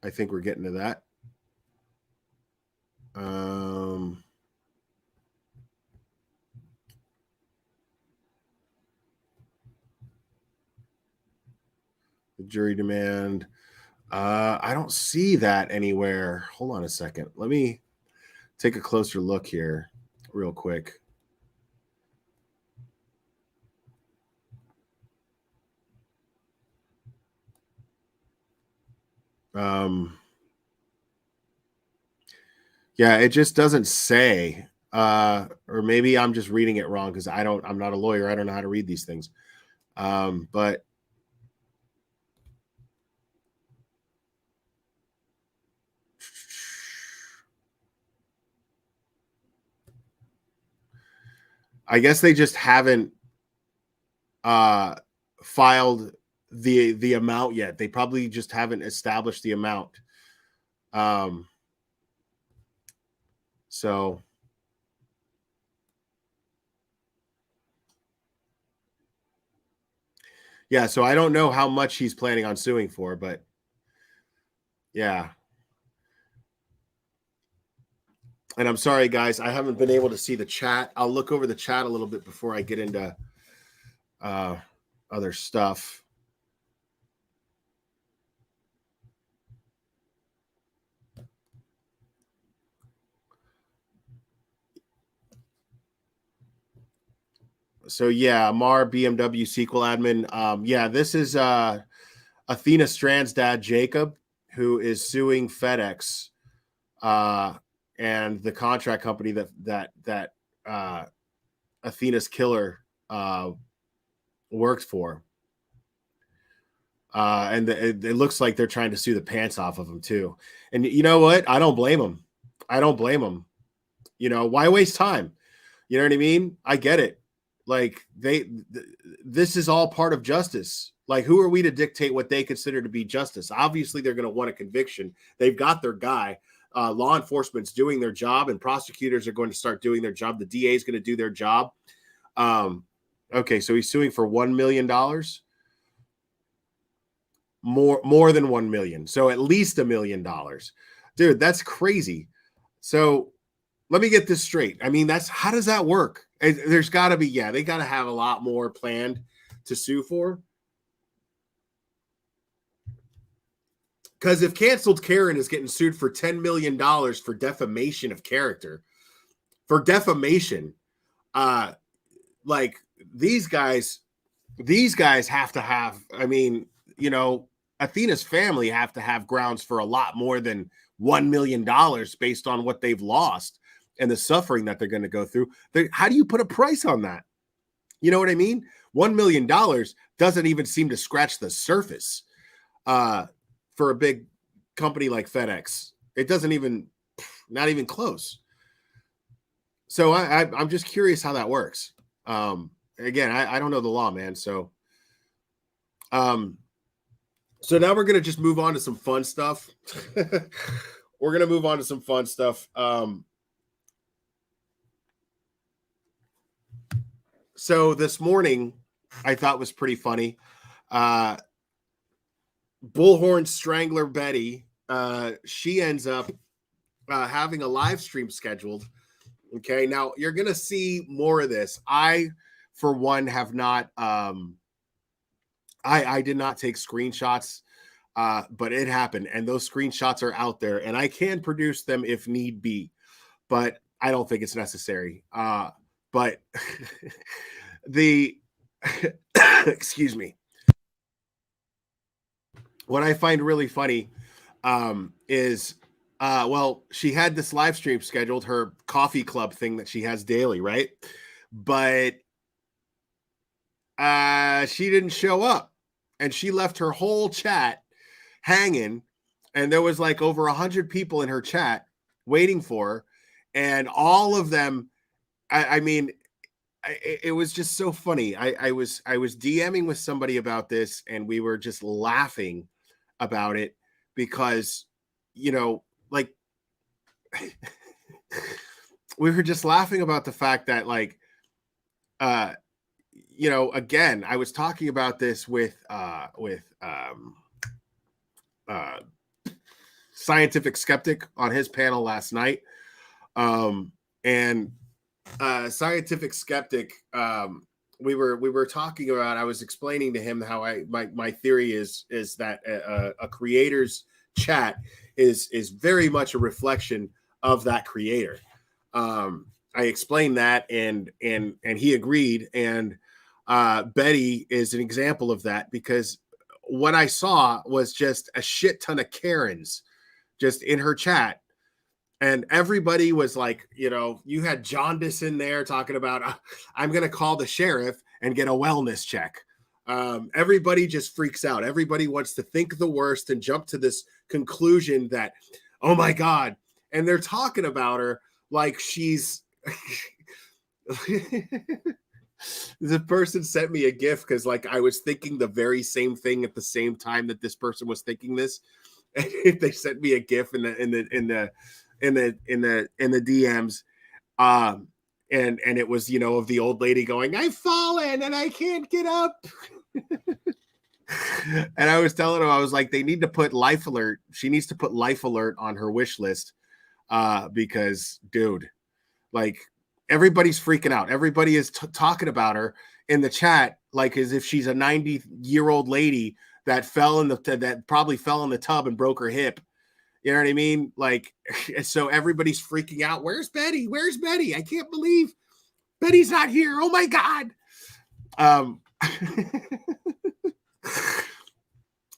I think we're getting to that. The jury demand. I don't see that anywhere. Hold on a second. Let me take a closer look here real quick. Yeah, it just doesn't say. Or maybe I'm just reading it wrong because I'm not a lawyer. I don't know how to read these things. But I guess they just haven't filed the amount yet. They probably just haven't established the amount. So yeah, so I don't know how much he's planning on suing for, but yeah. And I'm sorry, guys, I haven't been able to see the chat. I'll look over the chat a little bit before I get into other stuff. So yeah, Mar BMW sequel admin. Yeah, this is Athena Strand's dad, Jacob, who is suing FedEx and the contract company that Athena's killer worked for. And it looks like they're trying to sue the pants off of him too. And you know what? I don't blame him. You know, why waste time? You know what I mean? I get it. Like this is all part of justice. Like, who are we to dictate what they consider to be justice? Obviously, they're going to want a conviction. They've got their guy. Law enforcement's doing their job, and prosecutors are going to start doing their job. The DA is going to do their job. Okay, so he's suing for $1 million. More than 1 million. So at least $1 million. Dude, that's crazy. So let me get this straight. I mean, how does that work? There's got to be, they got to have a lot more planned to sue for. Because if Canceled Karen is getting sued for $10 million for defamation of character, like these guys have to have, I mean, you know, Athena's family have to have grounds for a lot more than $1 million based on what they've lost and the suffering that they're going to go through. How do you put a price on that? You know what I mean? $1 million doesn't even seem to scratch the surface for a big company like FedEx. It doesn't even, not even close. So I'm just curious how that works. Again, I don't know the law, man. So now we're going to just move on to some fun stuff. So this morning, I thought was pretty funny. Bullhorn Strangler Betty, she ends up having a live stream scheduled. Okay, now you're going to see more of this. I, for one, have not, I did not take screenshots, but it happened. And those screenshots are out there and I can produce them if need be, but I don't think it's necessary. But excuse me. What I find really funny is well, she had this live stream scheduled, her coffee club thing that she has daily, right? But she didn't show up, and she left her whole chat hanging, and there was like over 100 people in her chat waiting for her, and all of them, I mean, it was just so funny. I was DMing with somebody about this, and we were just laughing about it because, you know, like we were just laughing about the fact that, like, you know, again, I was talking about this with Scientific Skeptic on his panel last night, and Scientific Skeptic, we were talking about. I was explaining to him how my theory is that a creator's chat is very much a reflection of that creator. I explained that, and he agreed. And Betty is an example of that, because what I saw was just a shit ton of Karens just in her chat. And everybody was like, you know, you had Jaundice in there talking about, I'm going to call the sheriff and get a wellness check. Everybody just freaks out. Everybody wants to think the worst and jump to this conclusion that, oh my God. And they're talking about her like she's... The person sent me a GIF because, like, I was thinking the very same thing at the same time that this person was thinking this. And they sent me a GIF in the DMs, and it was, you know, of the old lady going, "I've fallen and I can't get up." And I was telling him, I was like, they need to put life alert. She needs to put life alert on her wish list, because, dude, like, everybody's freaking out. Everybody is talking about her in the chat like as if she's a 90-year-old lady that probably fell in the tub and broke her hip. You know what I mean? Like, so everybody's freaking out. Where's Betty? Where's Betty? I can't believe Betty's not here. Oh my God.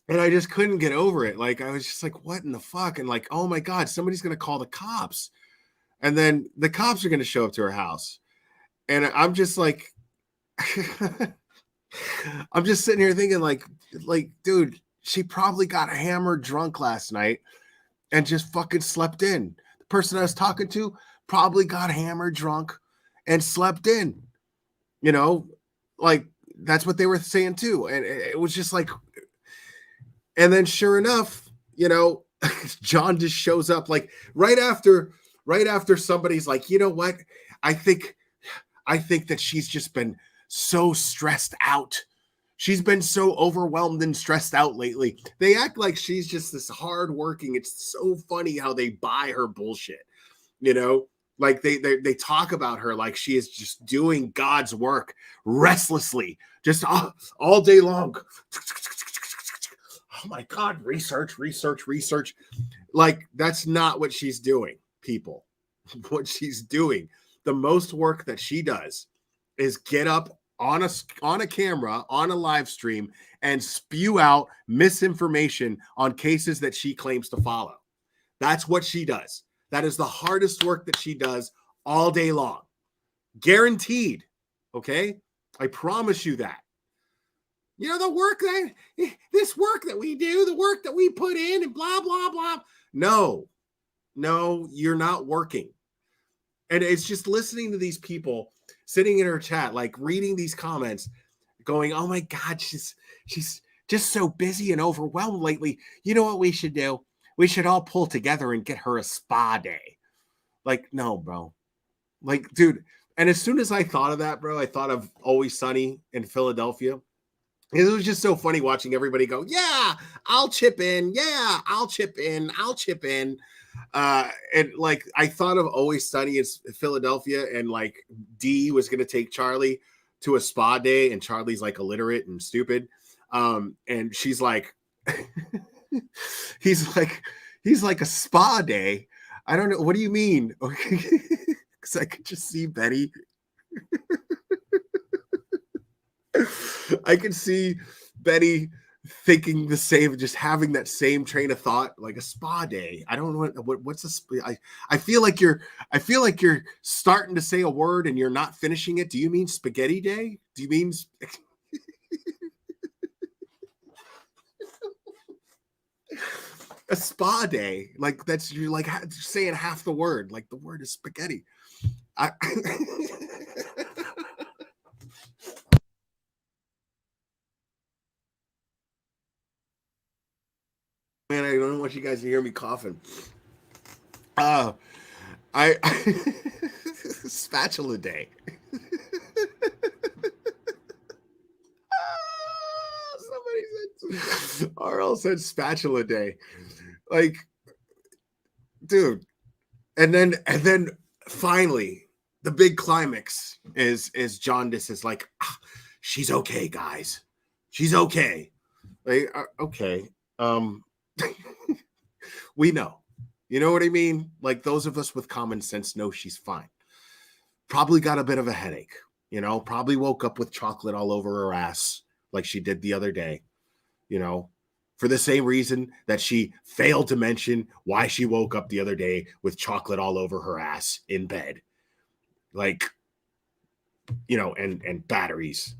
And I just couldn't get over it. Like, I was just like, what in the fuck? And like, oh my God, somebody's going to call the cops. And then the cops are going to show up to her house. And I'm just like, I'm just sitting here thinking like, dude, she probably got hammered drunk last night and just fucking slept in. The person I was talking to probably got hammered drunk and slept in. You know, like, that's what they were saying too. And it was just like, and then sure enough, you know, John just shows up like right after somebody's like, you know what? I think that she's just been so stressed out. She's been so overwhelmed and stressed out lately. They act like she's just this hardworking. It's so funny how they buy her bullshit, you know? Like they talk about her like she is just doing God's work restlessly, just all day long. Oh my God, research. Like, that's not what she's doing, people. What she's doing, the most work that she does is get up on a camera, on a live stream, and spew out misinformation on cases that she claims to follow. That's what she does. That is the hardest work that she does all day long. Guaranteed. Okay? I promise you that. You know, this work that we do, the work that we put in and blah, blah, blah. No, you're not working. And it's just listening to these people sitting in her chat, like reading these comments, going, oh my God, she's just so busy and overwhelmed lately. You know what we should do? We should all pull together and get her a spa day. Like, no, bro. Like, dude. And as soon as I thought of that, bro, I thought of Always Sunny in Philadelphia. It was just so funny watching everybody go, yeah, I'll chip in. Yeah, I'll chip in. And like, I thought of Always Sunny in Philadelphia, and like Dee was going to take Charlie to a spa day, and Charlie's like illiterate and stupid. And she's like, he's like a spa day. I don't know. What do you mean? Because I could just see Betty. I could see Betty thinking the same, just having that same train of thought, like a spa day. I don't know what's a I feel like you're starting to say a word and you're not finishing it. Do you mean spaghetti day? Do you mean a spa day? Like that's, you're like saying half the word. Like the word is spaghetti. Man, I don't want you guys to hear me coughing. I spatula day. Somebody said RL said spatula day. Like, dude. And then finally the big climax is Jaundice is like, she's okay, guys. She's okay. Like, okay. We know. You know what I mean? Like those of us with common sense know she's fine. Probably got a bit of a headache, you know, probably woke up with chocolate all over her ass like she did the other day, you know, for the same reason that she failed to mention why she woke up the other day with chocolate all over her ass in bed. Like, you know, and batteries.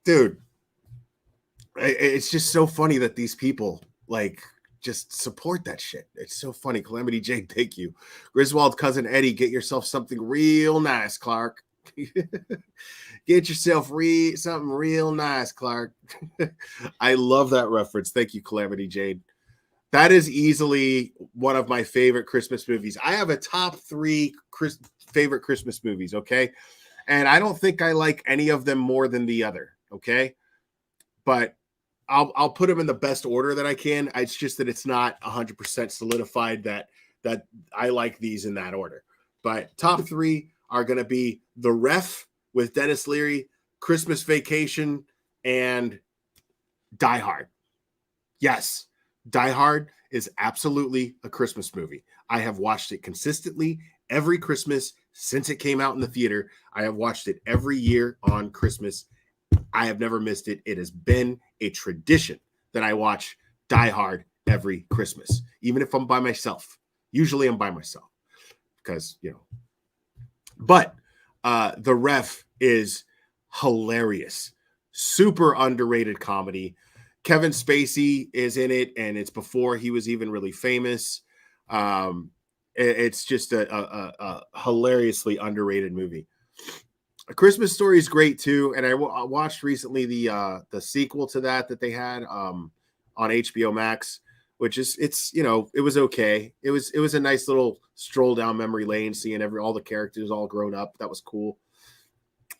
Dude, it's just so funny that these people like just support that shit. It's so funny. Calamity Jane, thank you. Griswold cousin Eddie, get yourself something real nice, Clark. Get yourself something real nice, Clark. I love that reference. Thank you, Calamity Jane. That is easily one of my favorite Christmas movies. I have a top 3 favorite Christmas movies, okay? And I don't think I like any of them more than the other, okay? But I'll put them in the best order that I can. It's just that it's not 100% solidified that I like these in that order. But top 3 are going to be The Ref with Dennis Leary, Christmas Vacation, and Die Hard. Yes, Die Hard is absolutely a Christmas movie. I have watched it consistently every Christmas since it came out in the theater. I have watched it every year on Christmas. I have never missed it. It has been a tradition that I watch Die Hard every Christmas, even if I'm by myself. Usually I'm by myself because, you know. But The Ref is hilarious. Super underrated comedy. Kevin Spacey is in it, and it's before he was even really famous. It's just a hilariously underrated movie. A Christmas Story is great too, and I watched recently the sequel to that they had on HBO Max, which is it was okay. It was a nice little stroll down memory lane, seeing all the characters all grown up. That was cool.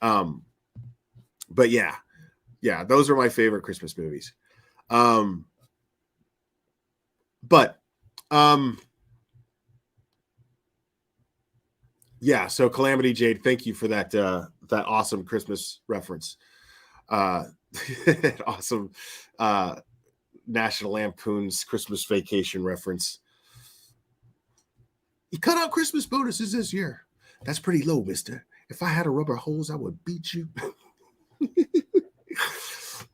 But yeah, those are my favorite Christmas movies. Yeah, so Calamity Jade, thank you for that awesome Christmas reference. Awesome National Lampoon's Christmas Vacation reference. You cut out Christmas bonuses this year. That's pretty low, mister. If I had a rubber hose, I would beat you.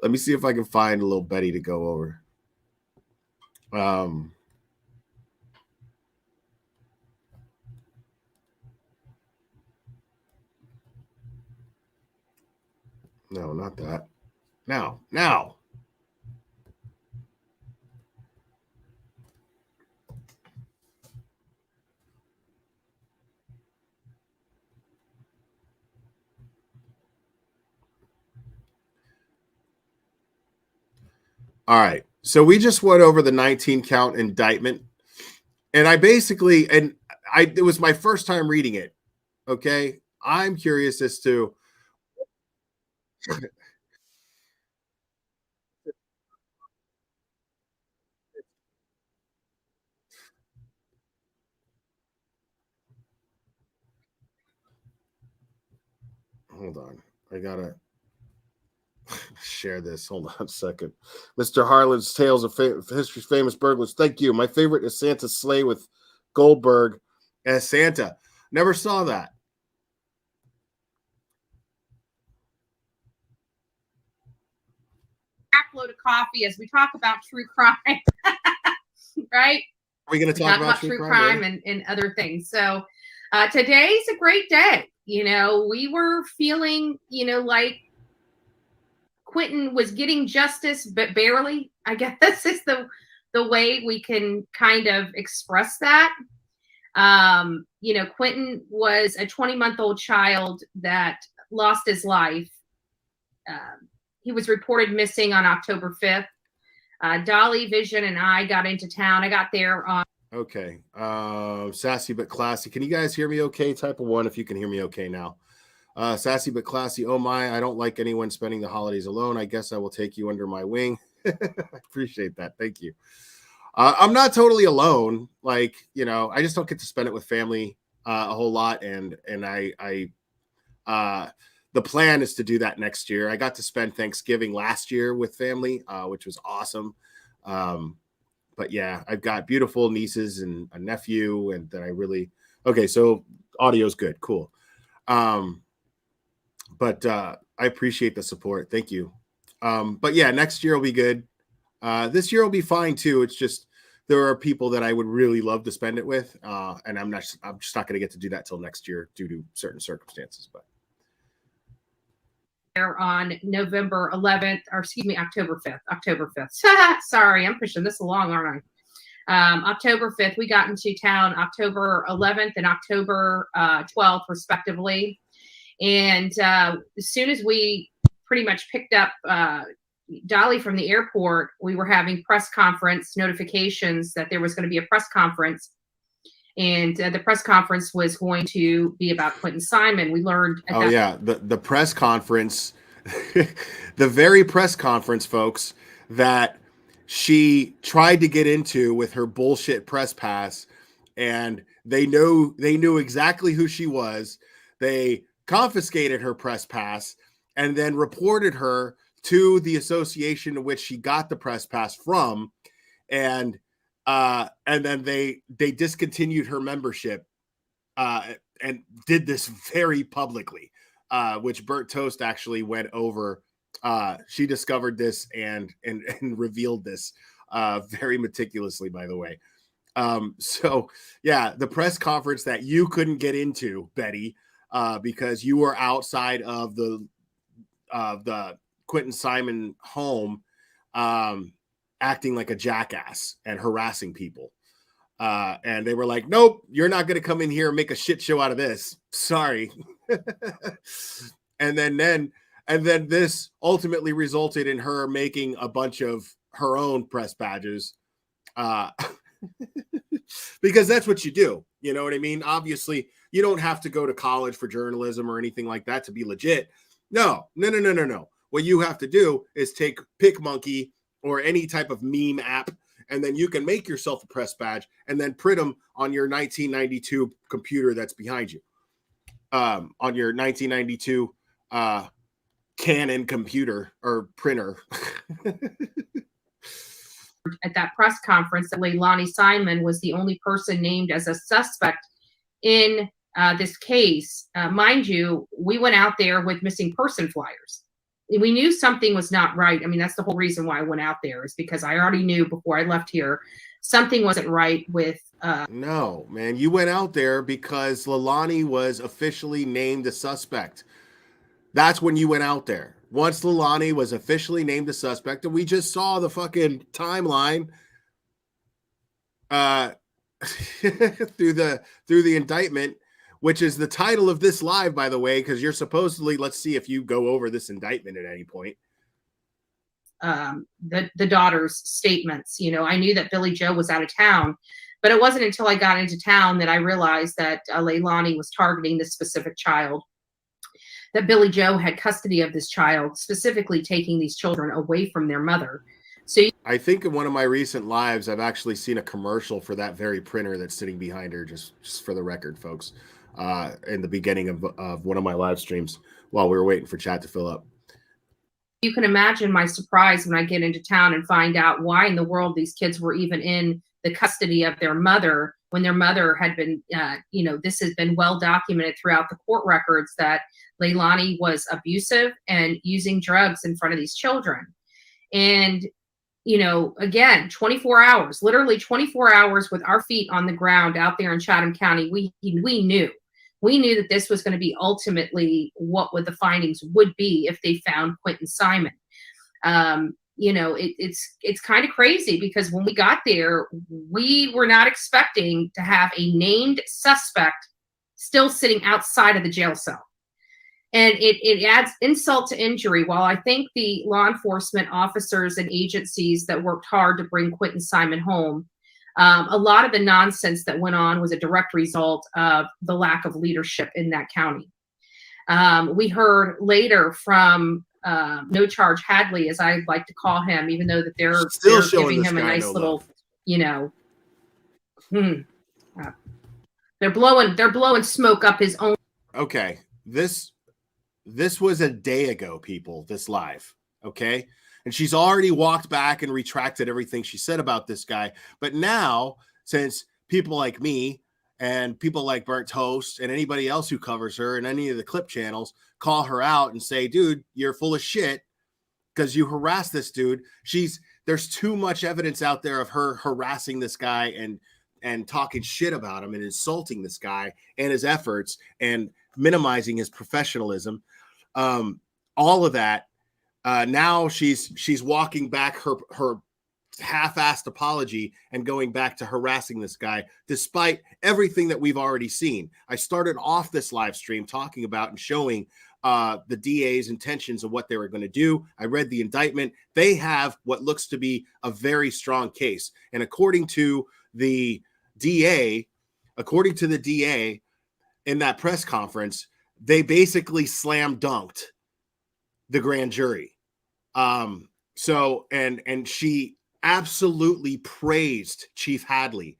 Let me see if I can find a little Betty to go over. No, not that. Now. All right. So we just went over the 19 count indictment. And it was my first time reading it. Okay. I'm curious as to hold on. I gotta share this. Hold on a second. Mr. Harlan's Tales of History's Famous Burglars. Thank you. My favorite is Santa's Sleigh with Goldberg as Santa. Never saw that. load of coffee as we talk about true crime. Right? Are we going to talk about true crime and other things? So today's a great day. You know, we were feeling, you know, like Quentin was getting justice, but barely. I guess this is the way we can kind of express that. You know, Quentin was a 20-month-old child that lost his life. He was reported missing on October 5th. Dolly, Vision, and I got into town. I got there on. Okay. Sassy but classy. Can you guys hear me okay? Type of 1 if you can hear me okay now. Sassy but classy. Oh my, I don't like anyone spending the holidays alone. I guess I will take you under my wing. I appreciate that. Thank you. I'm not totally alone. Like, you know, I just don't get to spend it with family a whole lot. And the plan is to do that next year. I got to spend Thanksgiving last year with family, which was awesome. But yeah, I've got beautiful nieces and a nephew, and that I really, okay. So audio's good. Cool. But I appreciate the support. Thank you. But yeah, next year will be good. This year will be fine too. It's just, there are people that I would really love to spend it with. And I'm just not going to get to do that till next year due to certain circumstances, but. On November 11th, or excuse me, October 5th. Sorry, I'm pushing this along, aren't I? October 5th, we got into town October 11th and October 12th, respectively. And as soon as we pretty much picked up Dolly from the airport, we were having press conference notifications that there was going to be a press conference. And the press conference was going to be about Quentin Simon. We learned. The press conference, the very press conference, folks, that she tried to get into with her bullshit press pass, and they knew exactly who she was. They confiscated her press pass and then reported her to the association to which she got the press pass from, and then they discontinued her membership and did this very publicly, which Bert Toast actually went over. She discovered this and revealed this very meticulously, by the way. So yeah, the press conference that you couldn't get into, Betty, because you were outside of the Quentin Simon home, acting like a jackass and harassing people. And they were like, nope, you're not going to come in here and make a shit show out of this. Sorry. and then this ultimately resulted in her making a bunch of her own press badges. Because that's what you do. You know what I mean? Obviously, you don't have to go to college for journalism or anything like that to be legit. No. What you have to do is take PicMonkey or any type of meme app, and then you can make yourself a press badge and then print them on your 1992 computer that's behind you. On your 1992 Canon computer or printer. At that press conference, that Leilani Simon was the only person named as a suspect in this case. Mind you, we went out there with missing person flyers. We knew something was not right. I mean, that's the whole reason why I went out there, is because I already knew before I left here something wasn't right with. No, man, you went out there because Leilani was officially named a suspect. That's when you went out there. Once Leilani was officially named a suspect, and we just saw the fucking timeline through the indictment, which is the title of this live, by the way, because you're supposedly, let's see if you go over this indictment at any point. The daughter's statements. You know, I knew that Billy Joe was out of town, but it wasn't until I got into town that I realized that Leilani was targeting this specific child, that Billy Joe had custody of this child, specifically taking these children away from their mother. So I think in one of my recent lives, I've actually seen a commercial for that very printer that's sitting behind her, just for the record, folks, in the beginning of one of my live streams while we were waiting for chat to fill up. You can imagine my surprise when I get into town and find out why in the world these kids were even in the custody of their mother, when their mother had been, this has been well documented throughout the court records that Leilani was abusive and using drugs in front of these children. And, you know, again, 24 hours, literally 24 hours with our feet on the ground out there in Chatham County, we knew. We knew that this was going to be ultimately what the findings would be if they found Quinton Simon. You know, it's kind of crazy because when we got there, we were not expecting to have a named suspect still sitting outside of the jail cell. And it adds insult to injury. While I think the law enforcement officers and agencies that worked hard to bring Quinton Simon home, a lot of the nonsense that went on was a direct result of the lack of leadership in that county. We heard later from No Charge Hadley, as I like to call him, even though that they're giving him a nice little, you know, they're blowing smoke up his own. Okay, this was a day ago, people. This live, okay, and she's already walked back and retracted everything she said about this guy. But now, since people like me and people like Burnt Toast and anybody else who covers her and any of the clip channels call her out and say, dude, you're full of shit because you harassed this dude. There's too much evidence out there of her harassing this guy and talking shit about him and insulting this guy and his efforts and minimizing his professionalism. All of that. Now she's walking back her half-assed apology and going back to harassing this guy, despite everything that we've already seen. I started off this live stream talking about and showing the DA's intentions of what they were going to do. I read the indictment. They have what looks to be a very strong case. And according to the DA in that press conference, they basically slam dunked the grand jury. So she absolutely praised Chief Hadley,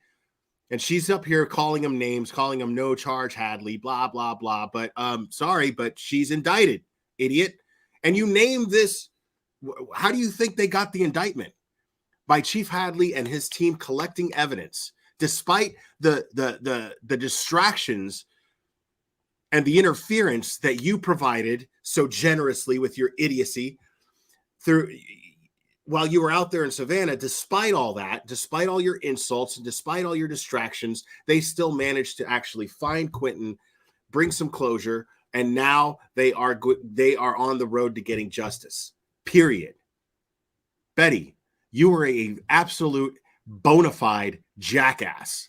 and she's up here calling him names, calling him No Charge Hadley, blah, blah, blah. But sorry, but she's indicted, idiot. And you name this. How do you think they got the indictment? By Chief Hadley and his team collecting evidence, despite the distractions and the interference that you provided so generously with your idiocy while you were out there in Savannah. Despite all that, despite all your insults and despite all your distractions, they still managed to actually find Quinton, bring some closure, and now they are on the road to getting justice. Period. Betty, you were an absolute bona fide jackass.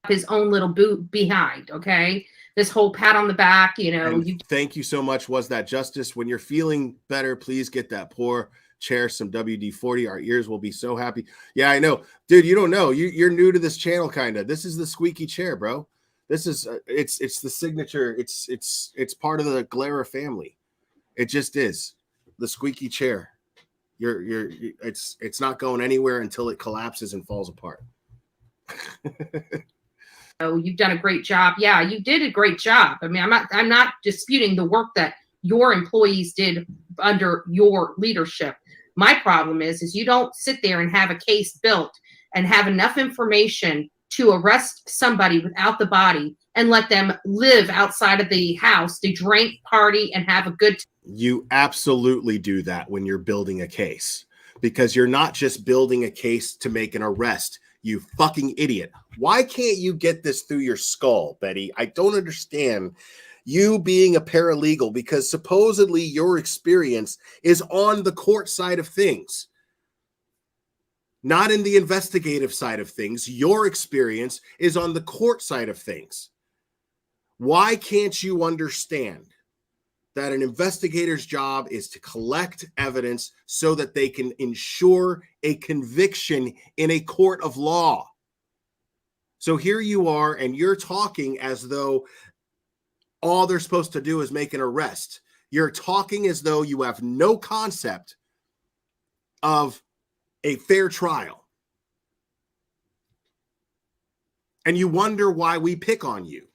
His own little boot behind, okay? This whole pat on the back, you know. Thank you so much. Was that justice? When you're feeling better, please get that poor chair some WD-40. Our ears will be so happy. Yeah, I know. Dude, you don't know. You're new to this channel, kind of. This is the squeaky chair, bro. This is it's the signature. It's part of the Glera family. It just is. The squeaky chair. It's not going anywhere until it collapses and falls apart. You've done a great job. Yeah, you did a great job. I mean, I'm not disputing the work that your employees did under your leadership. My problem is you don't sit there and have a case built and have enough information to arrest somebody without the body and let them live outside of the house to drink, party, and have a good time. You absolutely do that when you're building a case, because you're not just building a case to make an arrest. You fucking idiot. Why can't you get this through your skull, Betty? I don't understand you being a paralegal, because supposedly your experience is on the court side of things, not in the investigative side of things. Your experience is on the court side of things. Why can't you understand that an investigator's job is to collect evidence so that they can ensure a conviction in a court of law? So here you are, and you're talking as though all they're supposed to do is make an arrest. You're talking as though you have no concept of a fair trial. And you wonder why we pick on you.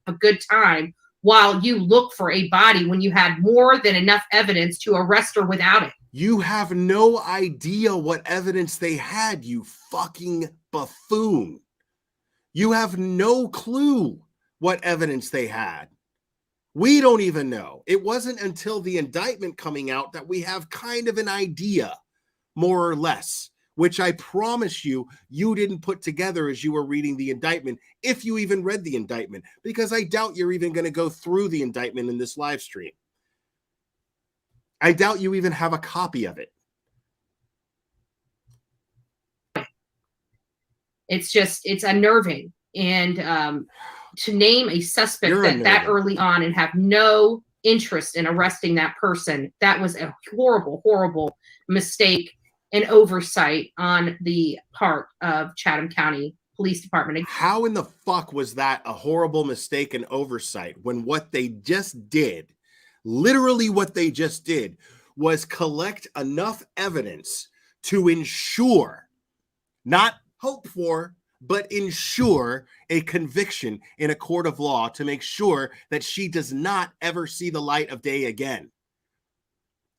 A good time while you look for a body when you had more than enough evidence to arrest her without it. You have no idea what evidence they had, you fucking buffoon. You have no clue what evidence they had. We don't even know. It wasn't until the indictment coming out that we have kind of an idea, more or less, which I promise you, you didn't put together as you were reading the indictment, if you even read the indictment, because I doubt you're even going to go through the indictment in this live stream. I doubt you even have a copy of it. It's unnerving. And to name a suspect that early on and have no interest in arresting that person, that was a horrible, horrible mistake and oversight on the part of Chatham County Police Department. How in the fuck was that a horrible mistake and oversight when what they just did, literally what they just did, was collect enough evidence to ensure, not hope for, but ensure a conviction in a court of law to make sure that she does not ever see the light of day again.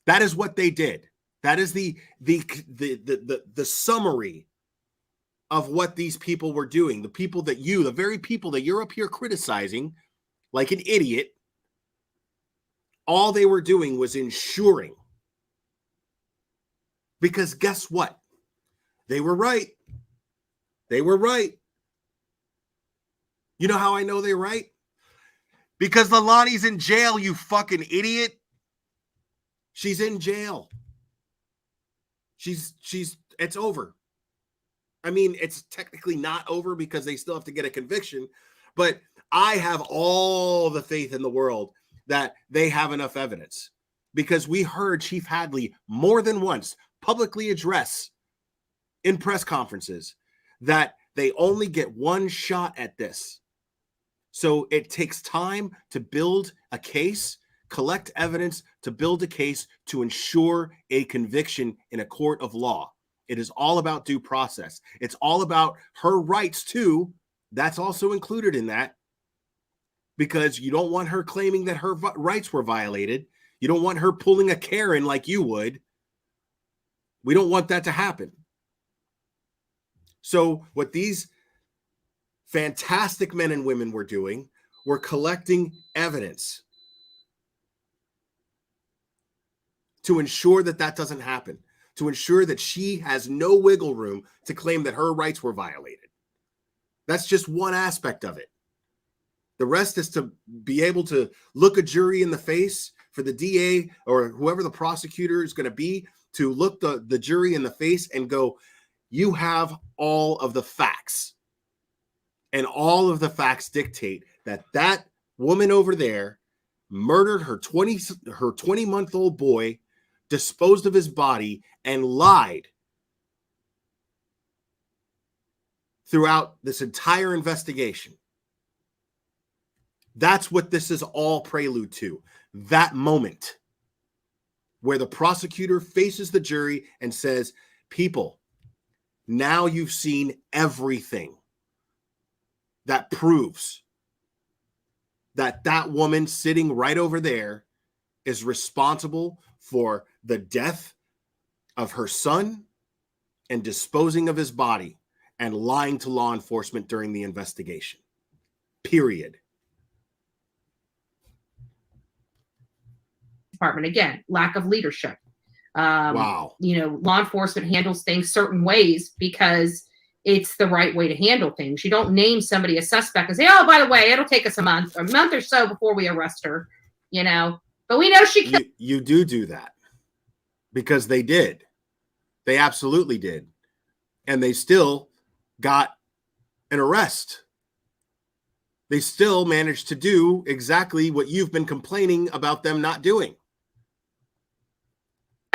That is what they did. That is the summary of what these people were doing. The people that the very people that you're up here criticizing like an idiot, all they were doing was ensuring. Because guess what? They were right. They were right. You know how I know they're right? Because Leilani's in jail, you fucking idiot. She's in jail. It's over. I mean, it's technically not over because they still have to get a conviction, but I have all the faith in the world that they have enough evidence, because we heard Chief Hadley more than once publicly address in press conferences that they only get one shot at this. So it takes time to build a case, collect evidence to build a case to ensure a conviction in a court of law. It is all about due process. It's all about her rights too. That's also included in that, because you don't want her claiming that her rights were violated. You don't want her pulling a Karen like you would. We don't want that to happen. So what these fantastic men and women were doing were collecting evidence to ensure that that doesn't happen, to ensure that she has no wiggle room to claim that her rights were violated. That's just one aspect of it. The rest is to be able to look a jury in the face, for the DA or whoever the prosecutor is going to be to look the jury in the face and go, you have all of the facts. And all of the facts dictate that that woman over there murdered her 20-month-old boy, disposed of his body, and lied throughout this entire investigation. That's what this is all prelude to. That moment where the prosecutor faces the jury and says, people, now you've seen everything that proves that that woman sitting right over there is responsible for the death of her son and disposing of his body and lying to law enforcement during the investigation. Period. Department, again, lack of leadership. Wow. You know, law enforcement handles things certain ways because it's the right way to handle things. You don't name somebody a suspect and say, oh, by the way, it'll take us a month or so before we arrest her, you know. But we know she killed. You do that because they did. They absolutely did. And they still got an arrest. They still managed to do exactly what you've been complaining about them not doing.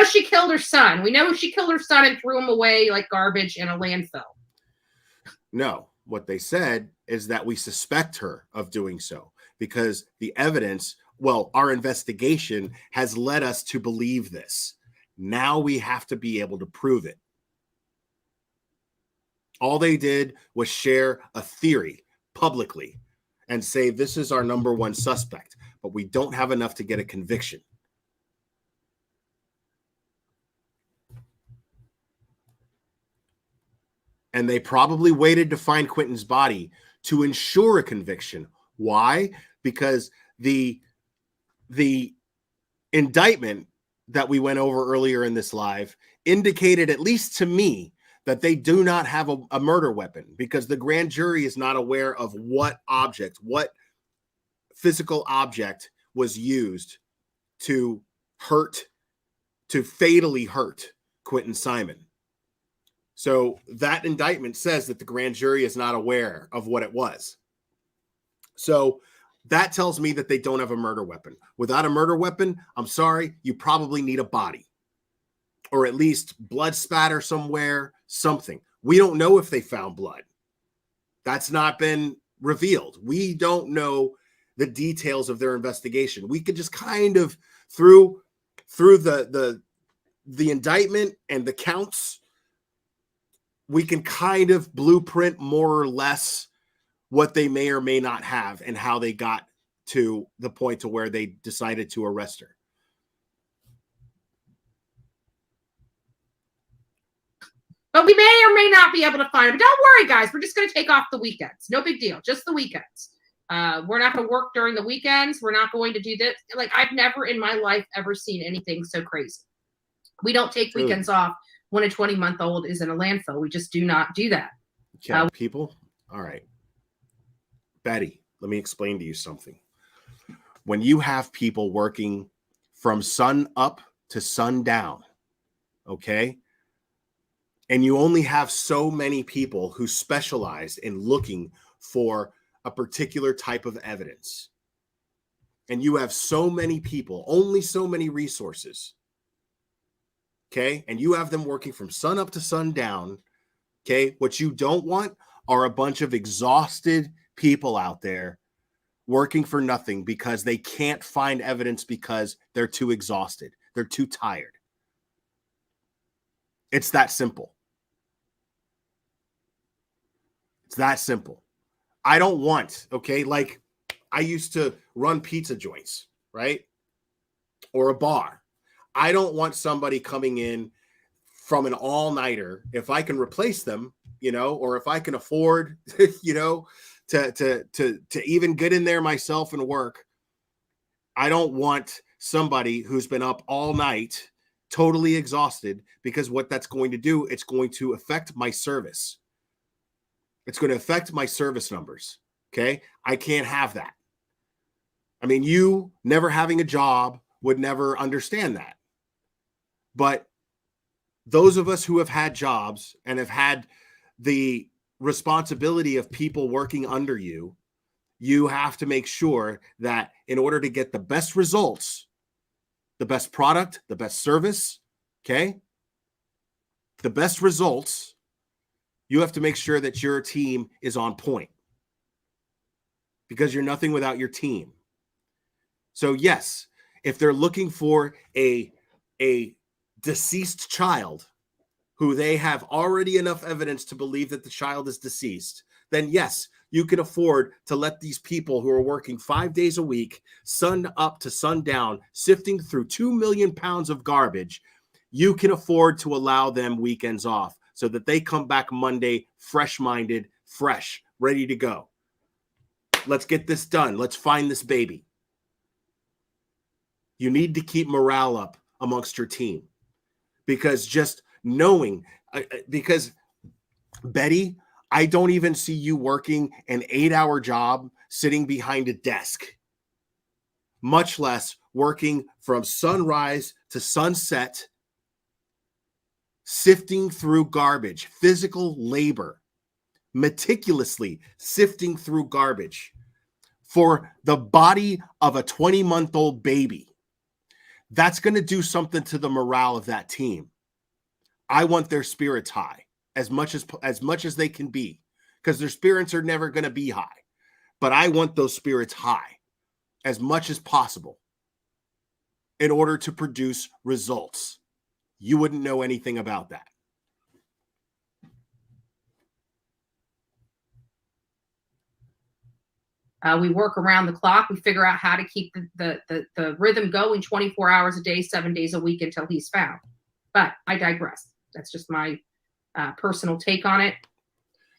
She killed her son. We know she killed her son and threw him away like garbage in a landfill. No, what they said is that we suspect her of doing so because the evidence, well, our investigation has led us to believe this. Now we have to be able to prove it. All they did was share a theory publicly and say, this is our number one suspect, but we don't have enough to get a conviction. And they probably waited to find Quentin's body to ensure a conviction Why? Because the indictment that we went over earlier in this live indicated, at least to me, that they do not have a murder weapon, because the grand jury is not aware of what physical object was used to fatally hurt Quinton Simon. So that indictment says that the grand jury is not aware of what it was. So that tells me that they don't have a murder weapon. Without a murder weapon, I'm sorry, you probably need a body, or at least blood spatter somewhere, something. We don't know if they found blood. That's not been revealed. We don't know the details of their investigation. We could just kind of through the indictment and the counts, we can kind of blueprint more or less what they may or may not have and how they got to the point to where they decided to arrest her. But we may or may not be able to find him. Don't worry, guys. We're just going to take off the weekends. No big deal. Just the weekends. We're not going to work during the weekends. We're not going to do this. Like, I've never in my life ever seen anything so crazy. We don't take weekends off when a 20-month-old is in a landfill. We just do not do that. Okay, people. All right. Betty, let me explain to you something. When you have people working from sun up to sundown, okay, and you only have so many people who specialize in looking for a particular type of evidence, and you have so many people, only so many resources, okay, and you have them working from sun up to sundown, okay, what you don't want are a bunch of exhausted people out there working for nothing because they can't find evidence because they're too exhausted. They're too tired. It's that simple. It's that simple. I don't want, okay, like I used to run pizza joints, right? Or a bar. I don't want somebody coming in from an all-nighter, if I can replace them, you know, or if I can afford, you know, to even get in there myself and work. I don't want somebody who's been up all night, totally exhausted, because what that's going to do, it's going to affect my service. It's going to affect my service numbers. Okay. I can't have that. I mean, you never having a job would never understand that. But those of us who have had jobs and have had the responsibility of people working under you, you have to make sure that in order to get the best results, the best product, the best service, okay, the best results, you have to make sure that your team is on point, because you're nothing without your team. So yes, if they're looking for a deceased child who they have already enough evidence to believe that the child is deceased, then yes, you can afford to let these people who are working 5 days a week, sun up to sundown, sifting through 2 million pounds of garbage, you can afford to allow them weekends off so that they come back Monday fresh-minded, fresh, ready to go. Let's get this done. Let's find this baby. You need to keep morale up amongst your team, because just knowing, because Betty, I don't even see you working an 8-hour job sitting behind a desk, much less working from sunrise to sunset, sifting through garbage, physical labor, meticulously sifting through garbage for the body of a 20-month-old baby. That's going to do something to the morale of that team. I want their spirits high as much as they can be, because their spirits are never going to be high. But I want those spirits high as much as possible in order to produce results. You wouldn't know anything about that. We work around the clock. We figure out how to keep the rhythm going 24 hours a day, 7 days a week until he's found. But I digress. That's just my personal take on it.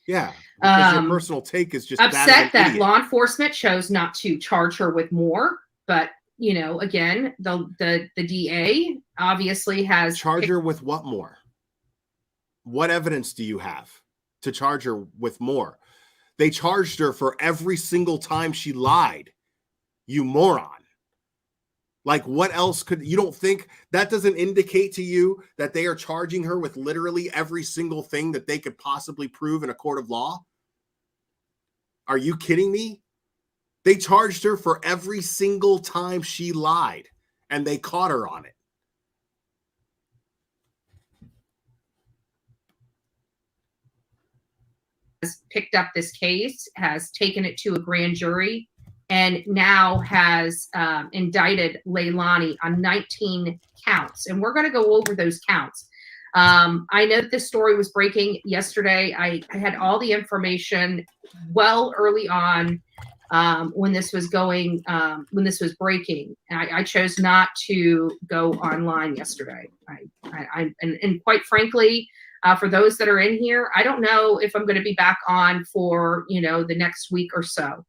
Yeah, because your personal take is just that upset law enforcement chose not to charge her with more. But you know, again, the DA obviously has charge her with what more? What evidence do you have to charge her with more? They charged her for every single time she lied. You moron. Like, what else could you don't think that doesn't indicate to you that they are charging her with literally every single thing that they could possibly prove in a court of law? Are you kidding me? They charged her for every single time she lied, and they caught her on it. Has picked up this case, has taken it to a grand jury, and now has indicted Leilani on 19 counts. And we're going to go over those counts. I know that this story was breaking yesterday. I had all the information well early on when this was breaking. I chose not to go online yesterday. And quite frankly, for those that are in here, I don't know if I'm going to be back on for, the next week or so.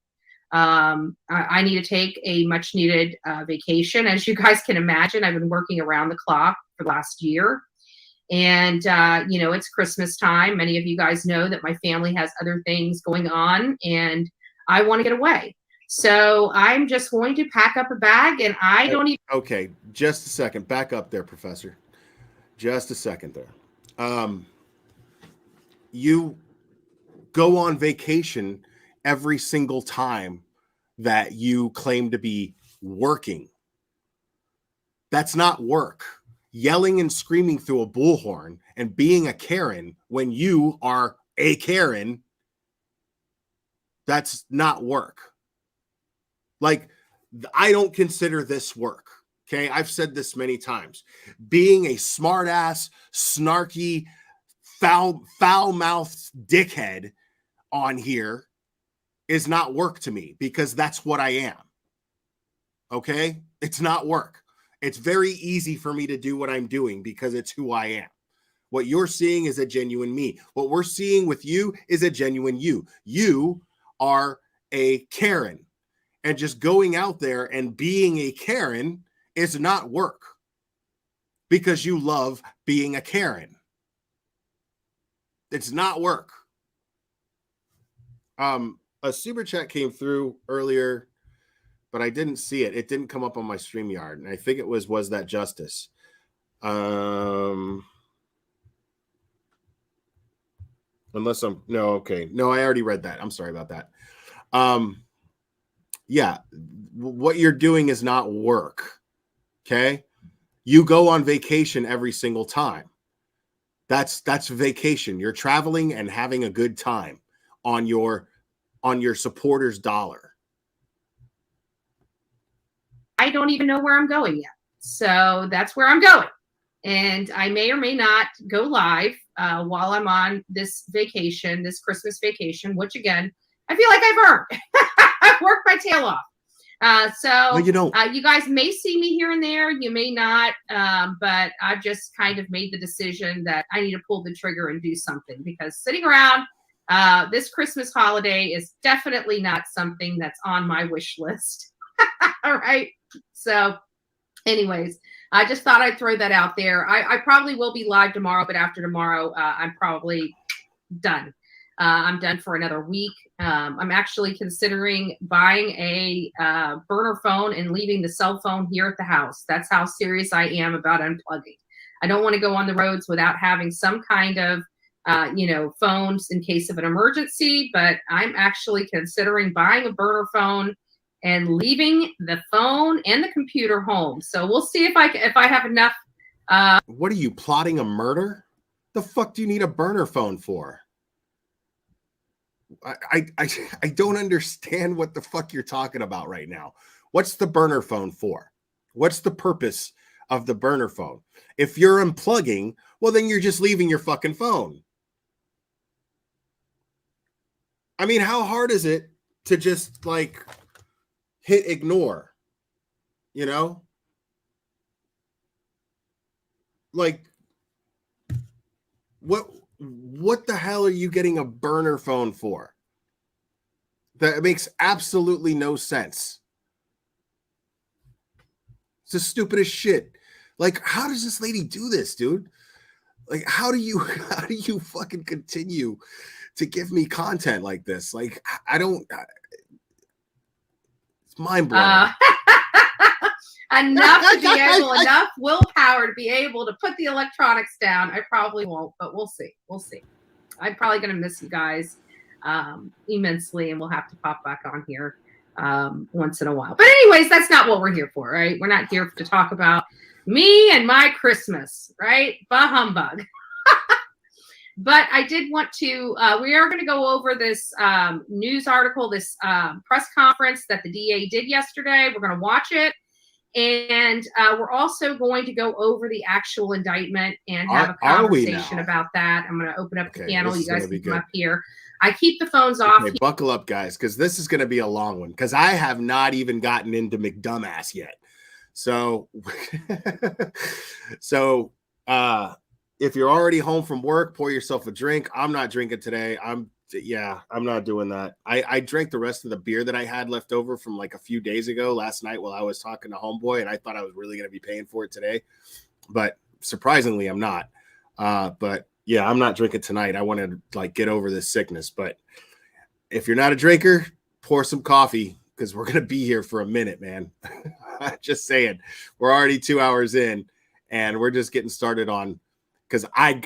I need to take a much needed vacation. As you guys can imagine, I've been working around the clock for the last year. And, it's Christmas time. Many of you guys know that my family has other things going on and I want to get away. So I'm just going to pack up a bag and I don't even. Okay, just a second. Back up there, Professor. Just a second there. You go on vacation every single time that you claim to be working. That's not work. Yelling and screaming through a bullhorn and being a Karen when you are a Karen, that's not work. Like, I don't consider this work. Okay, I've said this many times. Being a smart-ass, snarky, foul-mouthed dickhead on here is not work to me because that's what I am. Okay? It's not work. It's very easy for me to do what I'm doing because it's who I am. What you're seeing is a genuine me. What we're seeing with you is a genuine you. You are a Karen. And just going out there and being a Karen is not work because you love being a Karen. It's not work. A super chat came through earlier, but I didn't see it. It didn't come up on my StreamYard, and I think it was that justice? Unless okay. No, I already read that. I'm sorry about that. Yeah, what you're doing is not work. Okay? You go on vacation every single time. That's vacation. You're traveling and having a good time on your supporters' dollar. I don't even know where I'm going yet. So that's where I'm going. And I may or may not go live while I'm on this vacation, this Christmas vacation, which again, I feel like I've earned. I've worked my tail off. So you guys may see me here and there. You may not. But I've just kind of made the decision that I need to pull the trigger and do something because sitting around this Christmas holiday is definitely not something that's on my wish list. All right. So anyways, I just thought I'd throw that out there. I probably will be live tomorrow, but after tomorrow, I'm probably done. I'm done for another week. I'm actually considering buying a burner phone and leaving the cell phone here at the house. That's how serious I am about unplugging. I don't want to go on the roads without having some kind of, phones in case of an emergency, but I'm actually considering buying a burner phone and leaving the phone and the computer home. So we'll see if I have enough. What are you plotting a murder? The fuck do you need a burner phone for? I don't understand what the fuck you're talking about right now. What's the burner phone for? What's the purpose of the burner phone? If you're unplugging, well, then you're just leaving your fucking phone. I mean, how hard is it to just like hit ignore? Like what the hell are you getting a burner phone for? That makes absolutely no sense. It's the stupidest shit. Like, how does this lady do this, dude? Like, how do you fucking continue to give me content like this? Like, I don't. It's mind blowing. Enough to be able, enough willpower to be able to put the electronics down. I probably won't, but we'll see. We'll see. I'm probably going to miss you guys immensely, and we'll have to pop back on here once in a while. But anyways, that's not what we're here for, right? We're not here to talk about me and my Christmas, right? Bah humbug. But I did want to, we are going to go over this news article, this press conference that the DA did yesterday. We're going to watch it. And we're also going to go over the actual indictment and have a conversation about that. I'm going to open up the panel. You guys can come up here. I keep the phones off. Okay, buckle up, guys, because this is going to be a long one, because I have not even gotten into McDumbass yet. So, if you're already home from work, pour yourself a drink. I'm not drinking today. I'm not doing that. I drank the rest of the beer that I had left over from like a few days ago last night while I was talking to Homeboy, and I thought I was really going to be paying for it today, but surprisingly I'm not. But yeah, I'm not drinking tonight. I want to like get over this sickness. But if you're not a drinker, pour some coffee, because we're going to be here for a minute, man. Just saying, we're already 2 hours in and we're just getting started on, because I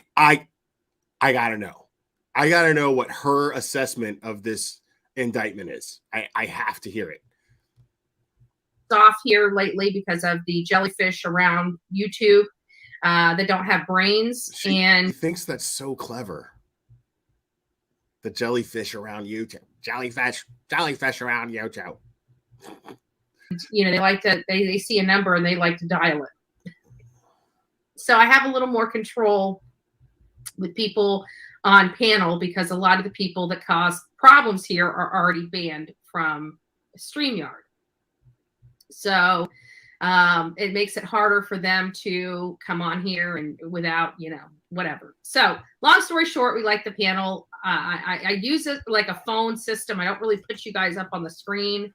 gotta know. I got to know what her assessment of this indictment is. I have to hear it. Off here lately because of the jellyfish around YouTube that don't have brains. She thinks that's so clever. The jellyfish around YouTube. Jellyfish around YouTube. You know, they like to, they see a number and they like to dial it. So I have a little more control with people on panel, because a lot of the people that cause problems here are already banned from StreamYard. So it makes it harder for them to come on here and without, you know, whatever. So long story short, we like the panel. I use it like a phone system. I don't really put you guys up on the screen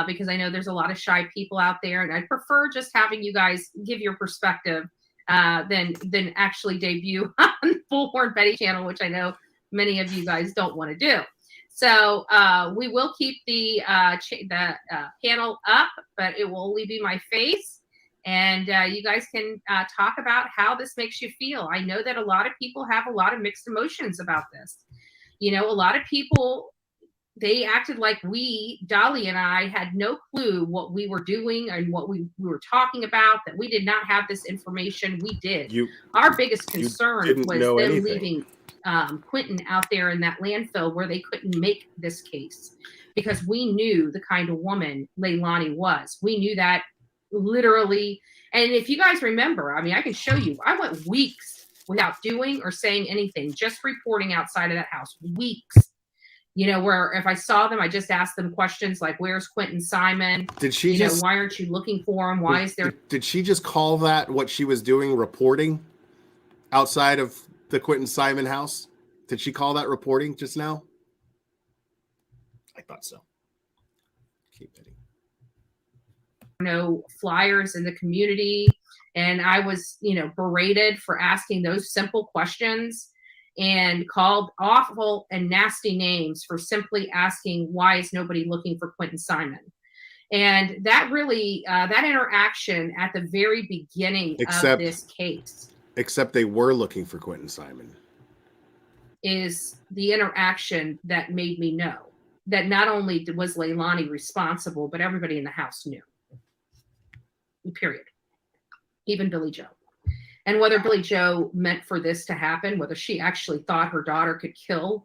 because I know there's a lot of shy people out there, and I prefer just having you guys give your perspective than actually debut on Bullhorn Betty channel, which I know many of you guys don't want to do. So we will keep the panel up, but it will only be my face. And you guys can talk about how this makes you feel. I know that a lot of people have a lot of mixed emotions about this. You know, a lot of people, they acted like Dolly and I, had no clue what we were doing and what we were talking about, that we did not have this information. We did. Our biggest concern was them leaving Quentin out there in that landfill where they couldn't make this case, because we knew the kind of woman Leilani was. We knew that literally. And if you guys remember, I mean, I can show you, I went weeks without doing or saying anything, just reporting outside of that house. Weeks. You know, where if I saw them, I just asked them questions like, where's Quentin Simon? Did she you know, why aren't you looking for him? Why is there? Did she just call that what she was doing, reporting outside of the Quentin Simon house? Did she call that reporting just now? I thought so. Keep hitting. No flyers in the community. And I was, you know, berated for asking those simple questions, and called awful and nasty names for simply asking, why is nobody looking for Quentin Simon? And that really, that interaction at the very beginning of this case. Except they were looking for Quentin Simon. Is the interaction that made me know that not only was Leilani responsible, but everybody in the house knew. Period. Even Billy Joe. And whether Billy Joe meant for this to happen, whether she actually thought her daughter could kill,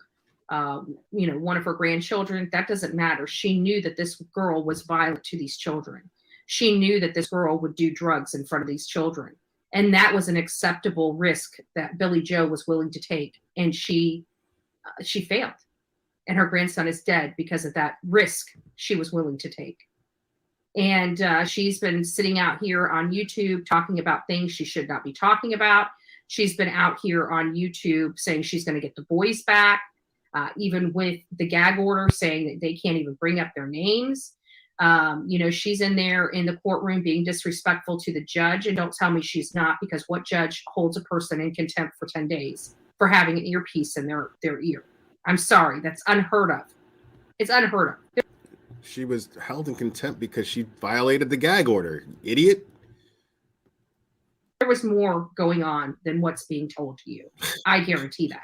you know, one of her grandchildren, that doesn't matter. She knew that this girl was violent to these children. She knew that this girl would do drugs in front of these children. And that was an acceptable risk that Billy Joe was willing to take. And she failed. And her grandson is dead because of that risk she was willing to take. And she's been sitting out here on YouTube talking about things she should not be talking about. She's been out here on YouTube saying she's going to get the boys back, even with the gag order saying that they can't even bring up their names. She's in there in the courtroom being disrespectful to the judge. And don't tell me she's not, because what judge holds a person in contempt for 10 days for having an earpiece in their ear? I'm sorry. That's unheard of. It's unheard of. She was held in contempt because she violated the gag order. Idiot. There was more going on than what's being told to you. I guarantee that.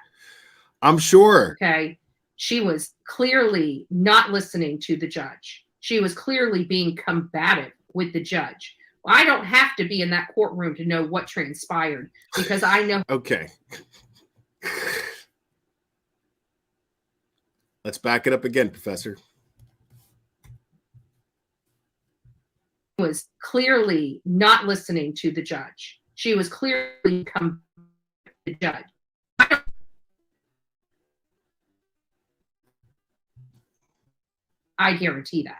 I'm sure. Okay. She was clearly not listening to the judge. She was clearly being combative with the judge. Well, I don't have to be in that courtroom to know what transpired because I know. Okay. Let's back it up again, Professor. Was clearly not listening to the judge. She was clearly combative with the judge. I guarantee that.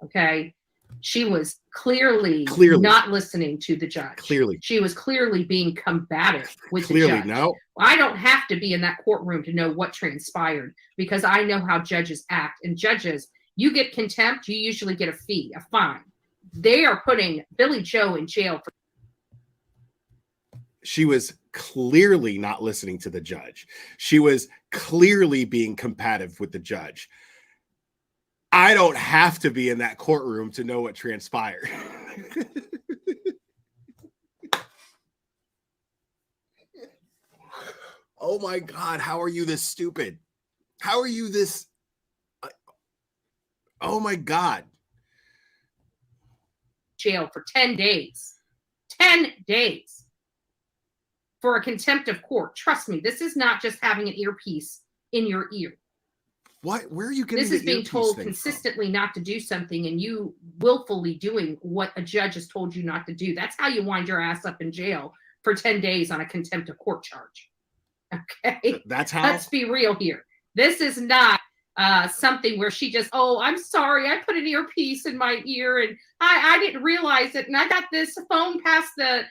Okay. She was clearly not listening to the judge. Clearly. She was clearly being combative with the Clearly, judge. no. I don't have to be in that courtroom to know what transpired because I know how judges act. And judges, you get contempt, you usually get a fee, a fine. They are putting Billy Joe in jail for. She was clearly not listening to the judge. She was clearly being combative with the judge. I don't have to be in that courtroom to know what transpired. Oh my God, how are you this stupid? How are you this? Oh my God. Jail for 10 days. 10 days. For a contempt of court. Trust me, this is not just having an earpiece in your ear. What? Where are you getting this is being told consistently not to do something and you willfully doing what a judge has told you not to do. That's how you wind your ass up in jail for 10 days on a contempt of court charge. Okay. That's how. Let's be real here. This is not something where she just, oh, I'm sorry, I put an earpiece in my ear and I didn't realize it. And I got this phone past the,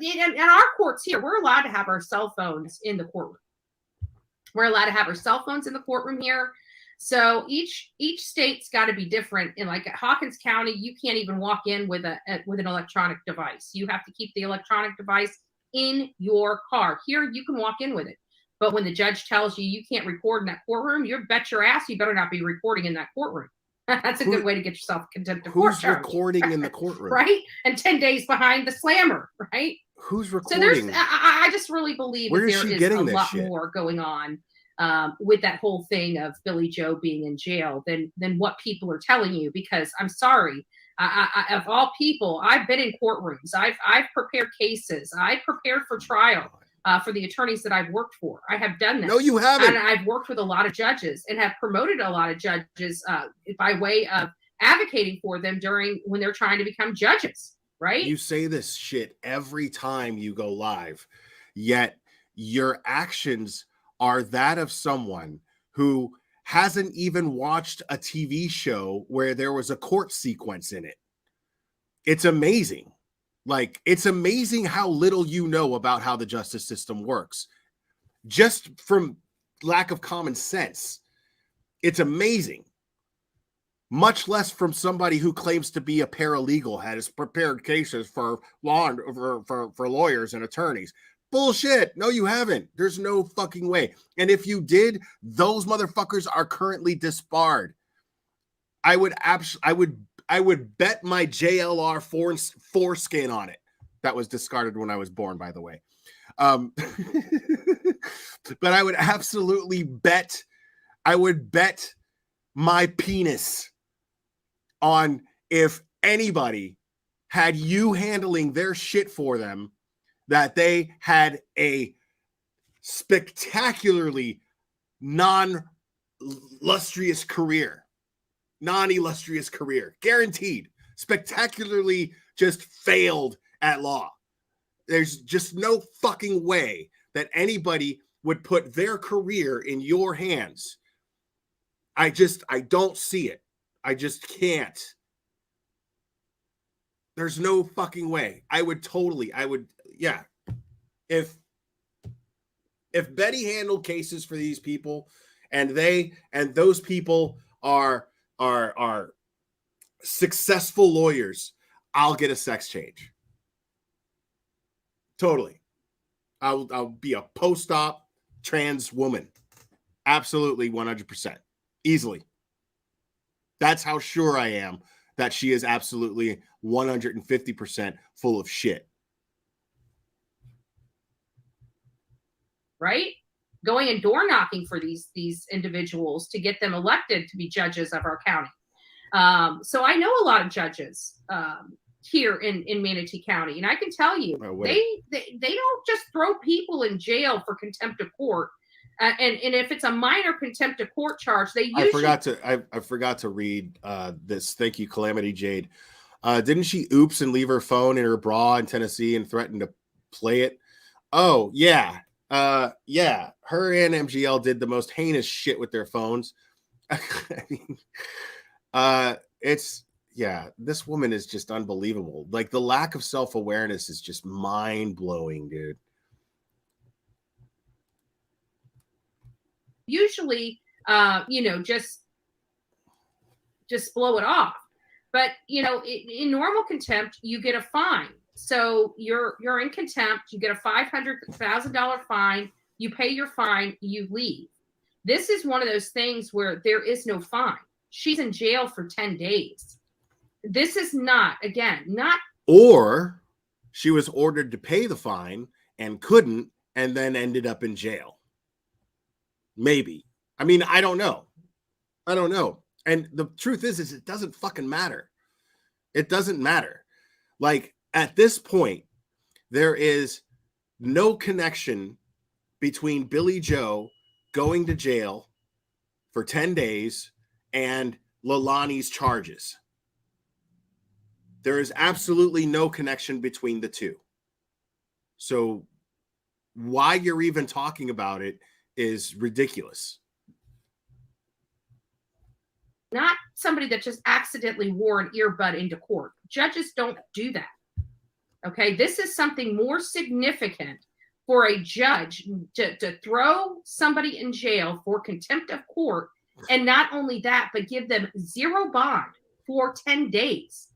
in our courts here, we're allowed to have our cell phones in the courtroom. We're allowed to have our cell phones in the courtroom here. So each state's got to be different. And like at Hawkins County, you can't even walk in with an electronic device. You have to keep the electronic device in your car. Here, you can walk in with it. But when the judge tells you you can't record in that courtroom, you bet your ass you better not be recording in that courtroom. That's a good way to get yourself contempt of court charge. Who's recording in the courtroom? Right? And 10 days behind the slammer, right? Who's recording? So there's, I just really believe that there is a lot more going on with that whole thing of Billy Joe being in jail than what people are telling you. Because I'm sorry, of all people, I've been in courtrooms. I've prepared cases. I've prepared for trial for the attorneys that I've worked for. I have done that. No, you haven't. And I've worked with a lot of judges and have promoted a lot of judges by way of advocating for them when they're trying to become judges. Right? You say this shit every time you go live, yet your actions are that of someone who hasn't even watched a TV show where there was a court sequence in it. It's amazing. Like, it's amazing how little you know about how the justice system works. Just from lack of common sense. It's amazing. Much less from somebody who claims to be a paralegal, has prepared cases for for lawyers and attorneys. Bullshit. No, you haven't. There's no fucking way. And if you did, those motherfuckers are currently disbarred. I would bet my JLR foreskin on it. That was discarded when I was born, by the way. But I would absolutely bet. I would bet my penis on if anybody had you handling their shit for them, that they had a spectacularly non-illustrious career. Guaranteed. Spectacularly just failed at law. There's just no fucking way that anybody would put their career in your hands. I don't see it. I just can't. There's no fucking way. Yeah. If Betty handled cases for these people and those people are successful lawyers, I'll get a sex change. Totally. I'll be a post-op trans woman. Absolutely 100%. Easily. That's how sure I am that she is absolutely 150% full of shit. Right? Going and door knocking for these individuals to get them elected to be judges of our county. So I know a lot of judges here in Manatee County, and I can tell you they don't just throw people in jail for contempt of court. And if it's a minor contempt of court charge, they usually I forgot to read this. Thank you, Calamity Jade. Didn't she oops and leave her phone in her bra in Tennessee and threaten to play it? Oh yeah. Yeah, her and MGL did the most heinous shit with their phones. I mean, this woman is just unbelievable. Like, the lack of self-awareness is just mind-blowing, dude. Usually, just blow it off. But, in normal contempt, you get a fine. So you're in contempt, you get a $500,000 fine, you pay your fine, you leave. This is one of those things where there is no fine. She's in jail for 10 days. This is not. Or she was ordered to pay the fine and couldn't, and then ended up in jail. Maybe. I mean, I don't know. And the truth is it doesn't fucking matter. It doesn't matter. Like, at this point, there is no connection between Billy Joe going to jail for 10 days and Leilani's charges. There is absolutely no connection between the two. So why you're even talking about it is ridiculous. Not somebody that just accidentally wore an earbud into court. Judges don't do that. Okay, this is something more significant for a judge to throw somebody in jail for contempt of court, and not only that, but give them zero bond for 10 days.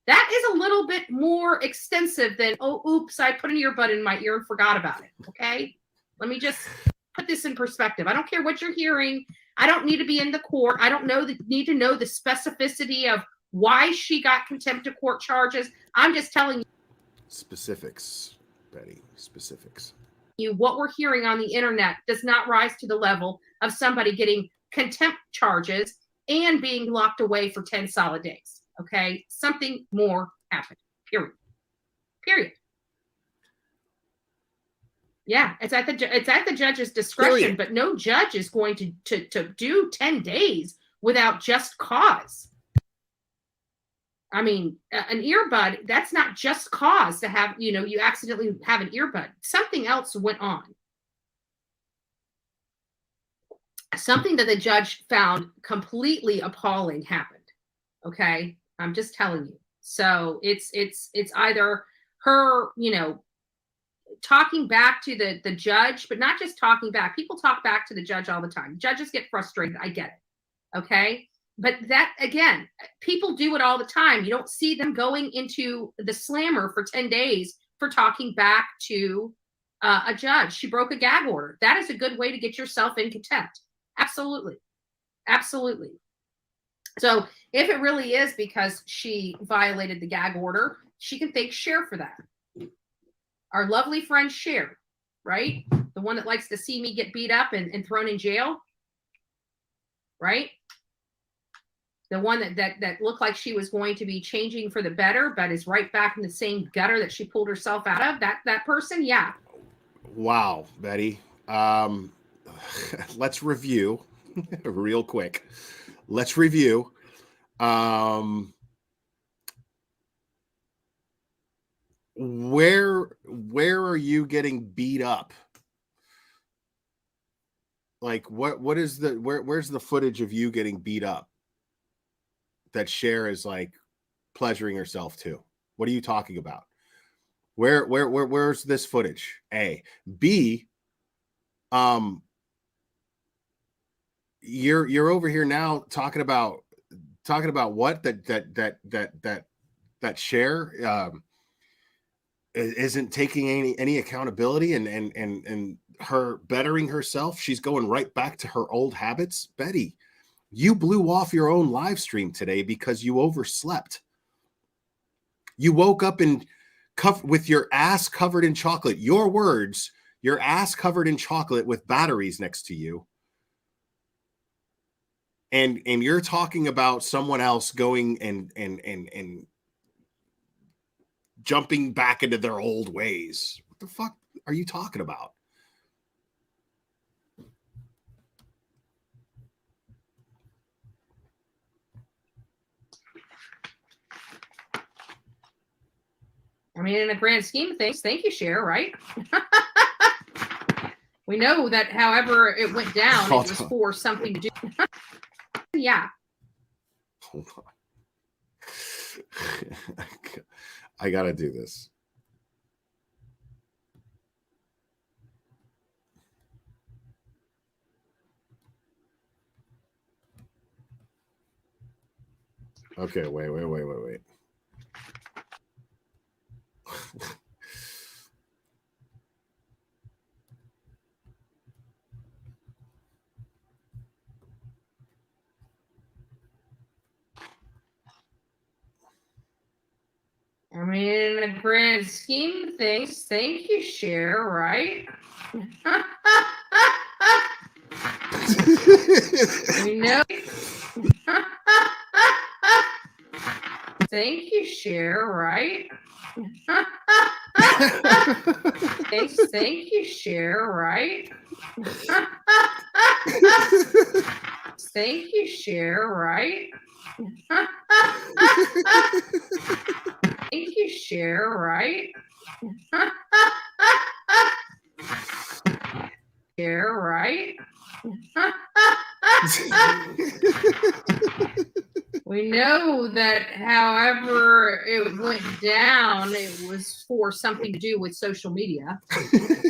That is a little bit more extensive than, oh, oops, I put an earbud in my ear and forgot about it. Okay, let me just put this in perspective. I don't care what you're hearing. I don't need to be in the court. I don't need to know the specificity of why she got contempt of court charges. I'm just telling you. Specifics, Betty, specifics. What we're hearing on the internet does not rise to the level of somebody getting contempt charges and being locked away for 10 solid days. Okay, something more happened. Period. Yeah, it's at the judge's discretion. Period. But no judge is going to do 10 days without just cause. I mean, an earbud, that's not just cause to have, you accidentally have an earbud. Something else went on. Something that the judge found completely appalling happened. Okay? I'm just telling you. So it's either her, talking back to the judge, but not just talking back. People talk back to the judge all the time. Judges get frustrated. I get it. Okay? But that, again, people do it all the time. You don't see them going into the slammer for 10 days for talking back to a judge. She broke a gag order. That is a good way to get yourself in contempt. Absolutely. Absolutely. So if it really is because she violated the gag order, she can thank Cher for that. Our lovely friend Cher, right? The one that likes to see me get beat up and thrown in jail, right? The one that looked like she was going to be changing for the better, but is right back in the same gutter that she pulled herself out of. That person, yeah. Wow, Betty. Let's review real quick. Let's review. Where are you getting beat up? Like, what is where's the footage of you getting beat up that Cher is like pleasuring herself to? What are you talking about? Where's this footage? A. B. You're over here now talking about what that Cher isn't taking any accountability and her bettering herself. She's going right back to her old habits. Betty, you blew off your own live stream today because you overslept. You woke up with your ass covered in chocolate. Your words, your ass covered in chocolate with batteries next to you. And you're talking about someone else going and jumping back into their old ways. What the fuck are you talking about? I mean, in the grand scheme of things, thank you, Cher, right? We know that however it went down, it was for something to do. Yeah. Hold on. I gotta do this. Okay, wait. I mean, in the grand scheme of things, thank you, Cher, right? We know. Thank you, Cher, right? Thank you, Cher, right? Thank you, Cher, right? Thank you, Cher, right? Cher, right? We know that however it went down, it was for something to do with social media.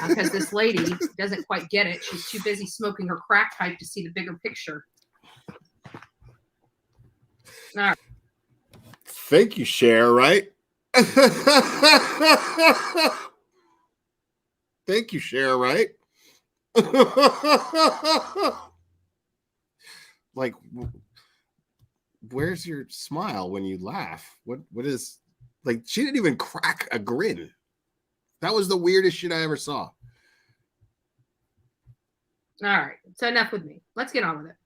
Because this lady doesn't quite get it. She's too busy smoking her crack pipe to see the bigger picture. All right. Thank you, Cher, right? Thank you, Cher, right? Like, where's your smile when you laugh? What is, like, she didn't even crack a grin. That was the weirdest shit I ever saw. All right. So enough with me. Let's get on with it.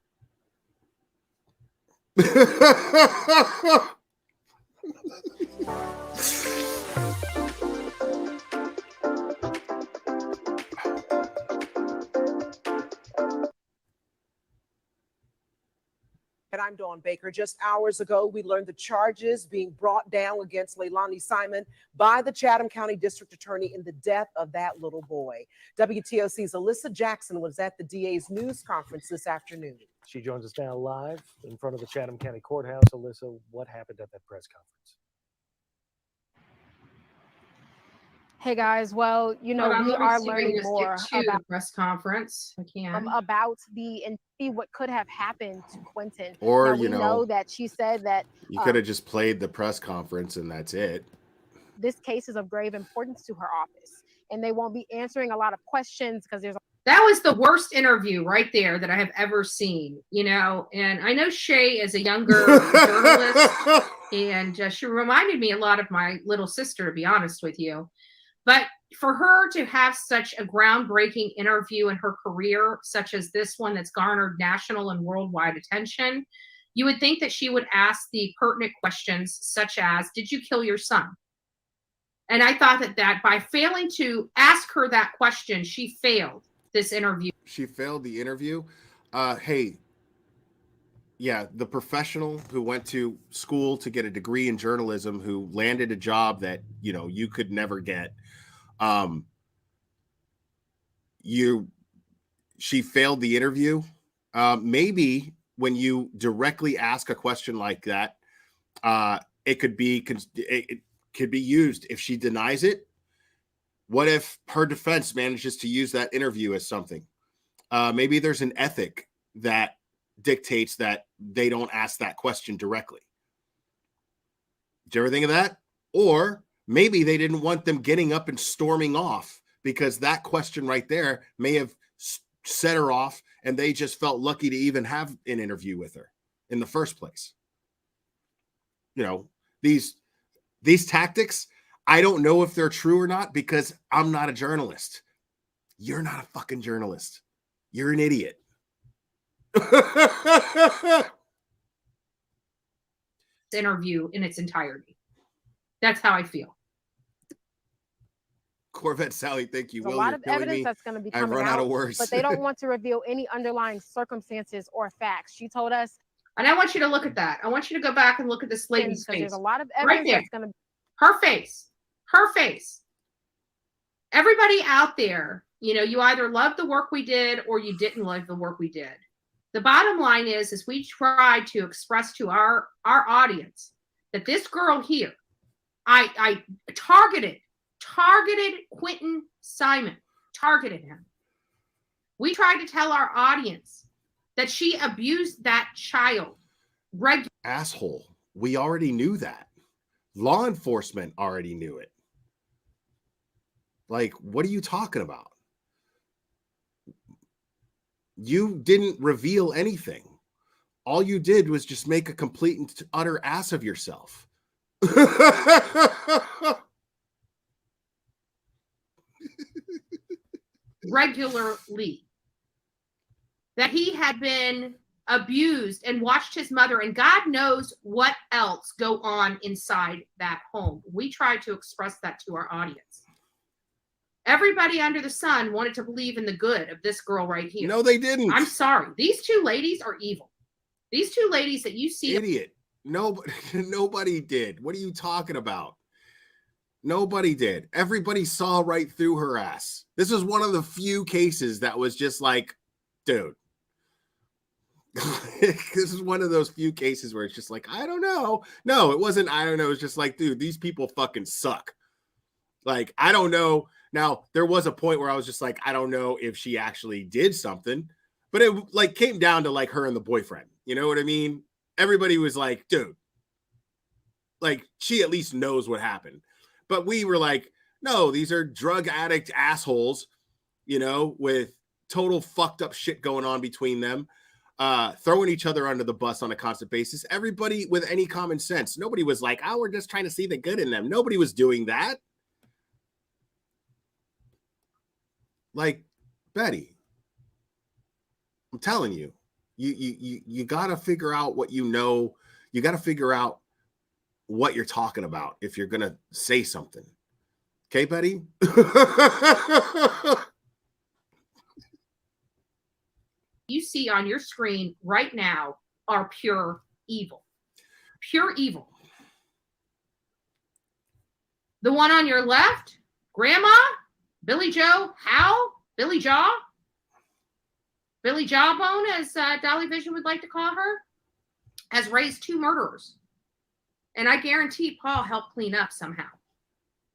And I'm Dawn Baker. Just hours ago, we learned the charges being brought down against Leilani Simon by the Chatham County District Attorney in the death of that little boy. WTOC's Alyssa Jackson was at the DA's news conference this afternoon. She joins us now live in front of the Chatham County Courthouse. Alyssa, what happened at that press conference? Hey guys, well, you know, we are learning more about the press conference. About what could have happened to Quentin. Or, now, you we know, that she said that you could have just played the press conference and that's it. This case is of grave importance to her office, and they won't be answering a lot of questions because there's. That was the worst interview right there that I have ever seen, you know. And I know Shay is a younger journalist, and she reminded me a lot of my little sister, to be honest with you. But for her to have such a groundbreaking interview in her career, such as this one that's garnered national and worldwide attention, you would think that she would ask the pertinent questions such as, did you kill your son? And I thought that by failing to ask her that question, she failed this interview. She failed the interview. Hey, yeah, the professional who went to school to get a degree in journalism, who landed a job that, you know, you could never get. She failed the interview. Maybe when you directly ask a question like that, it could be used. If she denies it, What if her defense manages to use that interview as something? Maybe there's an ethic that dictates that they don't ask that question directly. Did you ever think of that? Or maybe they didn't want them getting up and storming off because that question right there may have set her off, and they just felt lucky to even have an interview with her in the first place. You know, these tactics, I don't know if they're true or not because I'm not a journalist. You're not a fucking journalist. You're an idiot. Interview in its entirety. That's how I feel. Corvette Sally, thank you. There's Will, a lot you're of killing evidence me. that's going to be I've coming run out of words. but they don't want to reveal any underlying circumstances or facts. She told us. And I want you to look at that. I want you to go back and look at this lady's face. There's a lot of right evidence there. that's going to. Her face. Her face. Everybody out there, you know, you either love the work we did or you didn't love the work we did. The bottom line is we tried to express to our audience that this girl here, I targeted Quinton Simon, targeted him. We tried to tell our audience that she abused that child. Asshole. We already knew that. Law enforcement already knew it. Like, what are you talking about? You didn't reveal anything. All you did was just make a complete and utter ass of yourself. Regularly. That he had been abused and watched his mother, and God knows what else go on inside that home. We tried to express that to our audience. Everybody under the sun wanted to believe in the good of this girl right here. No, they didn't. I'm sorry. These two ladies are evil. These two ladies that you see. Idiot. Nobody did. What are you talking about? Nobody did. Everybody saw right through her ass. This is one of the few cases that was just like, dude. This is one of those few cases where it's just like, I don't know. No, it wasn't. I don't know. It's just like, dude, these people fucking suck. Like, I don't know. Now, there was a point where I was just like, I don't know if she actually did something, but it like came down to like her and the boyfriend. You know what I mean? Everybody was like, dude, like she at least knows what happened. But we were like, no, these are drug addict assholes, you know, with total fucked up shit going on between them, throwing each other under the bus on a constant basis. Everybody with any common sense. Nobody was like, oh, we're just trying to see the good in them. Nobody was doing that. Like, Betty, I'm telling you, you got to figure out what you know. You got to figure out what you're talking about if you're going to say something. Okay, Betty? You see on your screen right now are pure evil. Pure evil. The one on your left, Grandma, Billy Joe, Hal, Billy Jaw, Billy Jawbone, as Dolly Vision would like to call her, has raised 2 murderers. And I guarantee Paul helped clean up somehow.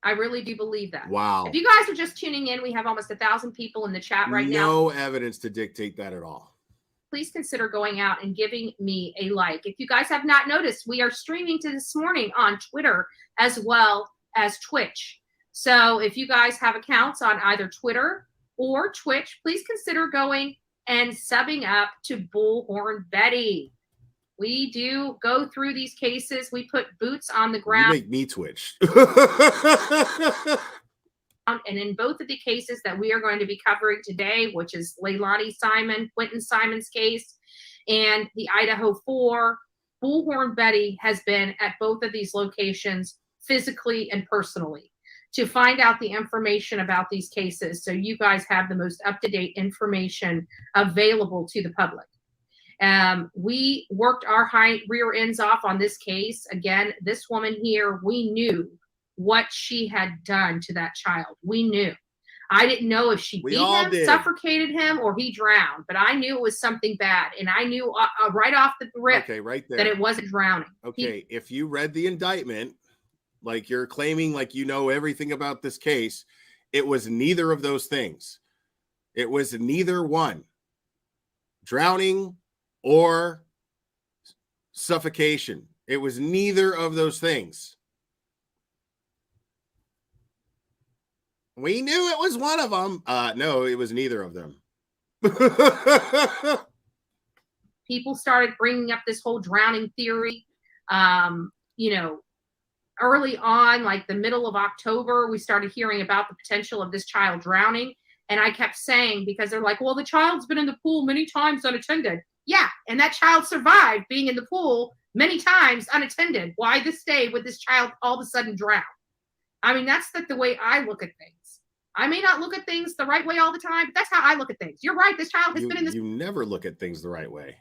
I really do believe that. Wow. If you guys are just tuning in, we have almost 1,000 people in the chat right now. No evidence to dictate that at all. Please consider going out and giving me a like. If you guys have not noticed, we are streaming to this morning on Twitter as well as Twitch. So if you guys have accounts on either Twitter or Twitch, please consider going and subbing up to Bullhorn Betty. We do go through these cases. We put boots on the ground. You make me twitch. And in both of the cases that we are going to be covering today, which is Leilani Simon, Quinton Simon's case, and the Idaho 4, Bullhorn Betty has been at both of these locations physically and personally to find out the information about these cases so you guys have the most up-to-date information available to the public. We worked our rear ends off on this case. Again, this woman here, we knew what she had done to that child. We knew. I didn't know if she beat him, suffocated him, or he drowned, but I knew it was something bad. And I knew right off the rip right there, that it wasn't drowning. Okay, if you read the indictment, like you're claiming like you know everything about this case, It was neither of those things. It was neither one. Drowning or suffocation. It was neither of those things. We knew it was one of them. No, it was neither of them. People started bringing up this whole drowning theory. You know, early on, like the middle of October, we started hearing about the potential of this child drowning. And I kept saying, because they're like, well, the child's been in the pool many times unattended. Yeah, and that child survived being in the pool many times unattended. Why this day would this child all of a sudden drown? I mean, that's the way I look at things. I may not look at things the right way all the time, but that's how I look at things. You're right. This child has been in this You never look at things the right way.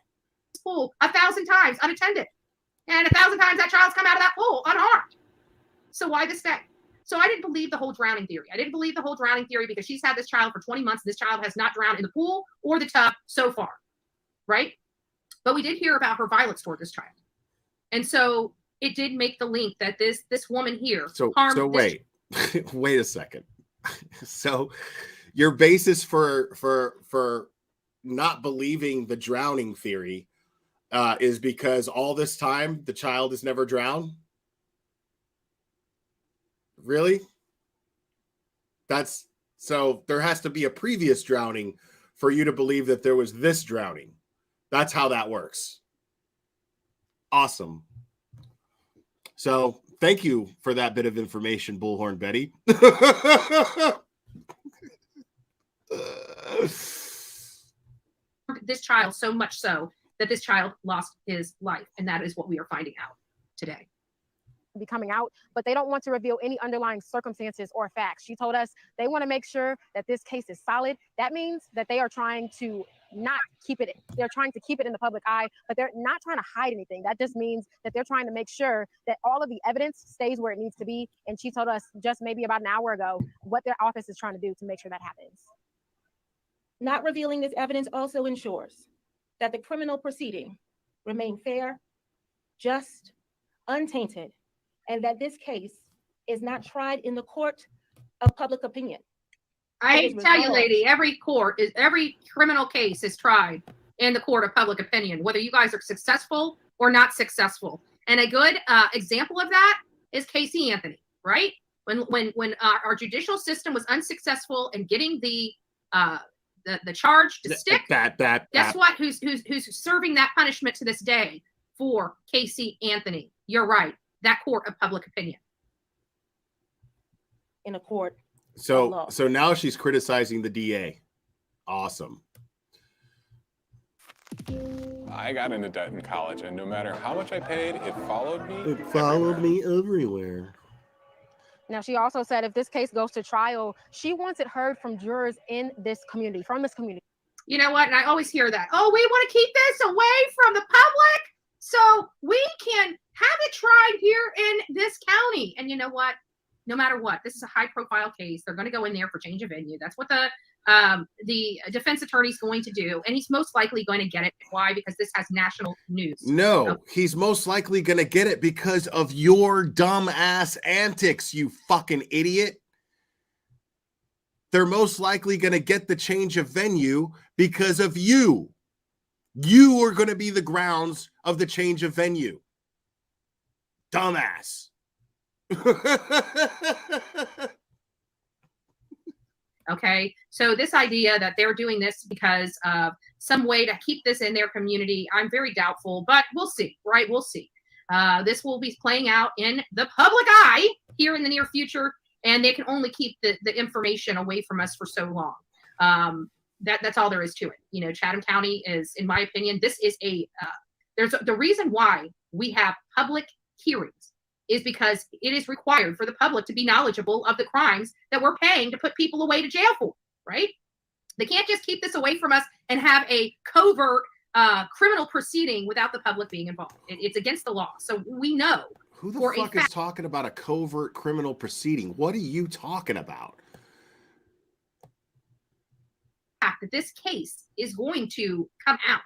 pool 1,000 times unattended. And 1,000 times that child's come out of that pool unharmed. So why this day? So I didn't believe the whole drowning theory. I didn't believe the whole drowning theory because she's had this child for 20 months. This child has not drowned in the pool or the tub so far, right? But we did hear about her violence toward this child. And so it did make the link that this woman here harmed so wait. Wait a second. So your basis for not believing the drowning theory is because all this time the child has never drowned? Really? That's so there has to be a previous drowning for you to believe that there was this drowning. That's how that works. Awesome. So thank you for that bit of information, Bullhorn Betty. This child so much so that this child lost his life. And that is what we are finding out today. Be coming out, but they don't want to reveal any underlying circumstances or facts. She told us they want to make sure that this case is solid. That means that they are trying to not keep it, they're trying to keep it in the public eye, but they're not trying to hide anything. That just means that they're trying to make sure that all of the evidence stays where it needs to be. And she told us just maybe about an hour ago what their office is trying to do to make sure that happens. Not revealing this evidence also ensures that the criminal proceeding remain fair, just, untainted, and that this case is not tried in the court of public opinion. I hate to tell you, lady, every criminal case is tried in the court of public opinion, whether you guys are successful or not successful. And a good example of that is Casey Anthony, right? When our judicial system was unsuccessful in getting the charge to stick, guess what? Who's serving that punishment to this day for Casey Anthony? You're right. That court of public opinion. In a court. So now she's criticizing the DA. Awesome. I got into debt in college, and no matter how much I paid, it followed me. It followed me everywhere. Now, she also said if this case goes to trial, she wants it heard from jurors in this community, from this community. You know what? And I always hear that. Oh, we want to keep this away from the public so we can have it tried here in this county. And you know what? No matter what, this is a high-profile case. They're going to go in there for change of venue. That's what the defense attorney is going to do, and he's most likely going to get it. Why? Because this has national news. No, he's most likely going to get it because of your dumb ass antics, you fucking idiot. They're most likely going to get the change of venue because of you. You are going to be the grounds of the change of venue. Dumbass. Okay, so this idea that they're doing this because of some way to keep this in their community, I'm very doubtful, but we'll see, right? We'll see. This will be playing out in the public eye here in the near future, and they can only keep the information away from us for so long. That's all there is to it. You know, Chatham County is, in my opinion, this is the reason why we have public hearings is because it is required for the public to be knowledgeable of the crimes that we're paying to put people away to jail for, right? They can't just keep this away from us and have a covert criminal proceeding without the public being involved. It's against the law. So we know. Who the fuck is talking about a covert criminal proceeding? What are you talking about? That this case is going to come out.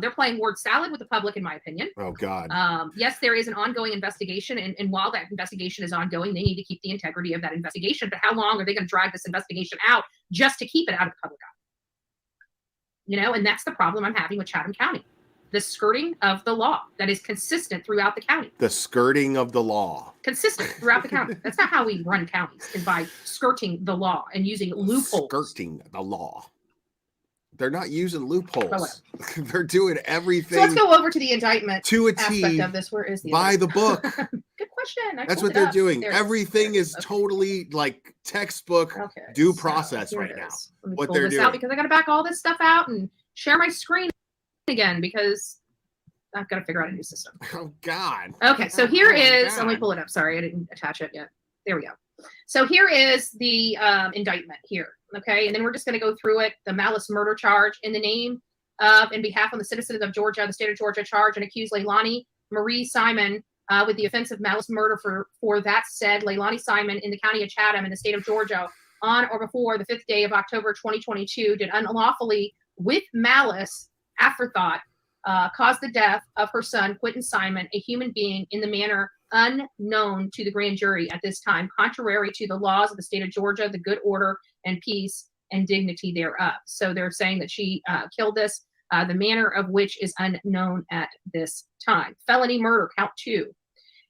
They're playing word salad with the public, in my opinion. Oh, God. Yes, there is an ongoing investigation. And while that investigation is ongoing, they need to keep the integrity of that investigation. But how long are they going to drag this investigation out just to keep it out of the public eye? And that's the problem I'm having with Chatham County. The skirting of the law that is consistent throughout the county. The skirting of the law. Consistent throughout the county. That's not how we run counties, is by skirting the law and using loopholes. Skirting the law. They're not using loopholes. They're doing everything. So let's go over to the indictment to a aspect T of this. Where is the by the book? Good question. That's what they're doing. Everything is totally like textbook due process right now. What they're doing. Out because I got to back all this stuff out and share my screen again because I've got to figure out a new system. Oh, God. Okay, so here is, let me pull it up. Sorry, I didn't attach it yet. There we go. So here is the indictment here, okay? And then we're just going to go through it. The malice murder charge in the name of, in behalf of the citizens of Georgia, the state of Georgia, charge and accuse Leilani Marie Simon with the offense of malice murder for that said Leilani Simon in the county of Chatham in the state of Georgia on or before the 5th day of October 2022 did unlawfully with malice afterthought caused the death of her son, Quinton Simon, a human being, in the manner unknown to the grand jury at this time, contrary to the laws of the state of Georgia, the good order and peace and dignity thereof. So they're saying that she killed this, the manner of which is unknown at this time. Felony murder, count 2.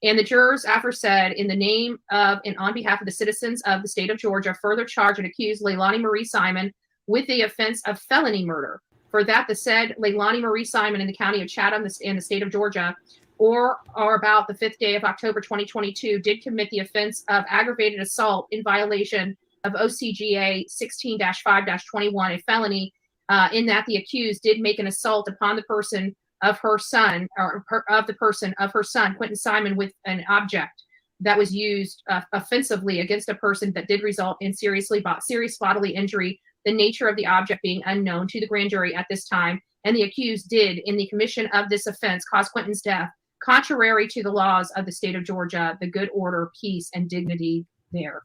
And the jurors aforesaid, in the name of and on behalf of the citizens of the state of Georgia, further charge and accuse Leilani Marie Simon with the offense of felony murder. For that, the said Leilani Marie Simon in the county of Chatham in the state of Georgia, or about the 5th day of October 2022, did commit the offense of aggravated assault in violation of OCGA 16-5-21, a felony, in that the accused did make an assault upon the person of her son, Quinton Simon, with an object that was used offensively against a person that did result in serious bodily injury, the nature of the object being unknown to the grand jury at this time, and the accused did, in the commission of this offense, cause Quinton's death, contrary to the laws of the state of Georgia, the good order, peace, and dignity thereof.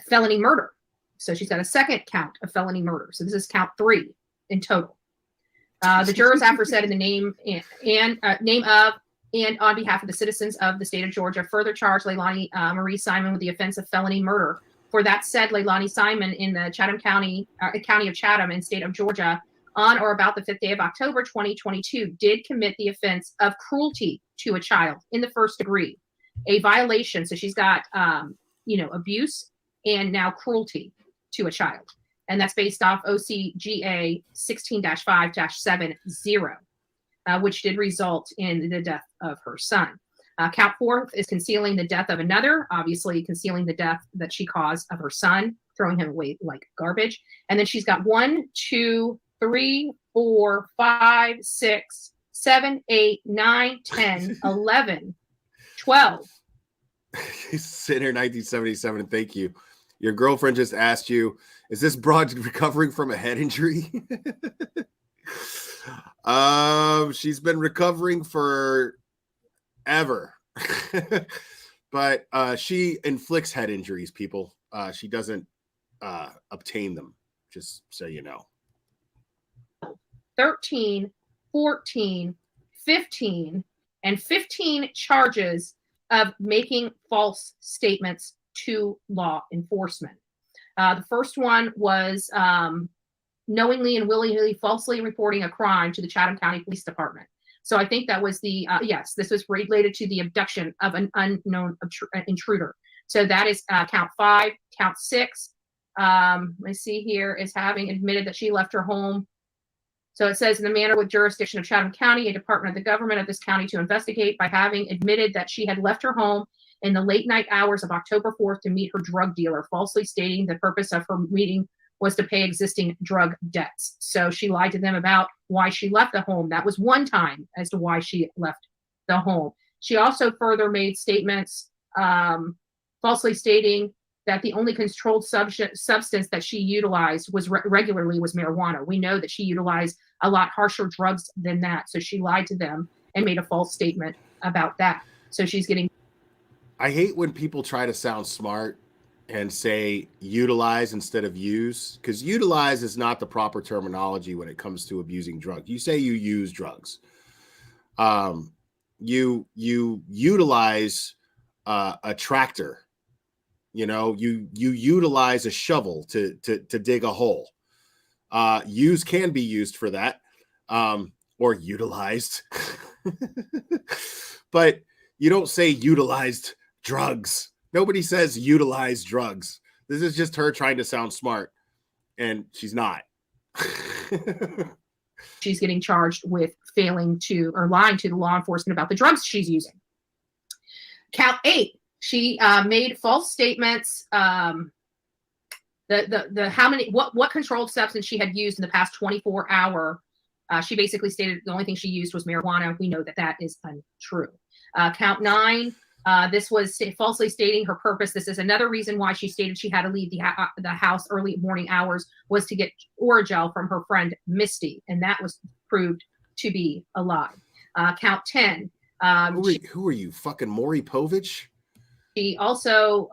Felony murder. So she's got a second count of felony murder. So this is count 3 in total. The jurors aforesaid in the name of and on behalf of the citizens of the state of Georgia further charge Leilani Marie Simon with the offense of felony murder. For that said, Leilani Simon in the Chatham county of Chatham in state of Georgia on or about the 5th day of October 2022 did commit the offense of cruelty to a child in the first degree, a violation. So she's got, abuse and now cruelty to a child. And that's based off OCGA 16-5-70, which did result in the death of her son. Count 4 is concealing the death of another, obviously concealing the death that she caused of her son, throwing him away like garbage. And then she's got 1, 2, 3, 4, 5, 6, 7, 8, 9, 10, 11, 12. Sinner 1977, thank you. Your girlfriend just asked you, is this broad recovering from a head injury? She's been recovering for ever. But she inflicts head injuries, people. She doesn't obtain them, just so you know. 13, 14, 15, and 15 charges of making false statements to law enforcement. The first one was knowingly and willingly falsely reporting a crime to the Chatham County Police Department. So I think that was the, yes, this was related to the abduction of an unknown intruder. So that is count 5. Count 6, let's see here, is having admitted that she left her home. So it says, in the manner with jurisdiction of Chatham County, a department of the government of this county to investigate by having admitted that she had left her home in the late night hours of October 4th to meet her drug dealer, falsely stating the purpose of her meeting was to pay existing drug debts. So she lied to them about why she left the home. That was one time as to why she left the home. She also further made statements falsely stating that the only controlled substance that she utilized was regularly was marijuana. We know that she utilized a lot harsher drugs than that. So she lied to them and made a false statement about that. So she's getting. I hate when people try to sound smart and say utilize instead of use, because utilize is not the proper terminology when it comes to abusing drugs. You say you use drugs. You utilize a tractor. You utilize a shovel to dig a hole. Use can be used for that, or utilized. But you don't say utilized drugs. Nobody says utilize drugs. This is just her trying to sound smart, and she's not. She's getting charged with failing to or lying to the law enforcement about the drugs she's using. Count 8. She made false statements. How many what controlled substance she had used in the past 24 hour. She basically stated the only thing she used was marijuana. We know that that is untrue. Count 9. This was falsely stating her purpose. This is another reason why she stated she had to leave the house early morning hours, was to get Oragel from her friend Misty, and that was proved to be a lie. Count 10. Who are you, fucking Maury Povich? She also,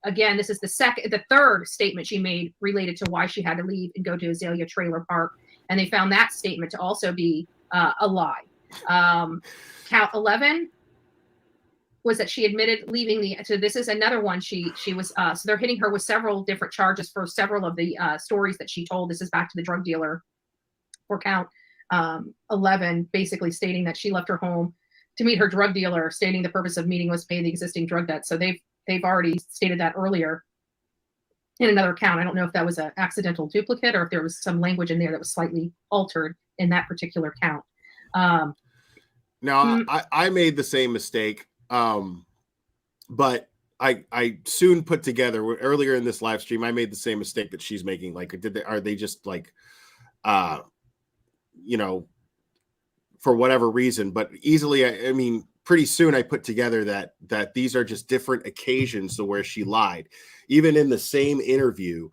again, this is the third statement she made related to why she had to leave and go to Azalea Trailer Park, and they found that statement to also be a lie. Count 11 was that she admitted leaving so this is another one. She was, so they're hitting her with several different charges for several of the stories that she told. This is back to the drug dealer for count 11, basically stating that she left her home to meet her drug dealer, stating the purpose of meeting was to pay the existing drug debt. So they've already stated that earlier in another count. I don't know if that was an accidental duplicate or if there was some language in there that was slightly altered in that particular count. Now, I made the same mistake, but I soon put together earlier in this live stream. I made the same mistake that she's making. Like, are they just like, for whatever reason? But easily, I mean, pretty soon I put together that these are just different occasions to where she lied. Even in the same interview,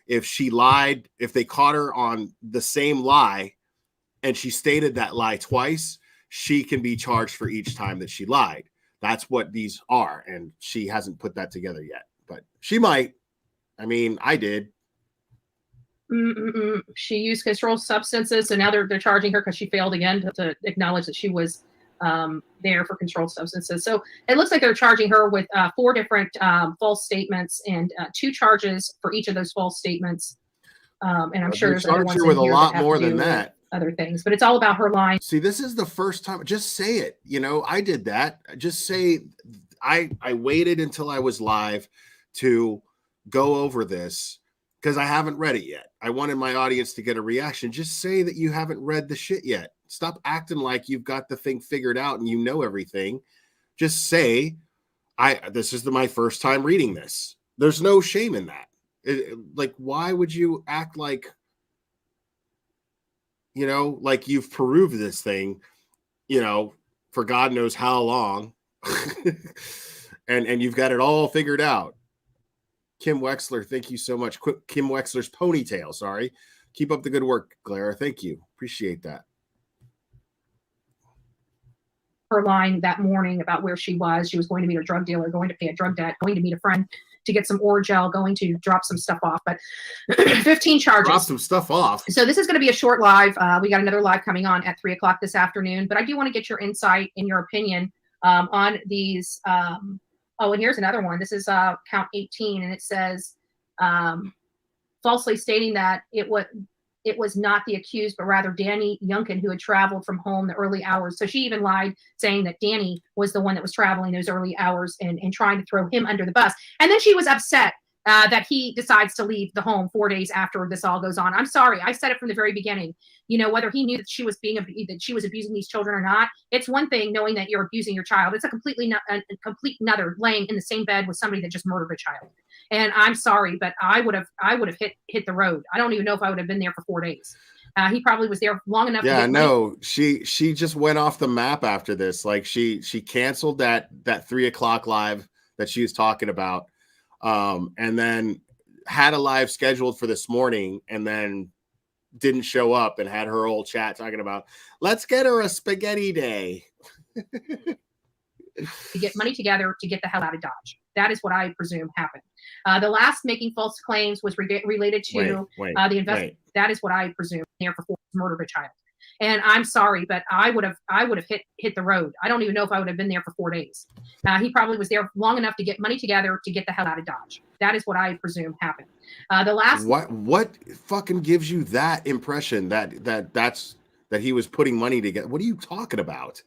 if she lied, if they caught her on the same lie, and she stated that lie twice, she can be charged for each time that she lied. That's what these are. And she hasn't put that together yet, but she might. I mean, I did. She used controlled substances, so now they're charging her because she failed again to acknowledge that she was there for controlled substances. So it looks like they're charging her with 4 different false statements and 2 charges for each of those false statements. And I'm sure there's other ones with in a here lot that have more to do than with that. other things, but it's all about her lying. See, this is the first time. Just say it. I did that. Just say I waited until I was live to go over this because I haven't read it yet. I wanted my audience to get a reaction. Just say that you haven't read the shit yet. Stop acting like you've got the thing figured out and you know everything. Just say, this is my first time reading this. There's no shame in that. Like, why would you act like, like you've proved this thing, for God knows how long, and you've got it all figured out. Kim Wexler, thank you so much. Kim Wexler's ponytail, sorry. Keep up the good work, Clara. Thank you. Appreciate that. Her lying that morning about where she was. She was going to meet a drug dealer, going to pay a drug debt, going to meet a friend to get some Oragel, going to drop some stuff off. But 15 charges. Drop some stuff off. So this is going to be a short live. We got another live coming on at 3:00 this afternoon. But I do want to get your insight and your opinion on these. And here's another one. This is count 18, and it says falsely stating that it was not the accused, but rather Danny Youngkin, who had traveled from home the early hours. So she even lied, saying that Danny was the one that was traveling those early hours and trying to throw him under the bus. And then she was upset that he decides to leave the home 4 days after this all goes on. I'm sorry. I said it from the very beginning. Whether he knew that she was abusing these children or not, it's one thing knowing that you're abusing your child. It's a complete another laying in the same bed with somebody that just murdered a child. And I'm sorry, but I would have hit the road. I don't even know if I would have been there for 4 days. He probably was there long enough. Yeah, no, she just went off the map after this. Like she canceled that 3:00 live that she was talking about. And then had a live scheduled for this morning and then didn't show up and had her old chat talking about, let's get her a spaghetti day. to get money together to get the hell out of Dodge. That is what I presume happened. The last making false claims was related to the investment. That is what I presume there for murder of a child. And I'm sorry, but I would have hit the road. I don't even know if I would have been there for 4 days. He probably was there long enough to get money together to get the hell out of Dodge. That is what I presume happened. The last what fucking gives you that impression that he was putting money together? What are you talking about?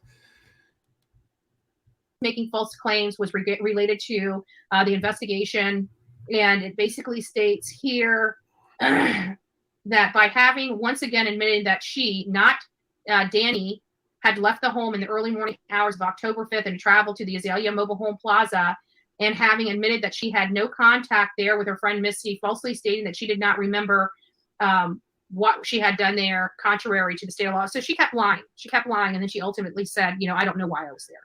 Making false claims was related to the investigation, and it basically states here that by having once again admitted that she, not Danny, had left the home in the early morning hours of October 5th and traveled to the Azalea Mobile Home Plaza, and having admitted that she had no contact there with her friend Misty, falsely stating that she did not remember what she had done there, contrary to the state of law. So she kept lying. And then she ultimately said, I don't know why I was there.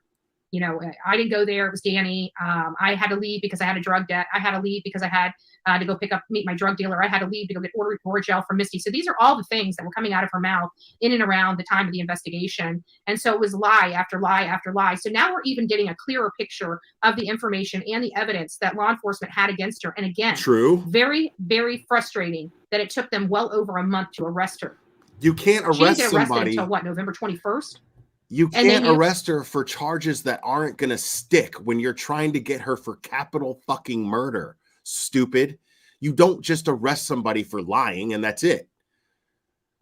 I didn't go there. It was Danny. I had to leave because I had a drug debt. I had to leave because I had to go meet my drug dealer. I had to leave to go get Oragel from Misty. So these are all the things that were coming out of her mouth in and around the time of the investigation. And so it was lie after lie after lie. So now we're even getting a clearer picture of the information and the evidence that law enforcement had against her. And again, true, very, very frustrating that it took them well over a month to arrest her. You can't arrest she didn't get arrested somebody until what, November 21st? You can't arrest her for charges that aren't going to stick when you're trying to get her for capital fucking murder. Stupid. You don't just arrest somebody for lying and that's it.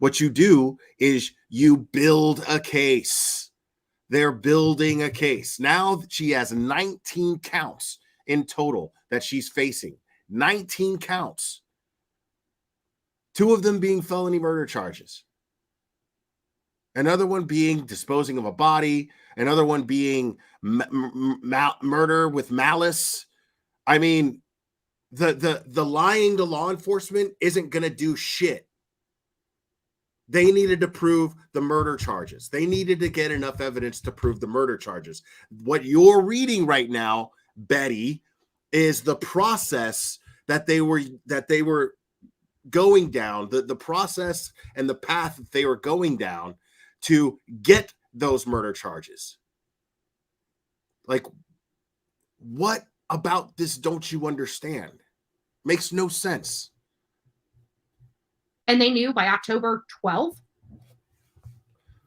What you do is you build a case. They're building a case. Now she has 19 counts in total that she's facing. 19 counts. 2 of them being felony murder charges. Another one being disposing of a body. Another one being murder with malice. I mean, the lying to law enforcement isn't going to do shit. They needed to prove the murder charges. They needed to get enough evidence to prove the murder charges. What you're reading right now, Betty, is the process that they were going down, the process and the path that they were going down to get those murder charges. Like, what about this don't you understand? Makes no sense. And they knew by October 12th.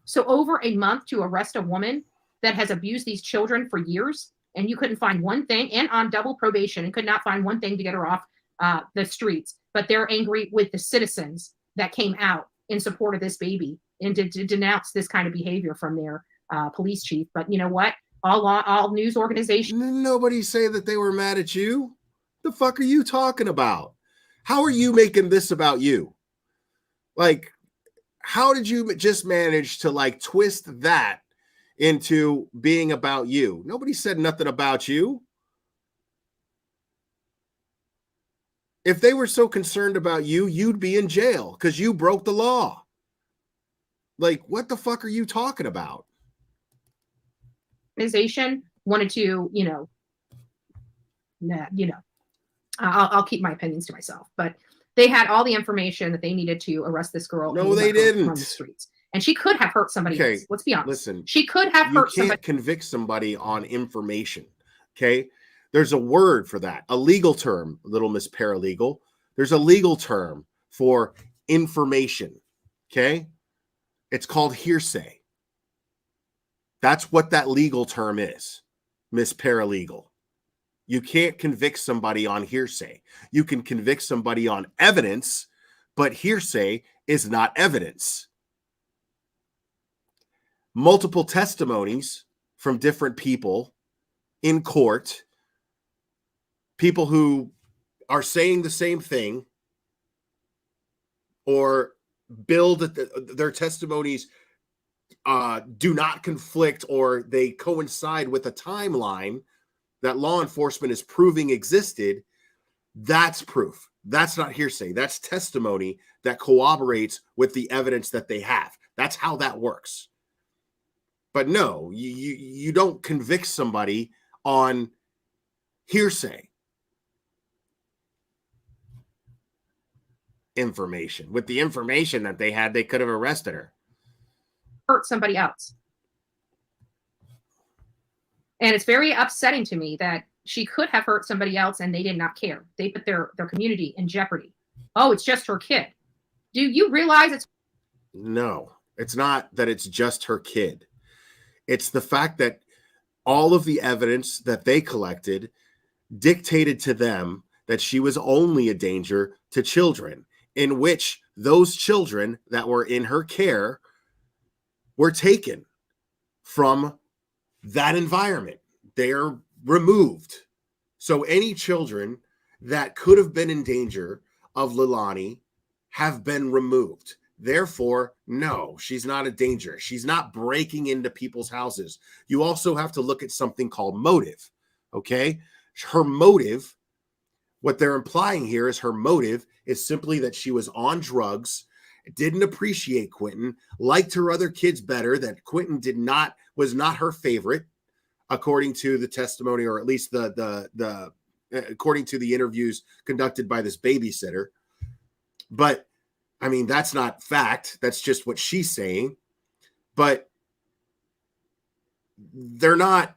So over a month to arrest a woman that has abused these children for years, and you couldn't find one thing, and on double probation, and could not find one thing to get her off the streets. But they're angry with the citizens that came out in support of this baby and to denounce this kind of behavior from their police chief. But you know what? All news organizations. Nobody say that they were mad at you. The fuck are you talking about? How are you making this about you? Like, how did you just manage to like twist that into being about you? Nobody said nothing about you. If they were so concerned about you, you'd be in jail because you broke the law. Like, what the fuck are you talking about? Organization wanted to, I'll keep my opinions to myself, but they had all the information that they needed to arrest this girl. No, they didn't. Run the streets. And she could have hurt somebody else. Let's be honest. Listen, she could have hurt somebody. You can't convict somebody on information. Okay. There's a word for that, a legal term, little Miss Paralegal. There's a legal term for information. Okay. It's called hearsay. That's what that legal term is, Miss Paralegal. You can't convict somebody on hearsay. You can convict somebody on evidence, but hearsay is not evidence. Multiple testimonies from different people in court, people who are saying the same thing or build their testimonies do not conflict or they coincide with a timeline that law enforcement is proving existed. That's proof. That's not hearsay. That's testimony that corroborates with the evidence that they have. That's how that works. But no, you don't convict somebody on hearsay information. With the information that they had, they could have arrested her. Hurt somebody else. And it's very upsetting to me that she could have hurt somebody else and they did not care. They put their community in jeopardy. Oh, it's just her kid. Do you realize it's... No, it's not that it's just her kid. It's the fact that all of the evidence that they collected dictated to them that she was only a danger to children, in which those children that were in her care were taken from that environment. They're removed. So any children that could have been in danger of Leilani have been removed. Therefore, no, she's not a danger. She's not breaking into people's houses. You also have to look at something called motive, okay? Her motive, what they're implying here is her motive is simply that she was on drugs, didn't appreciate Quentin, liked her other kids better, that Quentin was not her favorite, according to the testimony, or at least the according to the interviews conducted by this babysitter. But I mean, that's not fact. That's just what she's saying. But they're not,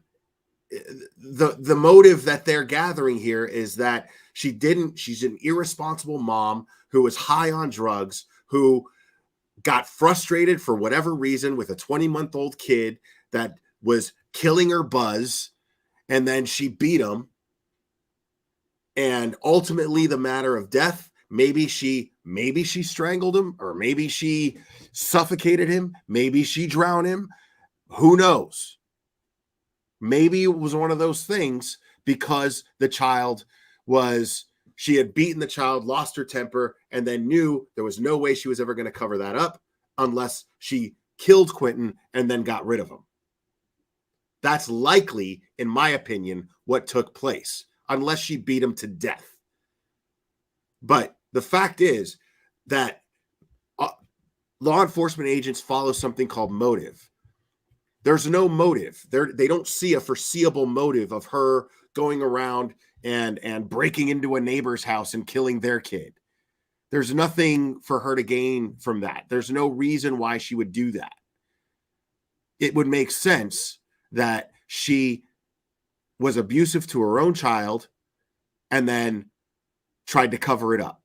the motive that they're gathering here is that she's an irresponsible mom who was high on drugs, who got frustrated for whatever reason with a 20-month-old kid that was killing her buzz, and then she beat him. And ultimately the matter of death, maybe she strangled him, or maybe she suffocated him, maybe she drowned him. Who knows? Maybe it was one of those things, because she had beaten the child, lost her temper, and then knew there was no way she was ever going to cover that up unless she killed Quentin and then got rid of him. That's likely, in my opinion, what took place, unless she beat him to death. But the fact is that law enforcement agents follow something called motive. There's no motive. They don't see a foreseeable motive of her going around and breaking into a neighbor's house and killing their kid. There's nothing for her to gain from that. There's no reason why she would do that. It would make sense that she was abusive to her own child and then tried to cover it up,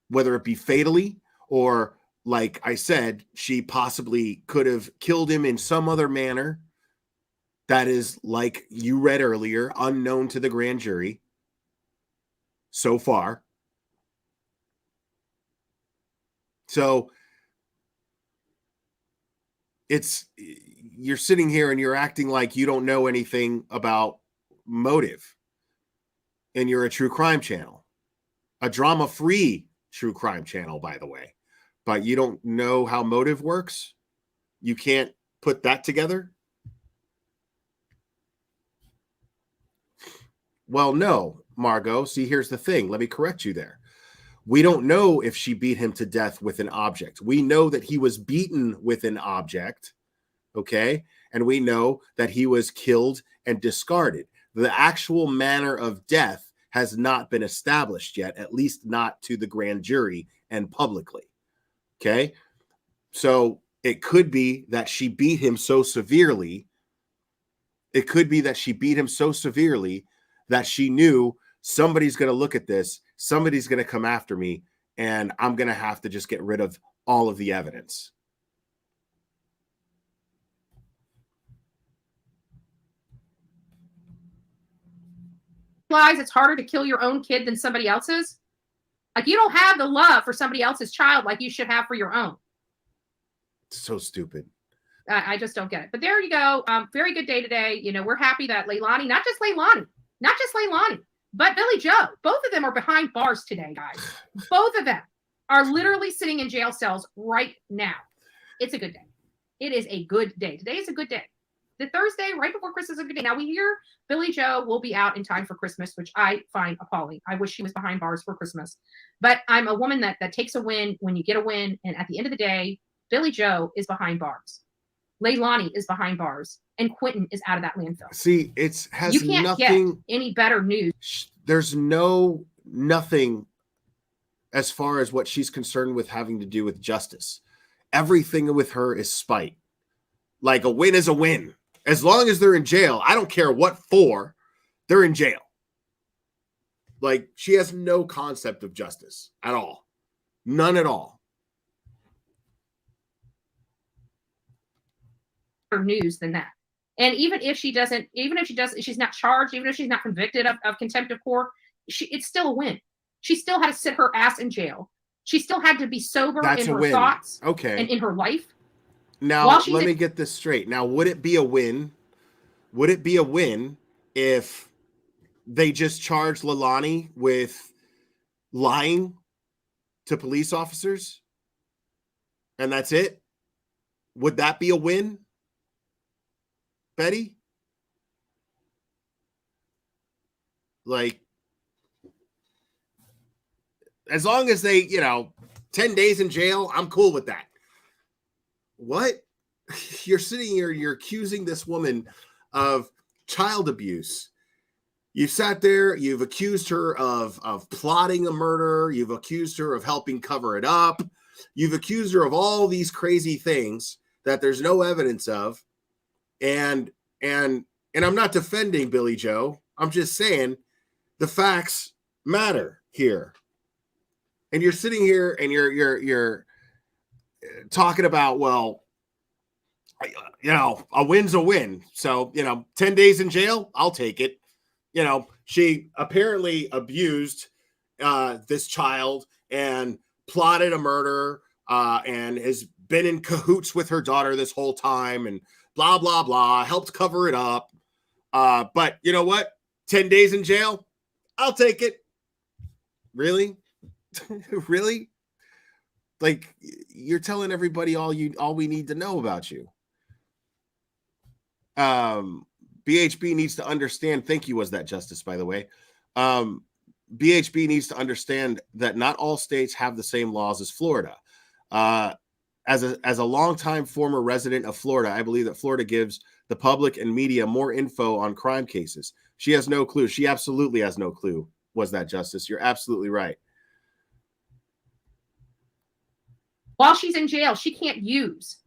whether it be fatally or, like I said, she possibly could have killed him in some other manner that is, like you read earlier, unknown to the grand jury so far. So you're sitting here and you're acting like you don't know anything about motive, and you're a true crime channel, a drama-free true crime channel, by the way, but you don't know how motive works. You can't put that together. Well, no, Margot. See, here's the thing. Let me correct you there. We don't know if she beat him to death with an object. We know that he was beaten with an object, okay? And we know that he was killed and discarded. The actual manner of death has not been established yet, at least not to the grand jury and publicly, okay? So it could be that she beat him so severely. It could be that she beat him so severely that she knew somebody's going to look at this, somebody's going to come after me, and I'm going to have to just get rid of all of the evidence. Realize it's harder to kill your own kid than somebody else's? Like, you don't have the love for somebody else's child like you should have for your own. So stupid. I just don't get it. But there you go. Very good day today. You know, we're happy that Leilani, not just Leilani, but Billy Joe, both of them are behind bars today, guys. Both of them are literally sitting in jail cells right now. It's a good day. It is a good day. Today is a good day. The Thursday, right before Christmas, is a good day. Now, we hear Billy Joe will be out in time for Christmas, which I find appalling. I wish she was behind bars for Christmas. But I'm a woman that takes a win when you get a win. And at the end of the day, Billy Joe is behind bars. Leilani is behind bars. And Quentin is out of that landfill. See, You can't get any better news. There's nothing as far as what she's concerned with having to do with justice. Everything with her is spite. Like, a win is a win. As long as they're in jail, I don't care what for, they're in jail. Like, she has no concept of justice at all. None at all. News than that. And even if she doesn't, she's not charged, even if she's not convicted of contempt of court, it's still a win. She still had to sit her ass in jail. She still had to be sober That's in a her win. thoughts Okay. and in her life. Now, let me get this straight. Now, would it be a win? Would it be a win if they just charged Leilani with lying to police officers? And that's it? Would that be a win, Betty? Like, as long as they, 10 days in jail, I'm cool with that. What? You're sitting here, you're accusing this woman of child abuse. You've sat there, you've accused her of plotting a murder, you've accused her of helping cover it up, you've accused her of all these crazy things that there's no evidence of. And I'm not defending Billy Joe. I'm just saying the facts matter here. And you're sitting here and you're talking about, well, a win's a win. So, 10 days in jail, I'll take it. She apparently abused this child and plotted a murder and has been in cahoots with her daughter this whole time and blah, blah, blah, helped cover it up. But you know what? 10 days in jail, I'll take it. Really? Really? Like, you're telling everybody all we need to know about you. BHB needs to understand. Thank you. Was that justice, by the way? BHB needs to understand that not all states have the same laws as Florida. As a longtime former resident of Florida, I believe that Florida gives the public and media more info on crime cases. She has no clue. She absolutely has no clue. Was that justice? You're absolutely right. While she's in jail, she can't use.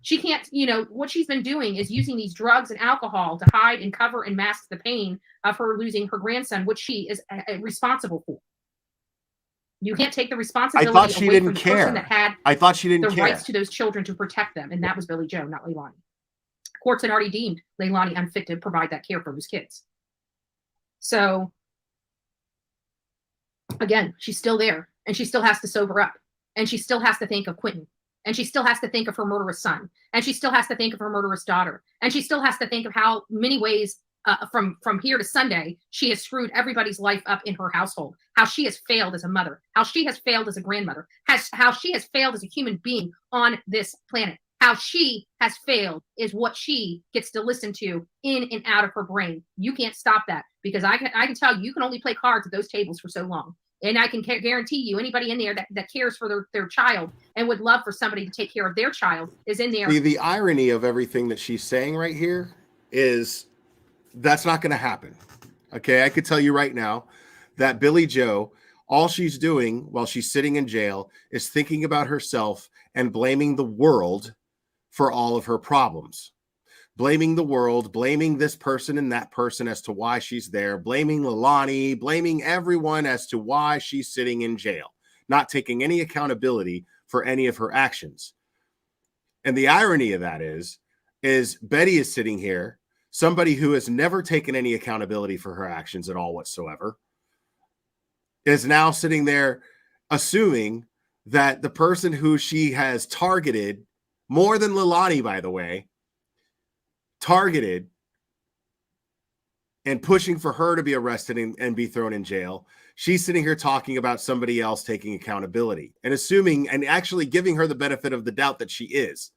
She can't, what she's been doing is using these drugs and alcohol to hide and cover and mask the pain of her losing her grandson, which she is responsible for. You can't take the responsibility I thought she away didn't from the care. person that had I thought she didn't the care. rights to those children to protect them, and that was Billy Joe, not Leilani. Courts had already deemed Leilani unfit to provide that care for those kids. So, again, she's still there, and she still has to sober up, and she still has to think of Quentin. And she still has to think of her murderous son. And she still has to think of her murderous daughter. And she still has to think of how many ways from here to Sunday, she has screwed everybody's life up in her household. How she has failed as a mother. How she has failed as a grandmother. How she has failed as a human being on this planet. How she has failed is what she gets to listen to in and out of her brain. You can't stop that because I can tell you can only play cards at those tables for so long. And I can guarantee you anybody in there that cares for their child and would love for somebody to take care of their child is in there. The irony of everything that she's saying right here is that's not going to happen. Okay, I could tell you right now that Billy Joe, all she's doing while she's sitting in jail is thinking about herself and blaming the world for all of her problems. Blaming the world, blaming this person and that person as to why she's there, blaming Leilani, blaming everyone as to why she's sitting in jail, not taking any accountability for any of her actions. And the irony of that is Betty is sitting here, somebody who has never taken any accountability for her actions at all whatsoever, is now sitting there assuming that the person who she has targeted, more than Leilani, by the way, targeted and pushing for her to be arrested and be thrown in jail. She's sitting here talking about somebody else taking accountability and assuming and actually giving her the benefit of the doubt that she is.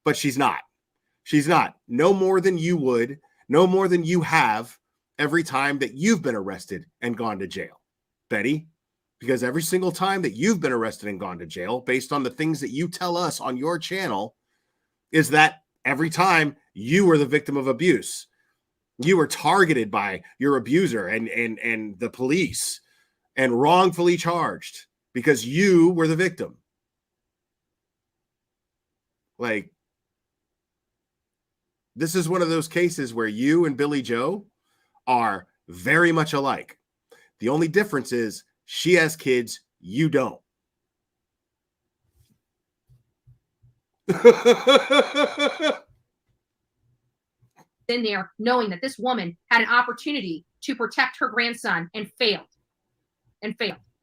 But she's not. She's not. No more than you would, no more than you have every time that you've been arrested and gone to jail, Betty. Because every single time that you've been arrested and gone to jail, based on the things that you tell us on your channel, is that every time you were the victim of abuse. You were targeted by your abuser and the police and wrongfully charged because you were the victim. Like, This is one of those cases where you and Billy Joe are very much alike. The only difference is she has kids, you don't. In there knowing that this woman had an opportunity to protect her grandson and failed.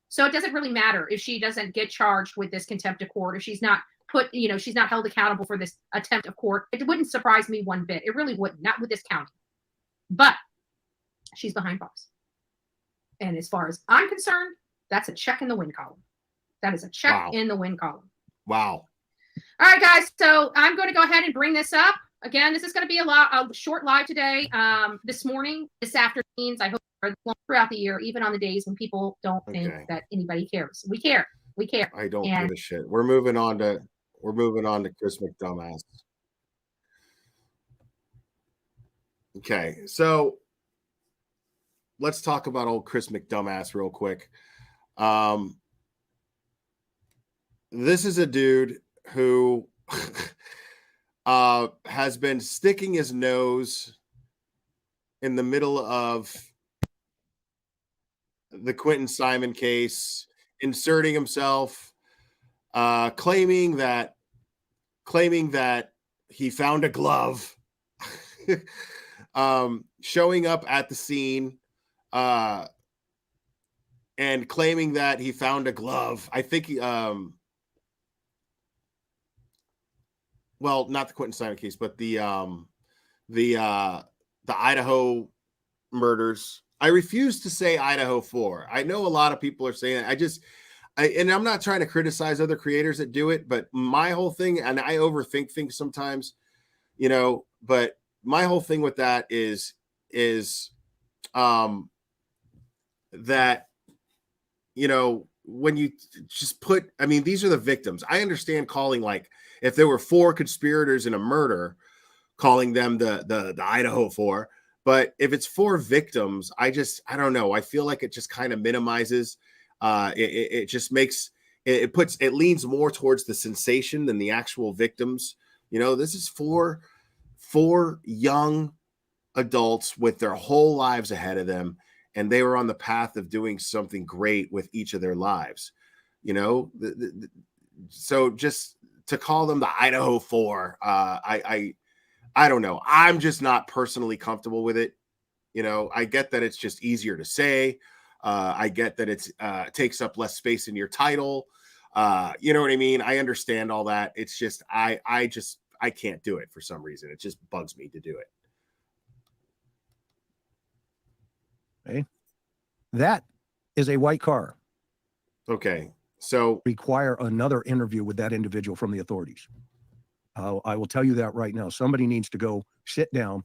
So it doesn't really matter if she doesn't get charged with this contempt of court, if she's not she's not held accountable for this attempt of court. It wouldn't surprise me one bit. It really wouldn't, not with this county. But she's behind bars. And as far as I'm concerned, that's a check in the win column. That is a check in the win column. Wow. All right, guys. So I'm going to go ahead and bring this up. Again, this is going to be a short live today. This morning, this afternoon. I hope throughout the year, even on the days when people don't think that anybody cares. We care. We care. I don't give a shit. We're moving on to Chris McDumbass. Okay, so let's talk about old Chris McDumbass real quick. This is a dude who has been sticking his nose in the middle of the Quentin Simon case, inserting himself, claiming that he found a glove, showing up at the scene, and claiming that he found a glove. I think he, well, not the Quentin Simon case, but the Idaho murders. I refuse to say Idaho 4. I know a lot of people are saying it. And I'm not trying to criticize other creators that do it, but my whole thing, and I overthink things sometimes, but my whole thing with that is that, when you just put, these are the victims. I understand calling, like, if there were 4 conspirators in a murder, calling them the Idaho 4. But if it's 4 victims, I don't know. I feel like it just kind of minimizes. It just makes it leans more towards the sensation than the actual victims. This is 4 young adults with their whole lives ahead of them, and they were on the path of doing something great with each of their lives. So just to call them the Idaho 4, I don't know. I'm just not personally comfortable with it. I get that it's just easier to say. I get that it takes up less space in your title. You know what I mean? I understand all that. It's just, I can't do it for some reason. It just bugs me to do it. Okay. That is a white car. Okay. So require another interview with that individual from the authorities. I will tell you that right now. Somebody needs to go sit down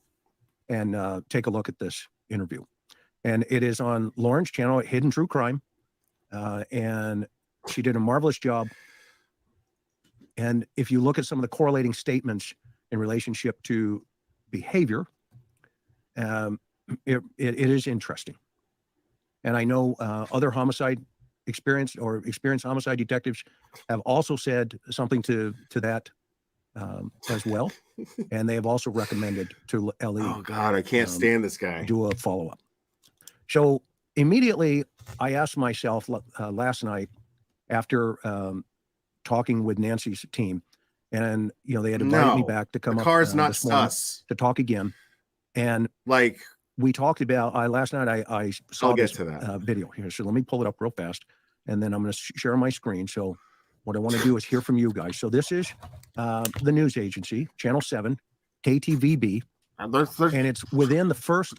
and take a look at this interview. And it is on Lauren's channel, Hidden True Crime. And she did a marvelous job. And if you look at some of the correlating statements in relationship to behavior, it is interesting. And I know other experienced homicide detectives have also said something to that as well, and they have also recommended to LE. Oh God, I can't stand this guy. Do a follow-up. So immediately, I asked myself last night after talking with Nancy's team, and they had invited me back to come up. Car's not sus to talk again, and like we talked about last night. I saw I'll get this to that video here, so let me pull it up real fast, and then I'm going to share my screen. So what I want to do is hear from you guys. So this is the news agency, Channel 7, KTVB, and it's within the first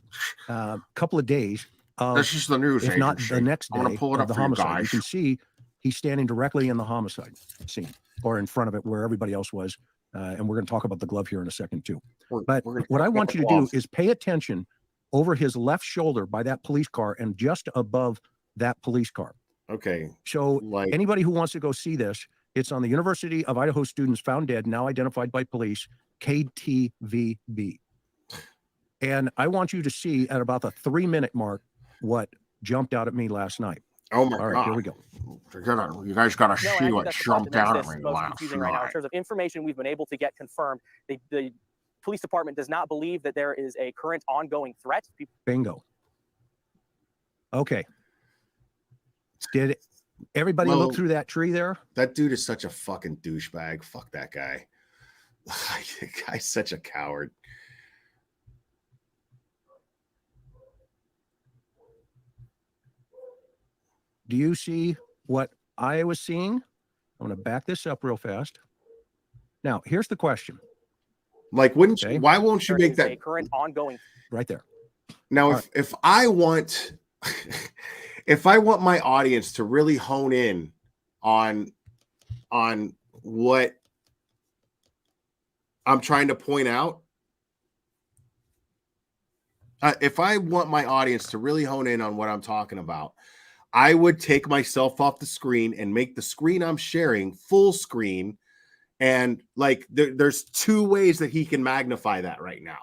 couple of days of, this is the news if agency. Not the next day, I'm gonna pull it of up the for you homicide. guys. You can see he's standing directly in the homicide scene, or in front of it where everybody else was. And we're going to talk about the glove here in a second too. But what I want you to do is pay attention over his left shoulder by that police car and just above that police car. Okay. So anybody who wants to go see this, it's on the University of Idaho students found dead, now identified by police, KTVB. And I want you to see at about the 3-minute mark what jumped out at me last night. Oh my All right, God. here we go. You guys got to see what that's jumped the part out that at makes me this most last confusing right now. In night. terms of information we've been able to get confirmed, the police department does not believe that there is a current ongoing threat. Bingo. Okay. Did everybody look through that tree there? That dude is such a fucking douchebag. Fuck that guy. That guy's such a coward. Do you see what I was seeing? I'm going to back this up real fast. Now, here's the question. Like, wouldn't you, why won't you make that a current ongoing right there? Now, if I want if I want my audience to really hone in on what I'm trying to point out, if I want my audience to really hone in on what I'm talking about, I would take myself off the screen and make the screen I'm sharing full screen. And like, there's two ways that he can magnify that right now.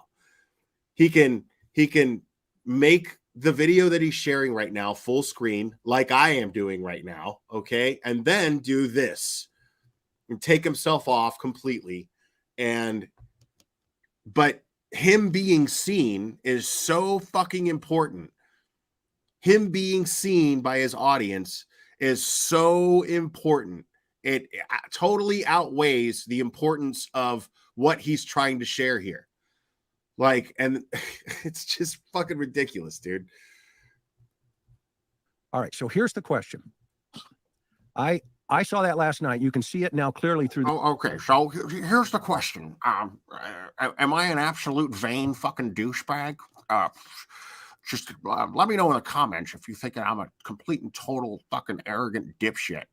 He can make the video that he's sharing right now full screen, like I am doing right now. Okay. And then do this and take himself off completely. But him being seen is so fucking important. Him being seen by his audience is so important. It totally outweighs the importance of what he's trying to share here. Like, and it's just fucking ridiculous, dude. All right. So here's the question. I saw that last night. You can see it now clearly through. Okay. So here's the question. Am I an absolute vain fucking douchebag? Just let me know in the comments if you think I'm a complete and total fucking arrogant dipshit.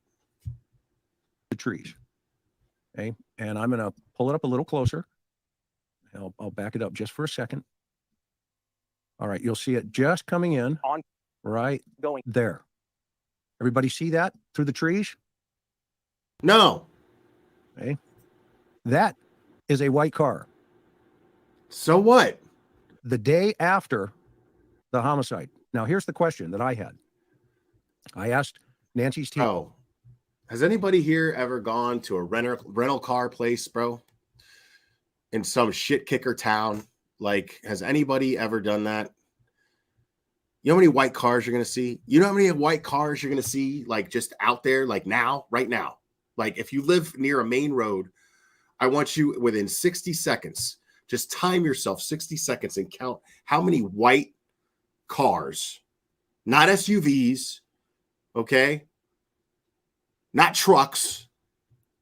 The trees. Okay. And I'm going to pull it up a little closer. I'll back it up just for a second. All right. You'll see it just coming in right there. Everybody see that through the trees? No. Okay. That is a white car. So what? The day after the homicide. Now, here's the question that I had. I asked Nancy's team. Oh, has anybody here ever gone to a rental car place, bro? In some shit kicker town? Like, has anybody ever done that? You know how many white cars you're going to see? You know how many white cars you're going to see, like, just out there, like now, right now? Like, if you live near a main road, I want you within 60 seconds, just time yourself 60 seconds and count how many white cars, not SUVs, okay? Not trucks.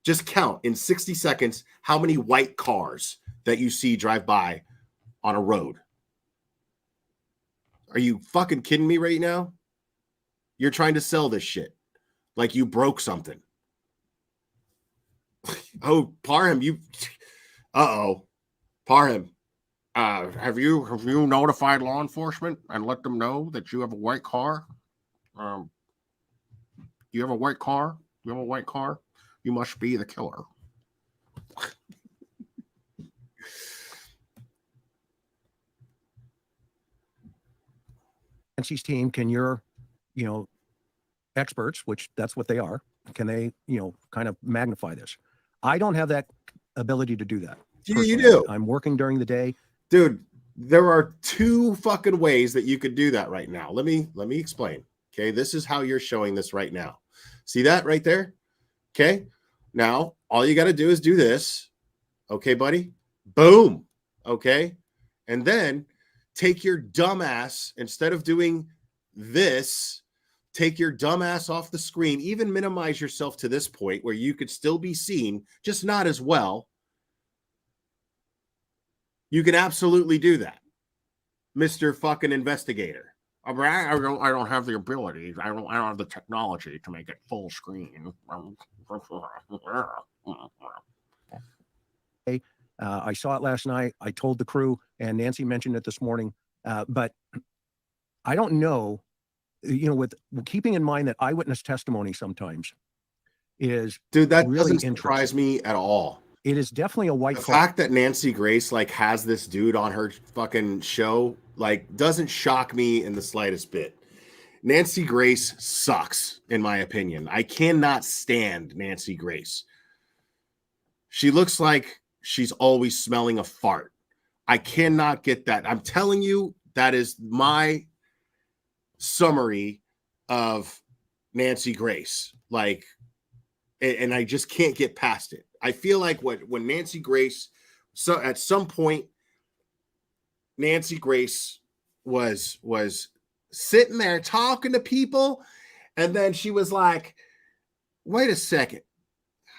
Just count in 60 seconds how many white cars that you see drive by on a road. Are you fucking kidding me right now? You're trying to sell this shit like you broke something. Oh, Parham, you. Parham. Have you notified law enforcement and let them know that you have a white car? You have a white car? You have a white car? You must be the killer. Nancy's team, can your, experts, which that's what they are, can they, kind of magnify this? I don't have that ability to do that. You do. I'm working during the day. Dude, there are two fucking ways that you could do that right now. Let me explain. Okay, this is how you're showing this right now. See that right there? Okay, now all you got to do is do this. Okay, buddy? Boom. Okay, and then take your dumb ass, instead of doing this, take your dumb ass off the screen, even minimize yourself to this point where you could still be seen, just not as well. You can absolutely do that, Mr. fucking investigator. I don't have the ability. I don't have the technology to make it full screen. I saw it last night. I told the crew, and Nancy mentioned it this morning. But I don't know, with keeping in mind that eyewitness testimony sometimes is that really doesn't surprise me at all. It is definitely a white The car. fact that Nancy Grace has this dude on her fucking show doesn't shock me in the slightest bit. Nancy Grace sucks, in my opinion. I cannot stand Nancy Grace. She looks like she's always smelling a fart. I cannot get that. I'm telling you, that is my summary of Nancy Grace. Like, and I just can't get past it. I feel like when Nancy Grace, so at some point, Nancy Grace was sitting there talking to people, and then she was like, wait a second,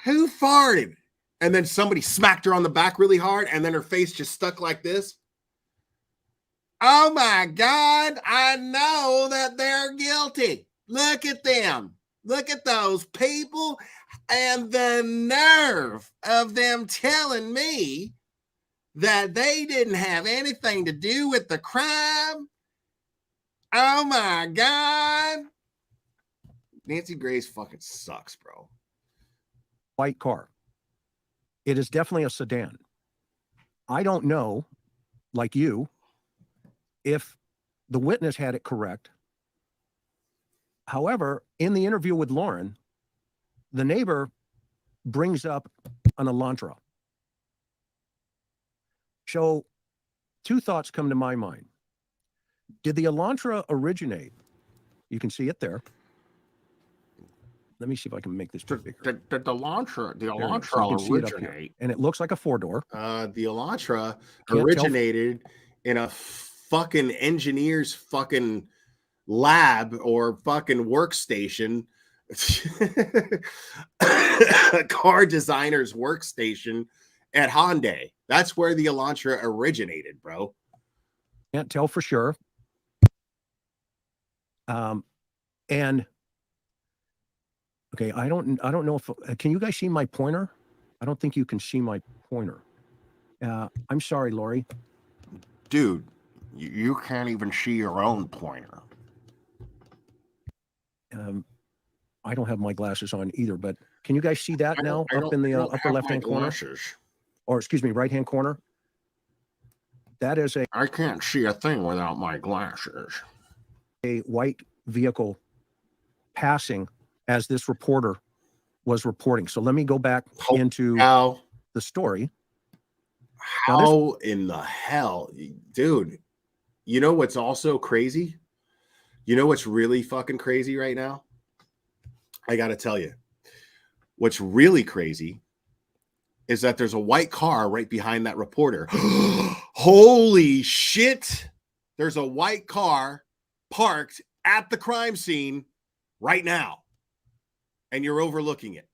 who farted? And then somebody smacked her on the back really hard, and then her face just stuck like this. Oh my God, I know that they're guilty. Look at them. Look at those people and the nerve of them telling me that they didn't have anything to do with the crime. Oh my God. Nancy Grace fucking sucks, bro. White car. It is definitely a sedan. I don't know, like you, if the witness had it correct. However, in the interview with Lauren, the neighbor brings up an Elantra. So 2 thoughts come to my mind. Did the Elantra originate? You can see it there. Let me see if I can make this bigger. Did the Elantra So originate? and it looks like a 4-door. The Elantra Can't originated in a fucking engineer's fucking lab or fucking workstation, a car designer's workstation at Hyundai. That's where the Elantra originated, bro. Can't tell for sure. And okay, I don't know if can you guys see my pointer? I don't think you can see my pointer. I'm sorry, Lori. Dude, you can't even see your own pointer. I don't have my glasses on either, but can you guys see that now up in the upper left-hand corner? Or excuse me, right-hand corner? That is I can't see a thing without my glasses. A white vehicle passing as this reporter was reporting. So let me go back into the story. How in the hell, dude? You know what's also crazy? You know what's really fucking crazy right now? I got to tell you. What's really crazy is that there's a white car right behind that reporter. Holy shit. There's a white car parked at the crime scene right now. And you're overlooking it.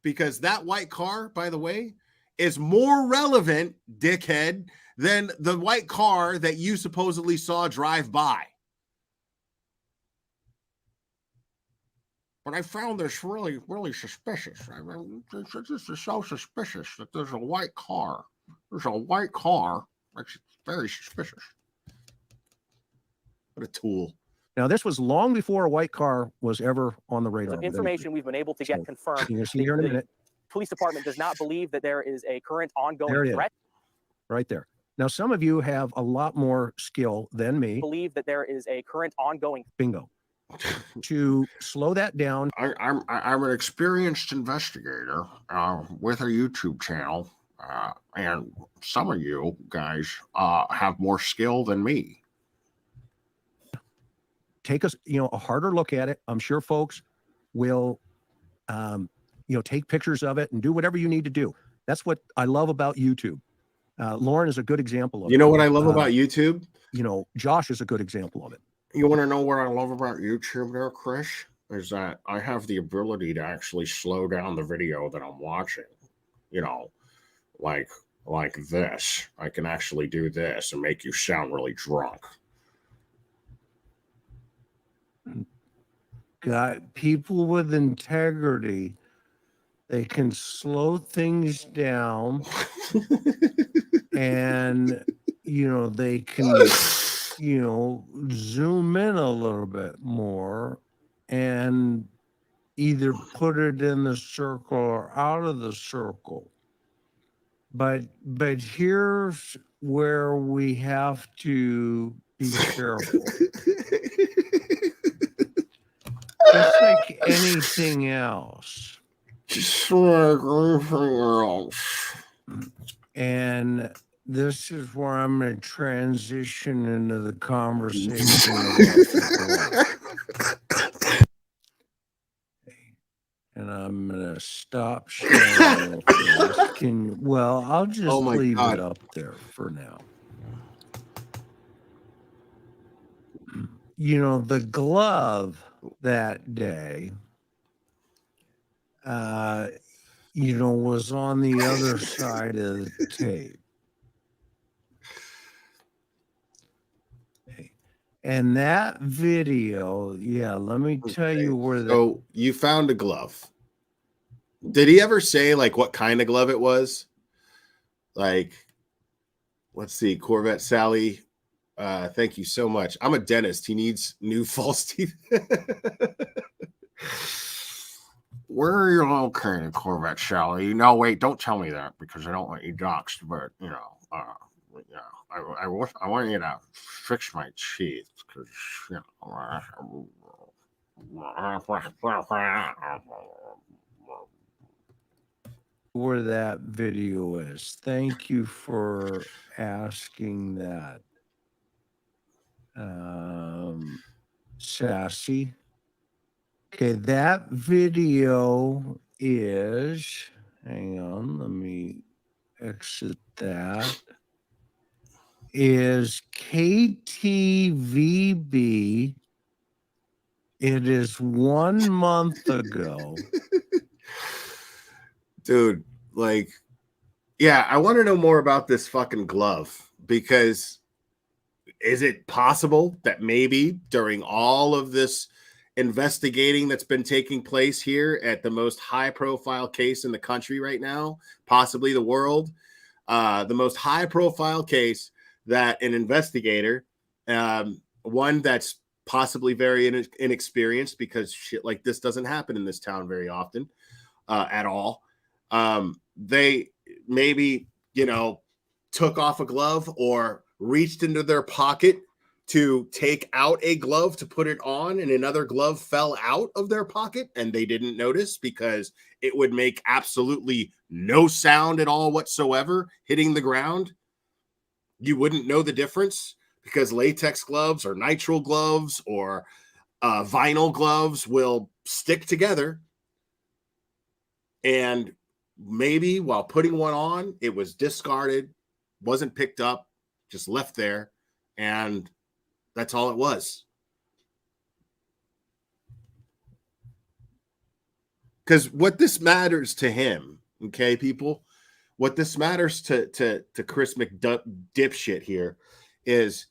Because that white car, by the way, is more relevant, dickhead, than the white car that you supposedly saw drive by. But I found this really, really suspicious. I mean, this is so suspicious that there's a white car. There's a white car. That's very suspicious. What a tool. Now, this was long before a white car was ever on the radar. Information we've been able to get confirmed. You're going to see here in a minute. Police department does not believe that there is a current ongoing There it is. threat. Right there. Now, some of you have a lot more skill than me. Believe that there is a current ongoing. Bingo. To slow that down. I'm an experienced investigator with a YouTube channel, and some of you guys have more skill than me. Take us, a harder look at it. I'm sure folks will, take pictures of it and do whatever you need to do. That's what I love about YouTube. Lauren is a good example of it. You know what I love about YouTube? Josh is a good example of it. You want to know what I love about YouTube there, Chris? Is that I have the ability to actually slow down the video that I'm watching. Like this. I can actually do this and make you sound really drunk. Got people with integrity. They can slow things down and, they can, zoom in a little bit more and either put it in the circle or out of the circle. But here's where we have to be careful. Just like anything else. Just like anything else. And this is where I'm going to transition into the conversation about the glove. And I'm going to stop sharing with this. Well, I'll just my leave God. it up there for now. You know, the glove that day, you know, was on the other side of the tape. And that video, yeah, let me tell you where that. So you found a glove. Did he ever say like what kind of glove it was? Like, let's see, Corvette Sally. Thank you so much. I'm a dentist. He needs new false teeth. Where are you located, Corvette Sally? No, wait, don't tell me that because I don't want you doxxed. But you know, I want you to fix my teeth because you know. Where that video is. Thank you for asking that. Sassy. Okay, that video is, hang on, let me exit that. Is KTVB. It is 1 month ago. Dude, like, yeah, I want to know more about this fucking glove because is it possible that maybe during all of this investigating that's been taking place here at the most high profile case in the country right now, possibly the world, the most high profile case that an investigator, one that's possibly very inexperienced because shit like this doesn't happen in this town very often at all. They maybe, you know, took off a glove or reached into their pocket to take out a glove to put it on, and another glove fell out of their pocket and they didn't notice because it would make absolutely no sound at all whatsoever hitting the ground. You wouldn't know the difference because latex gloves or nitrile gloves or vinyl gloves will stick together. And maybe while putting one on, it was discarded, wasn't picked up, just left there, and that's all it was. Because what this matters to him, okay, people, what this matters to Chris McDipshit here is,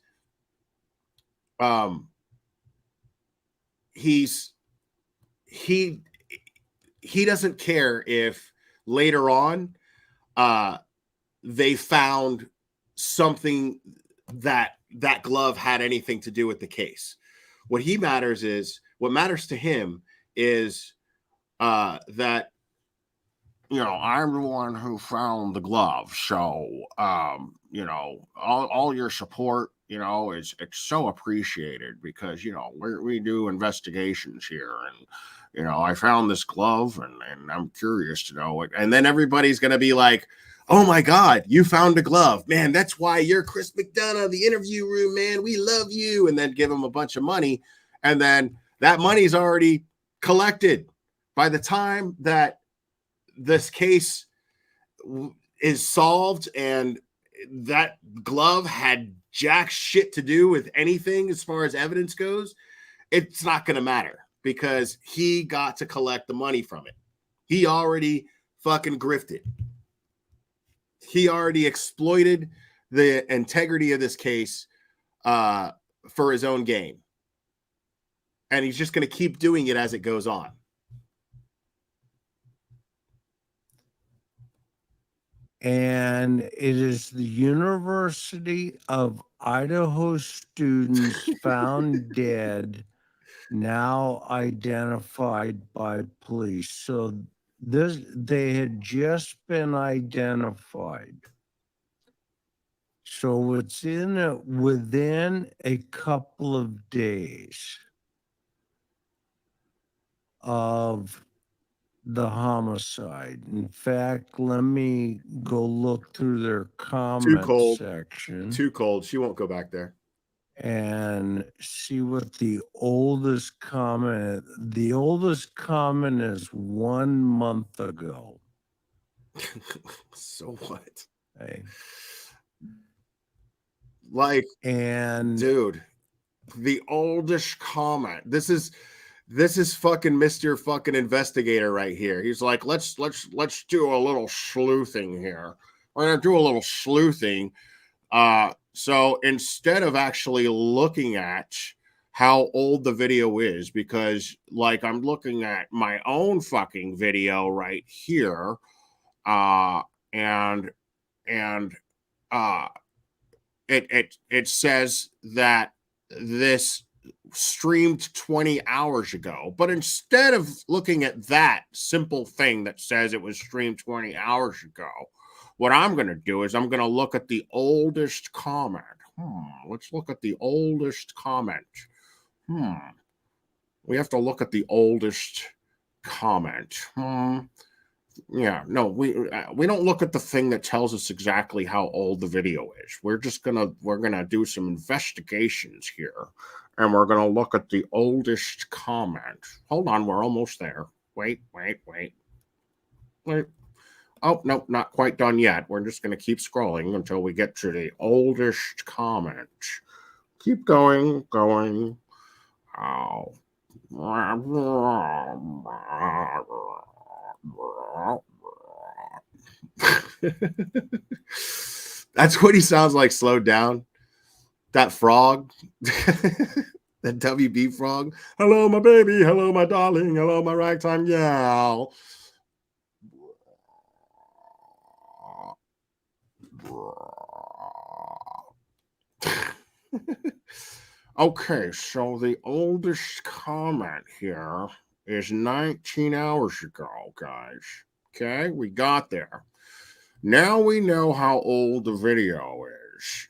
he doesn't care if later on they found something that glove had anything to do with the case. What matters to him is that, you know, I'm the one who found the glove. So, you know, all your support, you know, it's so appreciated because, you know, we do investigations here and, you know, I found this glove and I'm curious to know it. And then everybody's going to be like, oh my God, you found a glove, man. That's why you're Chris McDonough, the interview room, man. We love you. And then give them a bunch of money. And then that money's already collected. By the time that this case is solved and that glove had jack shit to do with anything as far as evidence goes, it's not going to matter because he got to collect the money from it. He already fucking grifted. He already exploited the integrity of this case for his own gain. And he's just going to keep doing it as it goes on. And it is the University of Idaho students found dead, now identified by police. So they had just been identified. So it's within a couple of days of the homicide. In fact, let me go look through their Too comment cold. section Too cold. She won't go back there. and see what the oldest comment. The oldest comment is 1 month ago. So what? Hey. Like, and dude, the oldest comment. This is fucking Mr. fucking investigator right here. He's like, let's do a little sleuthing here. We're gonna do a little sleuthing. So instead of actually looking at how old the video is, because like I'm looking at my own fucking video right here, and it says that this streamed 20 hours ago. But instead of looking at that simple thing that says it was streamed 20 hours ago, what I'm going to do is I'm going to look at the oldest comment. Let's look at the oldest comment. We have to look at the oldest comment. Yeah, no, we don't look at the thing that tells us exactly how old the video is. We're gonna do some investigations here, and we're gonna look at the oldest comment. Hold on, we're almost there. Wait. Oh no, not quite done yet. We're just gonna keep scrolling until we get to the oldest comment. Keep going. Oh. That's what he sounds like slowed down. That frog. That WB frog. Hello, my baby. Hello, my darling. Hello, my ragtime gal. Okay, so the oldest comment here is 19 hours ago, guys. Okay, we got there. Now we know how old the video is,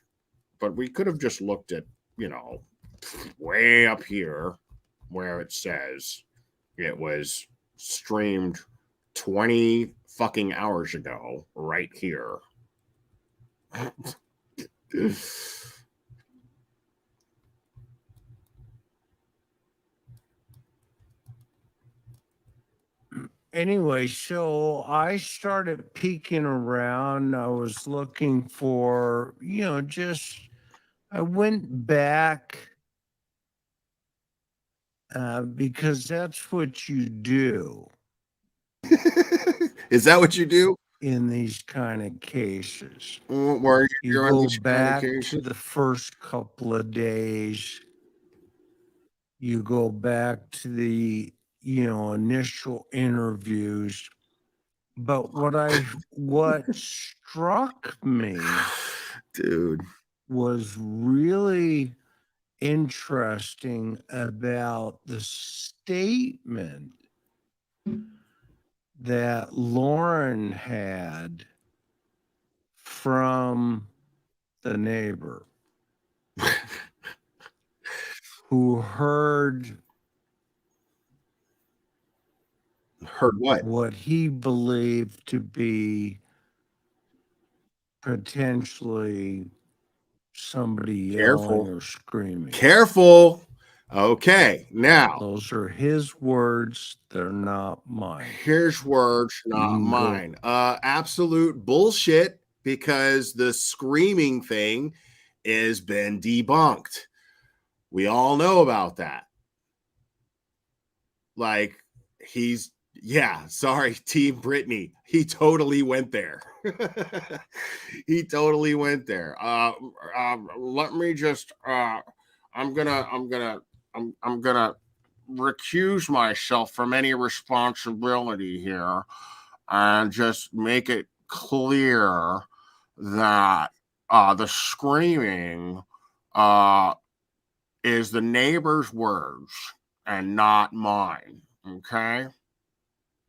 but we could have just looked at, way up here where it says it was streamed 20 fucking hours ago, right here. Anyway, so I started peeking around. I was looking for, I went back because that's what you do. Is that what you do? In these kind of cases. Where You you're in go these kind of back cases? to the first couple of days. You go back to the, initial interviews. But what struck me, dude, was really interesting about the statement that Lauren had from the neighbor who heard what? What he believed to be potentially somebody yelling or screaming. Careful. Okay, now. Those are his words. They're not mine. His words, not mine. Absolute bullshit, because the screaming thing has been debunked. We all know about that. Like, sorry, Team Brittany. He totally went there. He totally went there. Let me just I'm gonna recuse myself from any responsibility here and just make it clear that the screaming is the neighbor's words and not mine. Okay?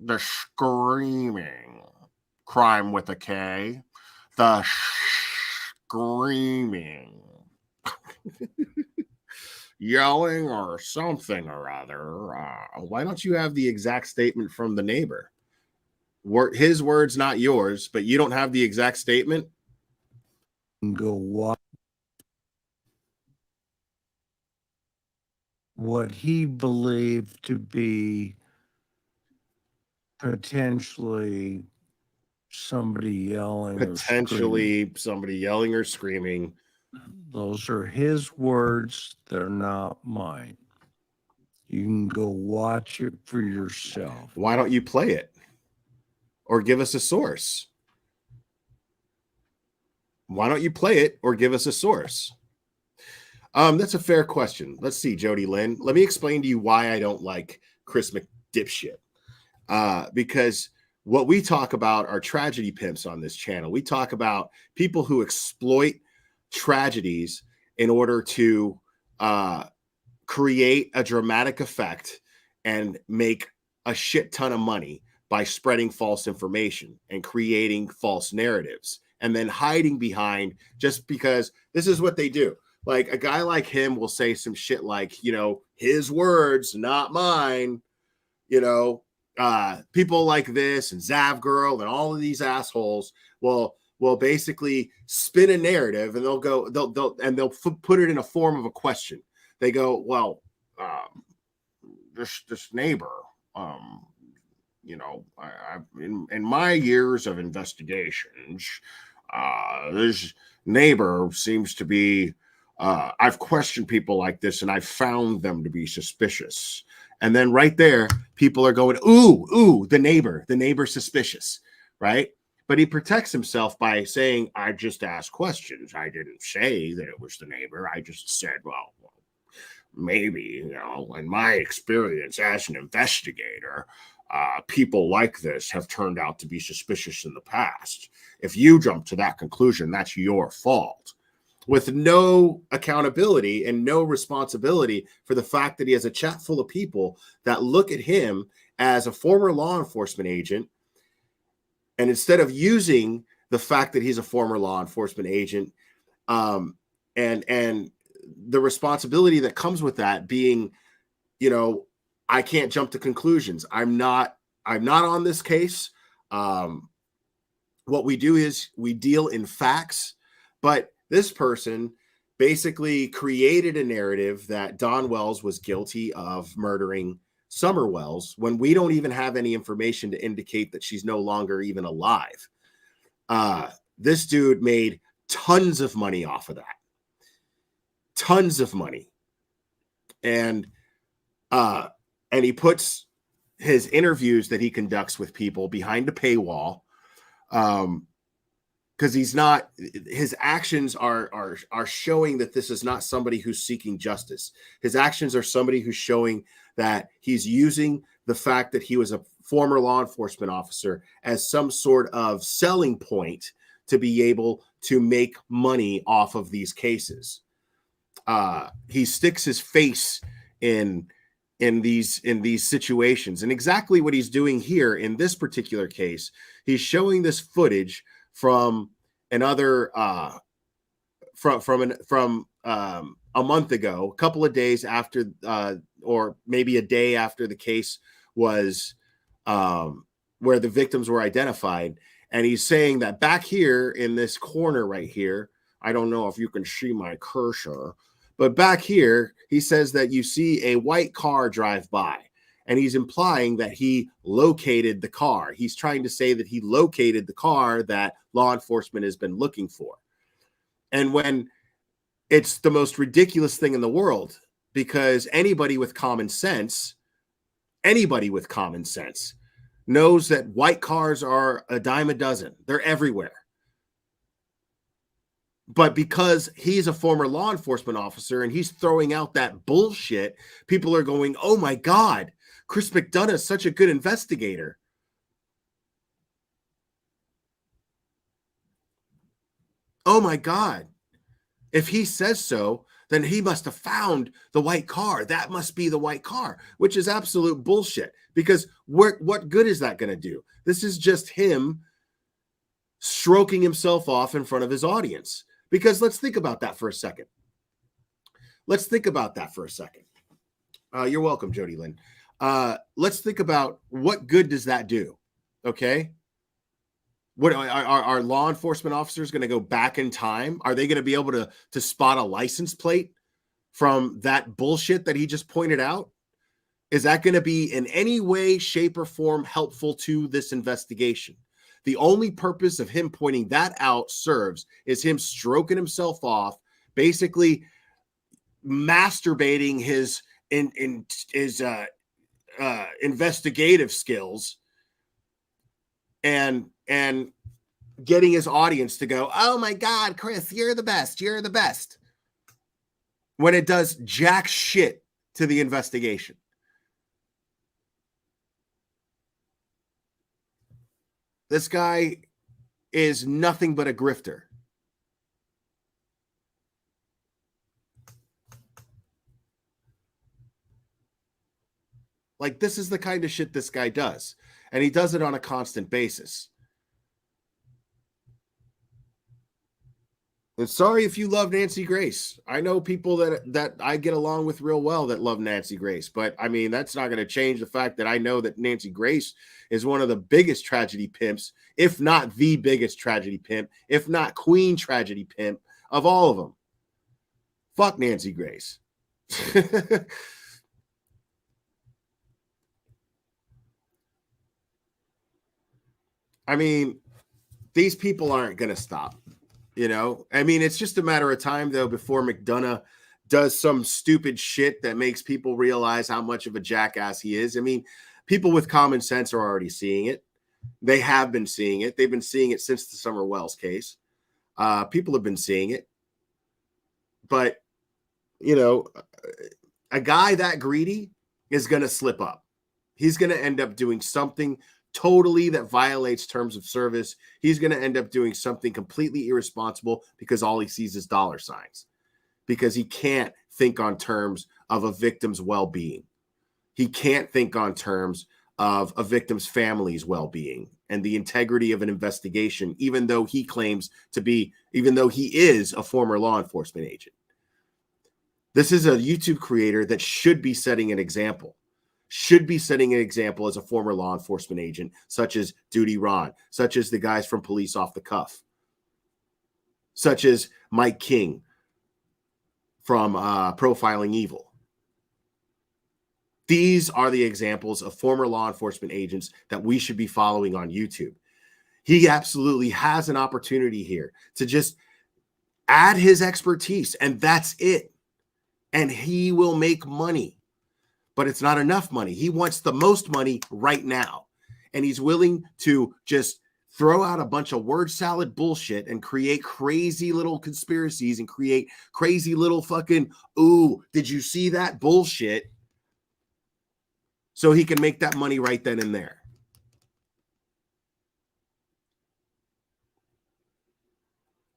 The screaming, crime with a K, the screaming. yelling or something or other. Why don't you have the exact statement from the neighbor? His words, not yours, but you don't have the exact statement? Go what he believed to be potentially somebody yelling or screaming. Potentially somebody yelling or screaming. Those are his words. They're not mine. You can go watch it for yourself. Why don't you play it? Or give us a source? Why don't you play it or give us a source? That's a fair question. Let's see, Jody Lynn. Let me explain to you why I don't like Chris McDipshit. Because what we talk about are tragedy pimps on this channel. We talk about people who exploit tragedies in order to create a dramatic effect and make a shit ton of money by spreading false information and creating false narratives and then hiding behind, just because this is what they do. Like a guy like him will say some shit like, you know, his words, not mine. You know, people like this and Zav Girl and all of these assholes will basically spin a narrative, and they'll put it in a form of a question. They go, well, this neighbor, you know, in my years of investigations, this neighbor seems to be, I've questioned people like this and I've found them to be suspicious. And then right there, people are going, ooh, the neighbor's suspicious, right? But he protects himself by saying, I just asked questions. I didn't say that it was the neighbor. I just said, well, maybe, you know, in my experience as an investigator, people like this have turned out to be suspicious in the past. If you jump to that conclusion, that's your fault. With no accountability and no responsibility for the fact that he has a chat full of people that look at him as a former law enforcement agent. And instead of using the fact that he's a former law enforcement agent, and the responsibility that comes with that being, you know, I can't jump to conclusions. I'm not on this case. What we do is we deal in facts, but this person basically created a narrative that Dawn Wells was guilty of murdering Summer Wells when we don't even have any information to indicate that she's no longer even alive. This dude made tons of money off of that. Tons of money. And he puts his interviews that he conducts with people behind a paywall. Because his actions are showing that this is not somebody who's seeking justice. His actions are somebody who's showing that he's using the fact that he was a former law enforcement officer as some sort of selling point to be able to make money off of these cases. He sticks his face in these situations, and exactly what he's doing here in this particular case, he's showing this footage from another from a month ago, a couple of days after, or maybe a day after the case was where the victims were identified. And he's saying that back here in this corner right here, I don't know if you can see my cursor, but back here, he says that you see a white car drive by. And he's implying that he located the car. He's trying to say that he located the car that law enforcement has been looking for. And when it's the most ridiculous thing in the world, because anybody with common sense knows that white cars are a dime a dozen. They're everywhere. But because he's a former law enforcement officer and he's throwing out that bullshit, people are going, oh my God, Chris McDonough is such a good investigator. Oh my God. If he says so, then he must have found the white car. That must be the white car, which is absolute bullshit. Because what good is that going to do? This is just him stroking himself off in front of his audience. Because let's think about that for a second. let's think about that for a second. You're welcome, Jody Lynn. Let's think about what good does that do? Okay. What are law enforcement officers going to go back in time? Are they going to be able to spot a license plate from that bullshit that he just pointed out? Is that going to be in any way, shape, or form helpful to this investigation? The only purpose of him pointing that out serves is him stroking himself off, basically masturbating his investigative skills and getting his audience to go, oh my God, Chris, you're the best. You're the best. When it does jack shit to the investigation. This guy is nothing but a grifter. Like, this is the kind of shit this guy does. And he does it on a constant basis. And sorry if you love Nancy Grace. I know people that I get along with real well that love Nancy Grace. But, I mean, that's not going to change the fact that I know that Nancy Grace is one of the biggest tragedy pimps, if not the biggest tragedy pimp, if not queen tragedy pimp of all of them. Fuck Nancy Grace. I mean, these people aren't going to stop, you know? I mean, it's just a matter of time, though, before McDonough does some stupid shit that makes people realize how much of a jackass he is. I mean, people with common sense are already seeing it. They have been seeing it. They've been seeing it since the Summer Wells case. People have been seeing it. But, you know, a guy that greedy is going to slip up. He's going to end up doing something totally that violates terms of service. He's going to end up doing something completely irresponsible because all he sees is dollar signs, because he can't think on terms of a victim's well-being. He can't think on terms of a victim's family's well-being and the integrity of an investigation, even though he is a former law enforcement agent. This is a YouTube creator that should be setting an example. Should be setting an example as a former law enforcement agent, such as Duty Ron, such as the guys from Police Off the Cuff, such as Mike King from Profiling Evil. These are the examples of former law enforcement agents that we should be following on YouTube. He absolutely has an opportunity here to just add his expertise, and that's it. And he will make money. But it's not enough money. He wants the most money right now. And he's willing to just throw out a bunch of word salad bullshit and create crazy little conspiracies and create crazy little fucking, ooh, did you see that bullshit? So he can make that money right then and there.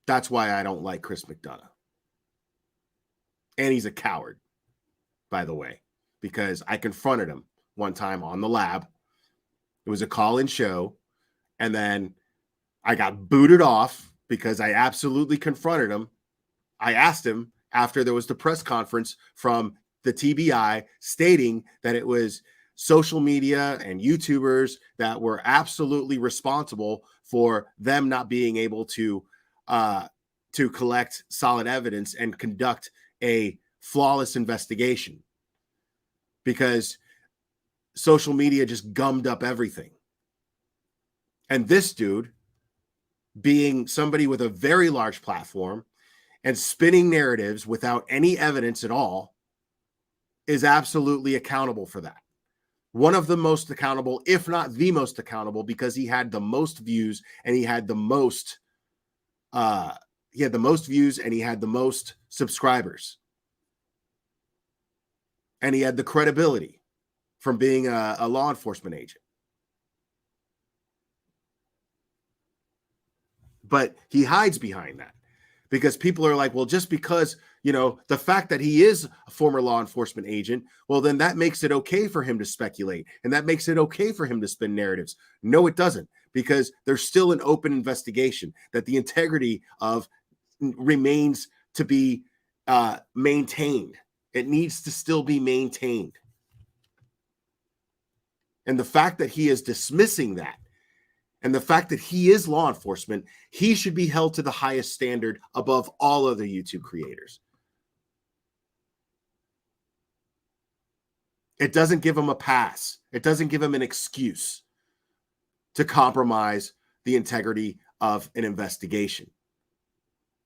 That's why I don't like Chris McDonough. And he's a coward, by the way. Because I confronted him one time on the lab. It was a call-in show. And then I got booted off because I absolutely confronted him. I asked him after there was the press conference from the TBI stating that it was social media and YouTubers that were absolutely responsible for them not being able to collect solid evidence and conduct a flawless investigation. Because social media just gummed up everything. And this dude, being somebody with a very large platform and spinning narratives without any evidence at all, is absolutely accountable for that. One of the most accountable, if not the most accountable, because he had the most views and he had the most views and he had the most subscribers. And he had the credibility from being a law enforcement agent. But he hides behind that because people are like, well, just because, you know, the fact that he is a former law enforcement agent, well, then that makes it okay for him to speculate. And that makes it okay for him to spin narratives. No, it doesn't, because there's still an open investigation that the integrity of remains to be maintained. It needs to still be maintained. And the fact that he is dismissing that, and the fact that he is law enforcement, he should be held to the highest standard above all other YouTube creators. It doesn't give him a pass. It doesn't give him an excuse to compromise the integrity of an investigation.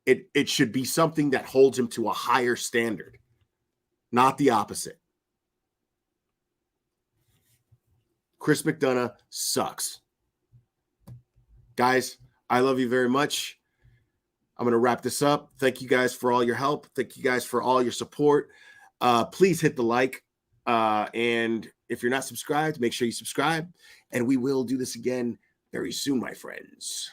It should be something that holds him to a higher standard, not the opposite. Chris McDonough sucks. Guys, I love you very much. I'm going to wrap this up. Thank you guys for all your help. Thank you guys for all your support. Please hit the like. And if you're not subscribed, make sure you subscribe. And we will do this again very soon, my friends.